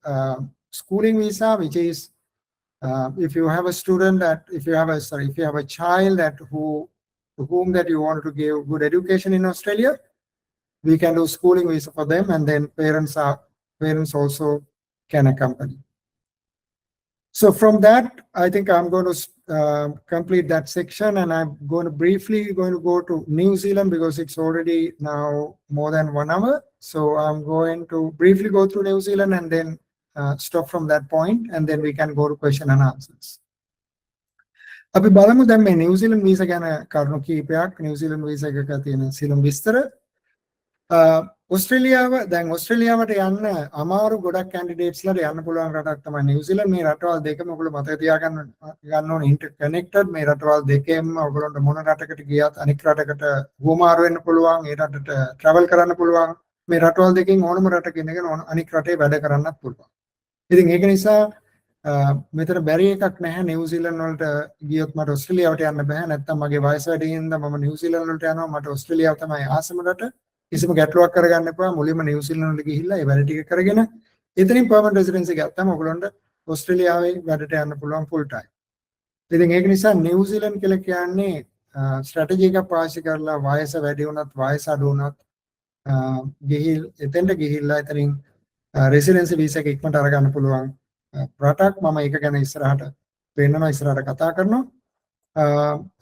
schooling visa, which is if you have a student that, if you have a child that to whom that you want to give good education in Australia, we can do schooling visa for them, and then parents also can accompany. So from that, I think I'm going to complete that section, and I'm going to briefly go to New Zealand because it's already now more than 1 hour. So I'm going to briefly go through New Zealand and then stop from that point, and then we can go to question and answers. අපි බලමු දැන් මේ නිව්සීලන්ත visa ගැන කරුණු කීපයක්. නිව්සීලන්ත visa එකක තියෙන සිළුම් විස්තර. ඔස්ට්‍රේලියාවට යන්න අමාරු ගොඩක් කැන්ඩිඩේට්ස්ලාට යන්න පුළුවන් රටක් තමයි නිව්සීලන්ත. මේ රටවල් දෙකම ඔයගොල්ලෝ මතක තියාගන්න ඕනේ ඉන්ටර්කනෙක්ටඩ්. මේ රටවල් දෙකෙන්ම ඔයගොල්ලන්ට මොන රටකට ගියත් අනික් රටකට හුවමාරු වෙන්න පුළුවන්, ඒ රටට ට්‍රැවල් කරන්න පුළුවන්. මේ රටවල් දෙකෙන් ඕනම රටක ඉඳගෙන අනික් රටේ වැඩ කරන්නත් පුළුවන්. ඉතින් ඒක නිසා මෙතන බැරි එකක් නැහැ. නිව්සීලන්ත වලට ගියොත් මට ඔස්ට්‍රේලියාවට යන්න බෑ. නැත්තම් මගේ වයස වැඩි හින්දා මම නිව්සීලන්ත වලට යනවා. මට ඔස්ට්‍රේලියාව තමයි ආසම රට. කිසිම ගැටලුවක් කරගන්න එපා. මුලින්ම නිව්සීලන්ත වලට ගිහිල්ලා ඒ වැඩ ටික කරගෙන එතනින් පර්මනන්ට් රෙසිඩෙන්සි ගත්තම ඔයගොල්ලන්ට ඔස්ට්‍රේලියාවේ වැඩට යන්න පුළුවන් ෆුල් ටයිම්. ඉතින් ඒක නිසා නිව්සීලන්ත කියලා කියන්නේ ස්ට්‍රැටජි එකක් පාවිච්චි කරලා වයස වැඩි වුණත් වයස අඩු වුණත් එතෙන්ට ගිහිල්ලා එතනින් රෙසිඩෙන්සි වීසා එක ඉක්මනට අරගන්න පුළුවන් රටක්. මම ඒක ගැන ඉස්සරහට පෙන්නනවා, ඉස්සරහට කතා කරනවා.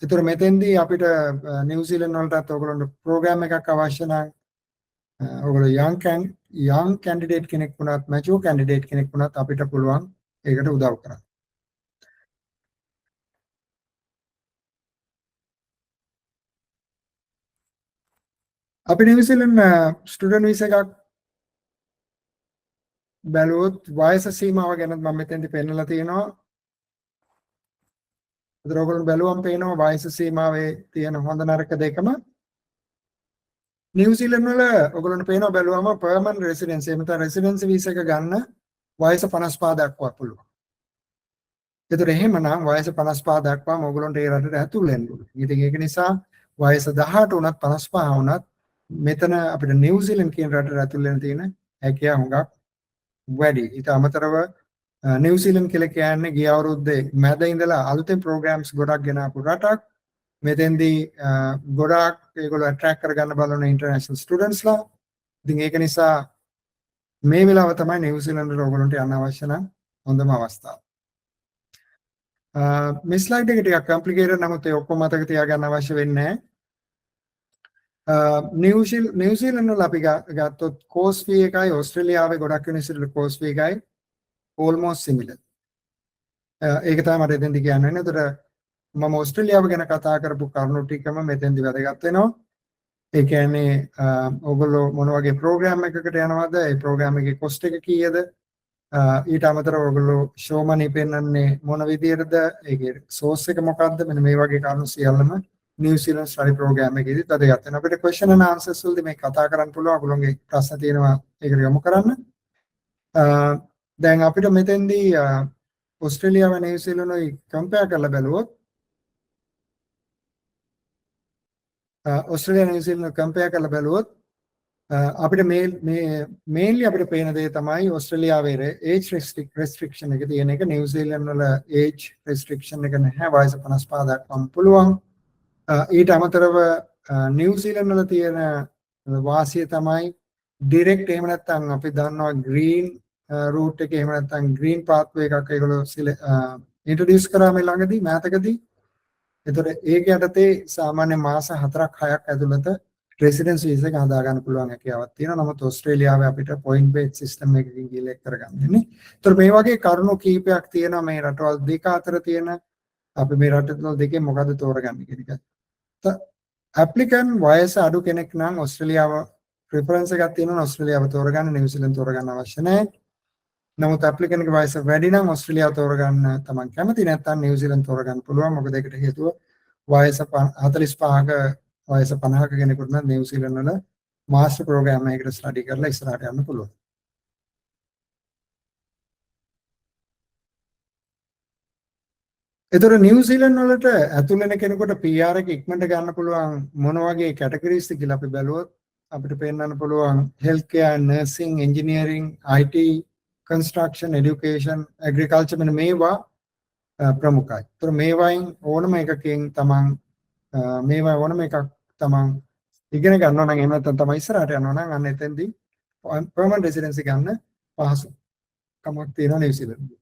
ඒතර මෙතෙන්දී අපිට නිව්සීලන්ත වලටත් ඔයගොල්ලන්ට ප්‍රෝග්‍රෑම් එකක් අවශ්‍ය නම් ඔයගොල්ලෝ young candidate කෙනෙක් වුණත් mature candidate කෙනෙක් වුණත් අපිට පුළුවන් ඒකට උදව් කරන්න. අපි නිව්සීලන්ත ස්ටුඩන්ට් වීසා එකක් බැලුවොත් වයස සීමාව ගැන මම මෙතෙන්දි පෙන්නලා තියෙනවා. ඒතර ඔයගොල්ලෝ බැලුවම පේනවා වයස සීමාවේ තියෙන හොඳ නරක දෙකම. නිව්සීලන්ත වල ඔයගොල්ලන්ට පේනවා බැලුවම පර්මනන්ට් රෙසිඩෙන්සි එහෙම නැත්නම් රෙසිඩෙන්සි වීසා එක ගන්න වයස 55 දක්වා පුළුවන්. ඒතර එහෙමනම් වයස 55 දක්වාම ඔයගොල්ලන්ට ඒ රටට ඇතුල් වෙන්න ඕනේ. ඉතින් ඒක නිසා වයස 18 වුණත් 55 වුණත් මෙතන අපිට නිව්සීලන්ත කියන රටට ඇතුල් වෙන්න තියෙන හැකියාව හුඟක් වැඩි. ඊට අමතරව නිව්සීලන්ත කියලා කියන්නේ ගිය අවුරුද්දේ මැද ඉඳලා අලුතෙන් ප්‍රෝග්‍රෑම්ස් ගොඩක් ගෙනාපු රටක්. මෙතෙන්දී ගොඩක් ඒගොල්ලෝ ඇට්‍රැක්ට් කරගන්න බලන ඉන්ටර්නැෂනල් ස්ටුඩන්ට්ස්ලා. ඉතින් ඒක නිසා මේ වෙලාව තමයි නිව්සීලන්තට ඔයගොල්ලන්ට යන්න අවශ්‍ය නම් හොඳම අවස්ථාව. මේ ස්ලයිඩ් එක ටිකක් කම්ප්ලිකේටඩ්, නමුත් ඒ ඔක්කොම මතක තියාගන්න අවශ්‍ය වෙන්නේ නැහැ. නිව්සීලන්ත වල අපි ගත්තොත් කෝස් ෆී එකයි ඕස්ට්‍රේලියාවේ ගොඩක් යුනිවර්සිටි වල කෝස් ෆී එකයි almost similar. ඒක තමයි මට එතෙන්දි කියන්න වෙන්නේ. ඒතර මම ඕස්ට්‍රේලියාව ගැන කතා කරපු කරුණු ටිකම මෙතෙන්දි වැදගත් වෙනවා. ඒ කියන්නේ ඔයගොල්ලෝ මොන වගේ ප්‍රෝග්‍රෑම් එකකට යනවද? ඒ ප්‍රෝග්‍රෑම් එකේ කොස්ට් එක කීයද? ඊට අමතරව ඔයගොල්ලෝ ෂෝ මනි පෙන්වන්නේ මොන විදියටද? ඒකේ සෝස් එක මොකක්ද? මෙන්න මේ වගේ කරුණු සියල්ලම නිව්සීලන්ත ස්ටඩි ප්‍රෝග්‍රෑම් එකේදී වැදගත් වෙනවා. අපිට ක්වෙස්චන් ඇන්ඩ් ආන්සර්ස් වලදී මේ කතා කරන්න පුළුවන්. ඔයගොල්ලෝගේ ප්‍රශ්න තියෙනවා ඒකට යොමු කරන්න. දැන් අපිට මෙතෙන්දී ඕස්ට්‍රේලියාව නිව්සීලන්තයි කම්පෙයාර් කරලා බැලුවොත් ඕස්ට්‍රේලියා නිව්සීලන්ත කම්පෙයාර් කරලා බැලුවොත් අපිට මේන්ලි අපිට පේන දේ තමයි ඕස්ට්‍රේලියාවේ ඒජ් රෙස්ට්‍රික්ෂන් එක තියෙන එක. නිව්සීලන්ත වල ඒජ් රෙස්ට්‍රික්ෂන් එක නැහැ. වයස 55 දක්වාම පුළුවන්. ඊට අමතරව නිව්සීලන්ත වල තියෙන වාසිය තමයි ඩිරෙක්ට් එහෙම නැත්නම් අපි දන්නවා ග්‍රීන් රූට් එක එහෙම නැත්නම් ග්‍රීන් පාත්වේ එකක් ඒගොල්ලෝ ඉන්ට්‍රොඩියුස් කරා මේ ළඟදී මෑතකදී. එතකොට ඒක යටතේ සාමාන්‍ය මාස 4ක් 6ක් ඇතුළත රෙසිඩන්ස් වීසා එක හදා ගන්න පුළුවන් හැකියාවක් තියෙනවා. නමුත් ඕස්ට්‍රේලියාවේ අපිට පොයින්ට් බේස් සිස්ටම් එකකින් ගිහිල්ලා එක් කරගන්න ඉන්නේ. ඒතකොට මේ වගේ කරුණු කීපයක් තියෙනවා මේ රටවල් දෙක අතර තියෙන. අපි මේ රටවල් දෙකේ මොකද්ද තෝරගන්නේ කියන එක. ඇප්ලිකන්ට් වයස අඩු කෙනෙක් නම් ඕස්ට්‍රේලියාව ප්‍රෙෆරන්ස් එකක් තියෙනවා. ඕස්ට්‍රේලියාව තෝරගන්න, නිව්සීලන්ත තෝරගන්න අවශ්‍ය නැහැ. නමුත් ඇප්ලිකන්ට් ගේ වයස වැඩි නම් ඕස්ට්‍රේලියාව තෝරගන්න තමන් කැමති නැත්නම් නිව්සීලන්ත තෝරගන්න පුළුවන්. මොකද ඒකට හේතුව වයස 45ක වයස 50ක කෙනෙකුට නම් නිව්සීලන්ත වල මාස්ටර් ප්‍රෝග්‍රෑම් එකකට ස්ටඩි කරලා ඉස්සරහට යන්න පුළුවන්. ඒතර නිව්සීලන්ත වලට ඇතුල් වෙන කෙනෙකුට PR එක ඉක්මනට ගන්න පුළුවන් මොන වගේ කැටගරිස්ද කියලා අපි බැලුවොත් අපිට පෙන්වන්න පුළුවන් health care, nursing, engineering, IT, construction, education, agriculture මෙන්න මේවා ප්‍රමුඛයි. ඒතර මේවායින් ඕනම එකකින් තමන් මේවා ඕනම එකක් තමන් ඉගෙන ගන්නවා නම් එහෙම නැත්නම් තමයි ඉස්සරහට යනවා නම් අන්න එතෙන්දී permanent residency ගන්න පහසු කමක් තියෙනවා නිව්සීලන්තේ.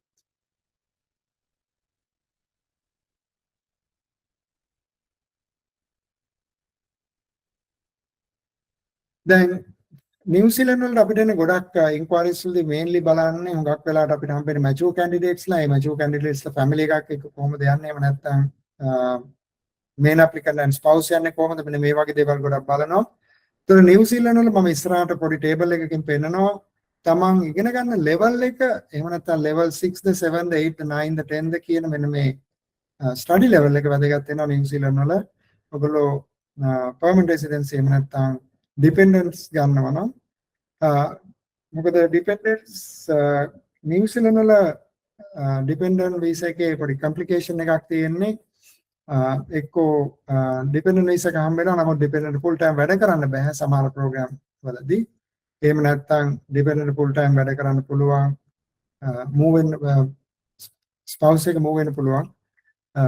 දැන් නිව්සීලන්ත වලට අපිට එන ගොඩක් ඉන්ක්වයරිස් වලදී මේන්ලි බලන්නේ හුඟක් වෙලාවට අපිට හම්බෙන්නේ මැචුවර් කැන්ඩිඩේට්ස්ලා. ඒ මැචුවර් කැන්ඩිඩේට්ස්ලා ෆැමිලි එකක් එක්ක කොහොමද යන්නේ? එහෙම නැත්නම් මේන් ඇප්ලිකන්ට් ඇන්ඩ් ස්පවුස් යන්නේ කොහොමද? මෙන්න මේ වගේ දේවල් ගොඩක් බලනවා. ඒතර නිව්සීලන්ත වල මම ඉස්සරහට පොඩි ටේබල් එකකින් පෙන්නනවා. තමන් ඉගෙන ගන්න ලෙවල් එක එහෙම නැත්නම් ලෙවල් 6ද 7ද 8ද 9ද 10ද කියන මෙන්න මේ ස්ටඩි ලෙවල් එක වැදගත් වෙනවා නිව්සීලන්ත වල. ඔයගොල්ලෝ පර්මනන්ට් රෙසිඩන්සි එහෙම නැත්නම් ඩිපෙන්ඩන්ට්ස් ගන්නවා නම් මොකද ඩිපෙන්ඩන්ට්ස් නිව්සීලන්ත වල ඩිපෙන්ඩන්ට් වීසා එකේ පොඩි කම්ප්ලිකේෂන් එකක් තියෙන්නේ. එක්කෝ ඩිපෙන්ඩන්ට් වීසා එක හම්බ වෙනවා. නමුත් ඩිපෙන්ඩන්ට් ෆුල් ටයිම් වැඩ කරන්න බෑ සමහර ප්‍රෝග්‍රෑම් වලදී. එහෙම නැත්නම් ඩිපෙන්ඩන්ට් ෆුල් ටයිම් වැඩ කරන්න පුළුවන්. මූව් වෙන්න ස්පවුස් එක මූව් වෙන්න පුළුවන්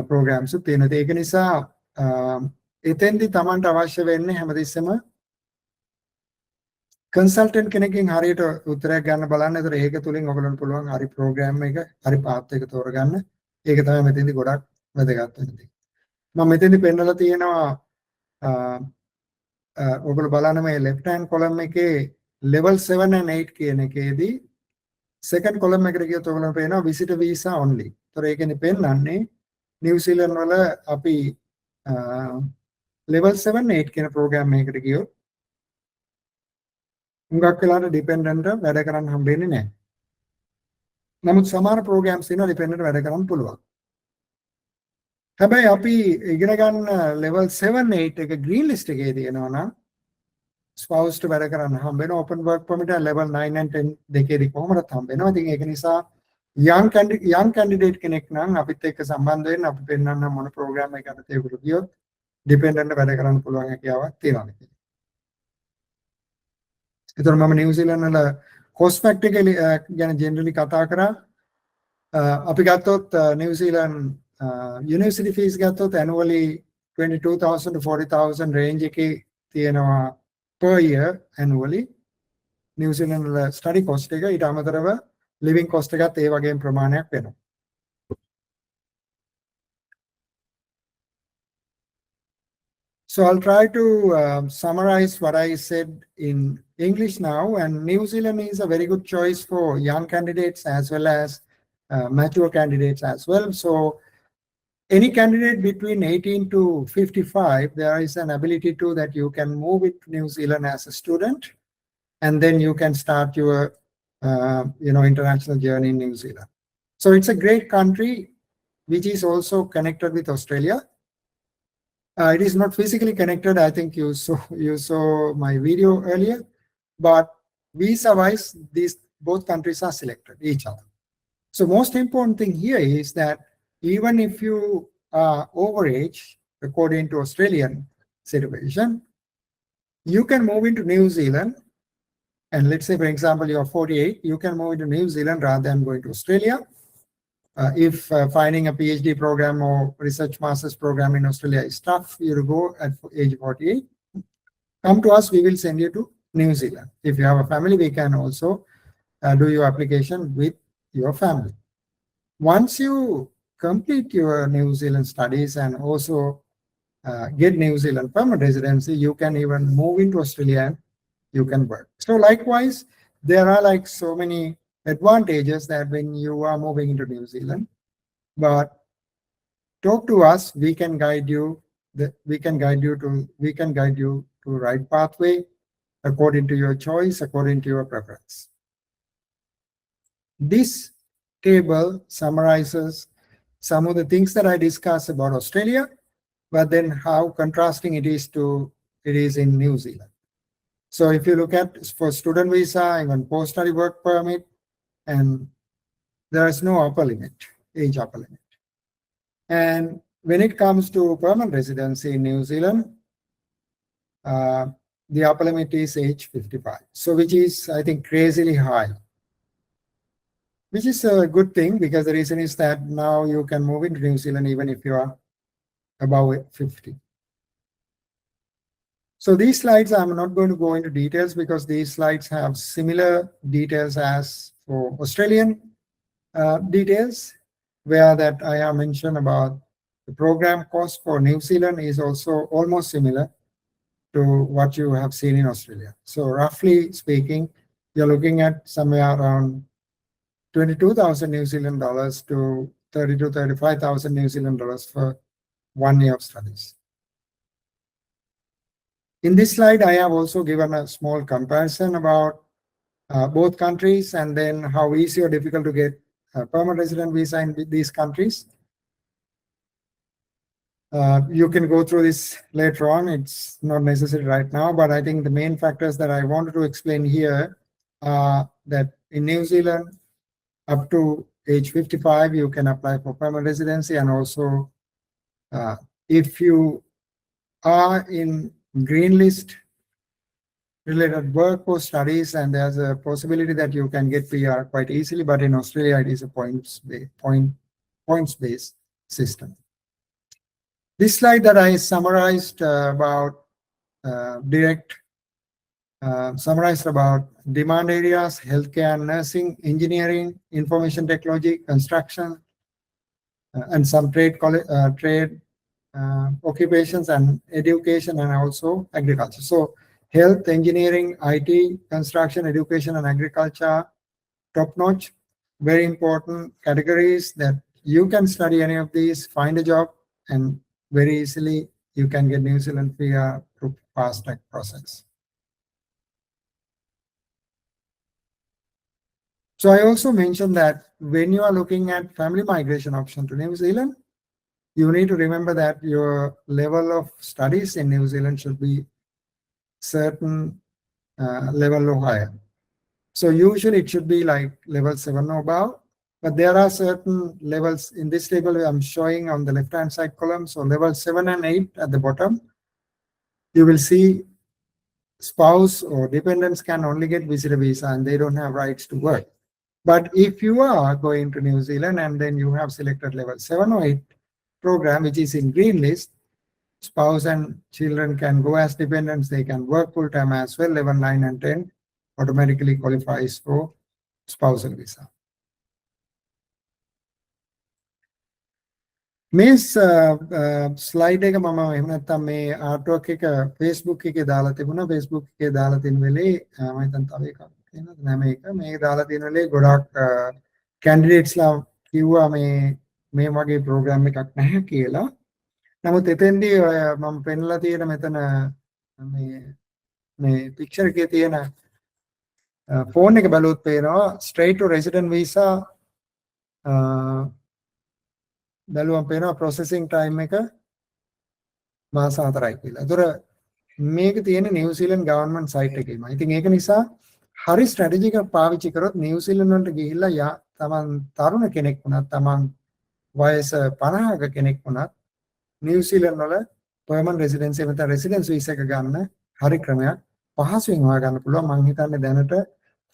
ප්‍රෝග්‍රෑම්ස් තියෙනවා. ඒක නිසා එතෙන්දි Tamanට අවශ්‍ය වෙන්නේ හැමතිස්සෙම කන්සල්ටන්ට් කෙනකින් හරියට උත්තරයක් ගන්න බලන්න. ඒතර ඒක තුලින් ඔයගලන්ට පුළුවන් හරි ප්‍රෝග්‍රෑම් එක, හරි පාත් එක තෝරගන්න. ඒක තමයි මෙතෙන්දි ගොඩක් වැදගත් වෙන්නේ. මම මෙතෙන්දි පෙන්නලා තියෙනවා ඔයගොල්ලෝ බලන්න මේ left hand column එකේ level 7 and 8 කියන එකේදී second column එකට ගියොත් ඔයගොල්ලන්ට පේනවා visitor visa only. ඒතර ඒකනේ පෙන්නන්නේ නිව්සීලන්ත වල අපි level 7 8 කියන ප්‍රෝග්‍රෑම් එකකට ගියොත් හුඟක් වෙලාවට ඩිපෙන්ඩන්ට් වැඩ කරන්න හම්බෙන්නේ නැහැ. නමුත් සමහර ප්‍රෝග්‍රෑම්ස් තියෙනවා ඩිපෙන්ඩන්ට් වැඩ කරන්න පුළුවන්. හැබැයි අපි ඉගෙන ගන්න level 7 8 එක green list එකේ තියෙනවා නම් ස්පවුස්ට වැඩ කරන්න හම්බ වෙනවා. open work permit level 9 and 10 දෙකේදී කොහොමද හම්බ වෙනවා. ඉතින් ඒක නිසා young candidate කෙනෙක් නම් අපිත් එක්ක සම්බන්ධ වෙන්න අපි පෙන්නන්න මොන ප්‍රෝග්‍රෑම් එකකට ඒගොල්ලෝ ගියොත් ඩිපෙන්ඩන්ට් වැඩ කරන්න පුළුවන් හැකියාවක් තියෙනවා. ඒතර මම නිව්සීලන්ත වල cost factor එක ගැන ජෙනරලි කතා කරා. අපි ගත්තොත් නිව්සීලන්ත university fees ගත්තොත් annually 22,000 to 40,000 range එකේ තියෙනවා per year annually. නිව්සීලන්ත වල study cost එක ඊට අමතරව living cost එකත් ඒ වගේම ප්‍රමාණයක් වෙනවා. So I'll try to summarize what I said in English now. And New Zealand is a very good choice for young candidates as well as mature candidates as well. So any candidate between 18 to 55, there is an ability to that you can move with New Zealand as a student, and then you can start your international journey in New Zealand. So it's a great country which is also connected with Australia. It is not physically connected. I think you saw my video earlier, but visa-wise, these both countries are selected each other. So most important thing here is that even if you are overage, according to Australian situation, you can move into New Zealand. And let's say, for example, you're 48, you can move into New Zealand rather than going to Australia. If finding a PhD program or research master's program in Australia is tough, you go at age 48. Come to us, we will send you to New Zealand. If you have a family, we can also do your application with your family. Once you complete your New Zealand studies and also get New Zealand permanent residency, you can even move into Australia and you can work. So likewise, there are like so many advantages that when you are moving into New Zealand, but talk to us, we can guide you to right pathway according to your choice, according to your preference. This table summarizes some of the things that I discussed about Australia, but then how contrasting it is in New Zealand. So if you look at for student visa, even post-study work permit, and there is no upper limit, age upper limit. And when it comes to permanent residency in New Zealand, the upper limit is age 55. So which is, I think, crazily high. Which is a good thing because the reason is that now you can move into New Zealand even if you are above 50. So these slides, I'm not going to go into details because these slides have similar details as for Australian details, where that I have mentioned about the program cost for New Zealand is also almost similar to what you have seen in Australia. So roughly speaking, you're looking at somewhere around 22,000 New Zealand dollars to 30 to 35,000 New Zealand dollars for 1 year of studies. In this slide, I have also given a small comparison about both countries and then how easy or difficult to get a permanent resident visa in these countries. You can go through this later on. It's not necessary right now, but I think the main factors that I wanted to explain here are that in New Zealand, up to age 55, you can apply for permanent residency, and also if you are in green list related work or studies, and there's a possibility that you can get PR quite easily, but in Australia it is a points-based system. This slide that I summarized about summarized about demand areas, healthcare and nursing, engineering, information technology, construction, and some trade occupations and education, and also agriculture. So health, engineering, IT, construction, education, and agriculture, top-notch, very important categories that you can study any of these, find a job, and very easily you can get New Zealand PR through fast track process. So I also mentioned that when you are looking at family migration option to New Zealand, you need to remember that your level of studies in New Zealand should be certain level or higher. So usually it should be like level 7 or above, but there are certain levels in this table I'm showing on the left-hand side column. So level 7 and 8 at the bottom, you will see spouse or dependents can only get visitor visa and they don't have rights to work. But if you are going to New Zealand and then you have selected level 7 or 8 program, which is in green list, spouse and children can go as dependents, they can work full time as well. Level 9 and 10 automatically qualifies for spousal visa. Miss slide එක මම එහෙම නැත්නම් මේ artwork එක Facebook එකේ දාලා තිබුණා. Facebook එකේ දාලා තියෙන වෙලේ මම හිතන් තව එකක් තියෙනවද? නෑ මේක. මේක දාලා තියෙන වෙලේ ගොඩක් candidates ලා කිව්වා මේ මේ වගේ ප්‍රෝග්‍රෑම් එකක් නැහැ කියලා. නමුත් එතෙන්දී මම පෙන්ලා තියෙන මෙතන මේ පික්චර් එකේ තියෙන ෆෝන් එක බලුවොත් පේනවා straight to resident visa බලුවම පේනවා processing time එක මාස 4යි කියලා. ඒතර මේක තියෙන නිව්සීලන්ත ගවර්න්මන්ට් සයිට් එකේම. ඉතින් ඒක නිසා හරි ස්ට්‍රැටජි එකක් පාවිච්චි කරොත් නිව්සීලන්ත වලට ගිහිල්ලා තමන් තරුණ කෙනෙක් වුණත් තමන් වයස 50ක කෙනෙක් වුණත් නිව්සීලන්ත වල පර්මනන්ට් රෙසිඩෙන්සි නැත්නම් රෙසිඩන්ස් වීසා එක ගන්න හරි ක්‍රමයක් පහසුවෙන් හොයාගන්න පුළුවන්. මම හිතන්නේ දැනට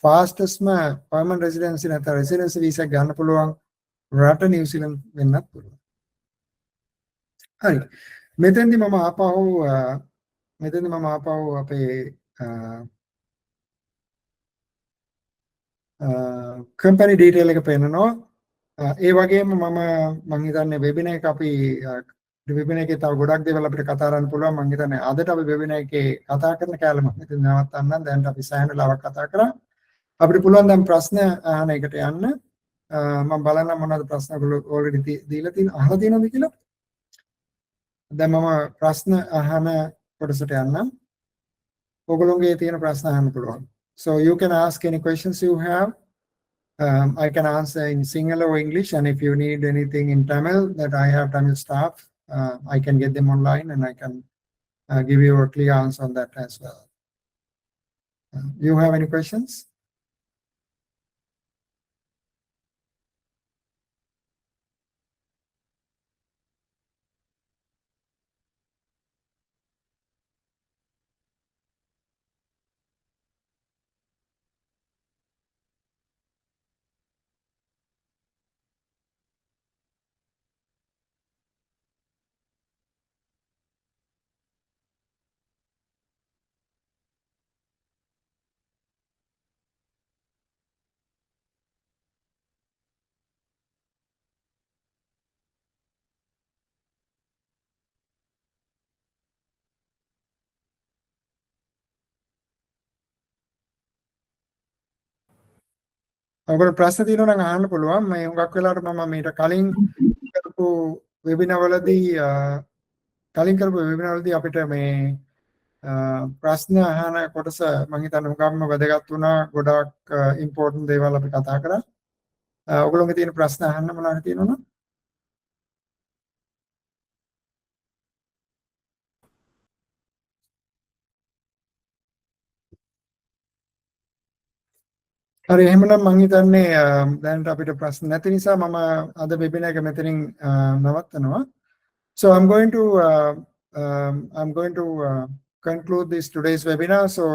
ෆාස්ටස්ම පර්මනන්ට් රෙසිඩෙන්සි නැත්නම් රෙසිඩන්සි වීසා ගන්න පුළුවන් රට නිව්සීලන්ත වෙන්නත් පුළුවන්. හරි. මෙතෙන්දි මම ආපහු අපේ කම්පැනි ඩීටේල් එක පෙන්නනවා. ඒ වගේම මම හිතන්නේ වෙබිනා එක අපි වෙබිනා එකේ තව ගොඩක් දේවල් අපිට කතා කරන්න පුළුවන්. මම හිතන්නේ අදට අපි වෙබිනා එකේ කතා කරන කැලම ඉතින් නවත්තන්න. දැන් අපි සෑහෙන ලාවක් කතා කරා. අපිට පුළුවන් දැන් ප්‍රශ්න අහන එකට යන්න. මම බලන්න මොනවද ප්‍රශ්න ඔයගොල්ලෝ ඔල්රෙඩි දීලා තියෙන අහලා තියෙනවද කියලා. දැන් මම ප්‍රශ්න අහන කොටසට යන්නම්. ඔයගොල්ලෝගේ තියෙන ප්‍රශ්න අහන්න පුළුවන්. So you can ask any questions you have. I can answer in Sinhala or English, and if you need anything in Tamil, that I have Tamil staff, I can get them online and I can give you a clear answer on that as well. You have any questions? ඔයගොල්ලෝ ප්‍රශ්න තියෙනවා නම් අහන්න පුළුවන්. මේ හුඟක් වෙලාවට මම මීට කලින් කරපු වෙබිනා වලදී අපිට මේ ප්‍රශ්න අහන කොටස මම හිතන්නේ හුඟක්ම වැදගත් වුණා. ගොඩාක් ඉම්පෝටන්ට් දේවල් අපි කතා කරා. ඔයගොල්ලෝගේ තියෙන ප්‍රශ්න අහන්න මොනවද තියෙනවද? හරි එහෙමනම් මම හිතන්නේ දැනට අපිට ප්‍රශ්න නැති නිසා මම අද වෙබිනා එක මෙතනින් නවත්තනවා. So I'm going to conclude this today's webinar. So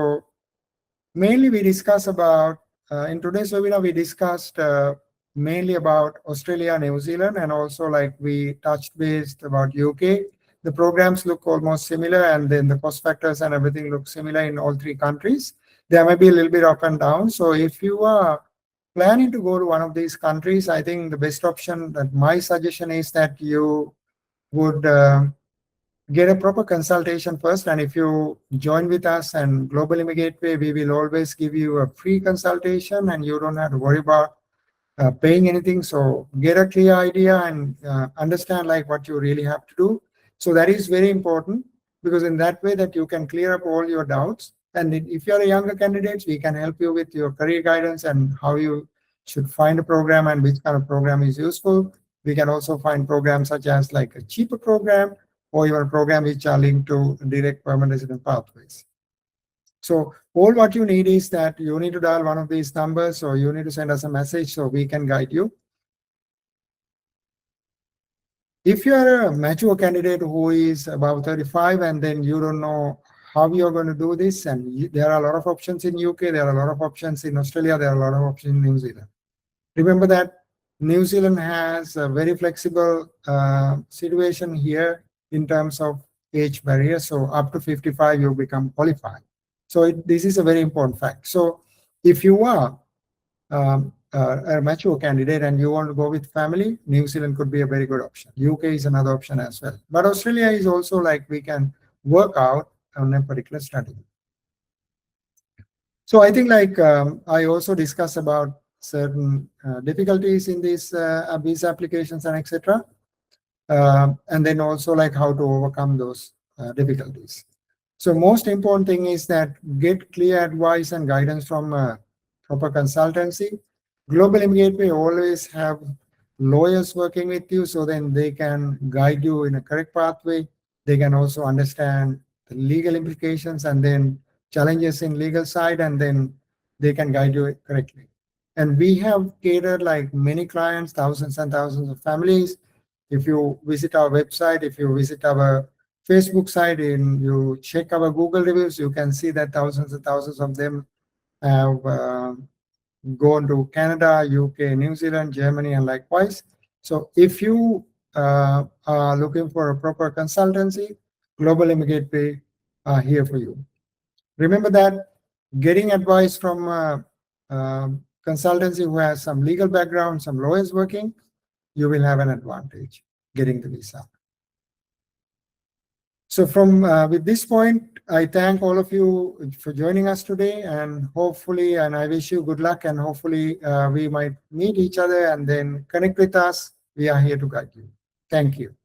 mainly we discuss about in today's webinar we discussed mainly about Australia, New Zealand, and also like we touched based about UK. The programs look almost similar, and then the cost factors and everything look similar in all three countries. There may be a little bit up and down. So if you are planning to go to one of these countries, I think the best option, that my suggestion is that you would get a proper consultation first. And if you join with us and Global Immigrate Gateway, we will always give you a free consultation and you don't have to worry about paying anything. So get a clear idea and understand like what you really have to do. So that is very important, because in that way that you can clear up all your doubts. And if you're a younger candidate, we can help you with your career guidance and how you should find a program and which kind of program is useful. We can also find programs such as like a cheaper program or even a program which are linked to direct permanent resident pathways. So all what you need is that you need to dial one of these numbers, or you need to send us a message so we can guide you. If you are a mature candidate who is about 35 and then you don't know how you're going to do this, and there are a lot of options in UK, there are a lot of options in Australia, there are a lot of options in New Zealand. Remember that New Zealand has a very flexible situation here in terms of age barrier. So up to 55, you become qualified. So this is a very important fact. So if you are a mature candidate and you want to go with family, New Zealand could be a very good option. UK is another option as well. But Australia is also like we can work out on a particular strategy. So I think like I also discussed about certain difficulties in these visa applications and etc. And then also like how to overcome those difficulties. So most important thing is that get clear advice and guidance from proper consultancy. Global Immigrant Gateway always have lawyers working with you, so then they can guide you in a correct pathway. They can also understand the legal implications and then challenges in legal side, and then they can guide you correctly. And we have catered like many clients, thousands and thousands of families. If you visit our website, if you visit our Facebook site and you check our Google reviews, you can see that thousands and thousands of them have gone to Canada, UK, New Zealand, Germany, and likewise. So if you are looking for a proper consultancy, Global Immigrant Gateway are here for you. Remember that getting advice from consultancy who has some legal background, some lawyers working, you will have an advantage getting the visa. So from with this point, I thank all of you for joining us today, and hopefully, and I wish you good luck, and hopefully we might meet each other and then connect with us. We are here to guide you. Thank you.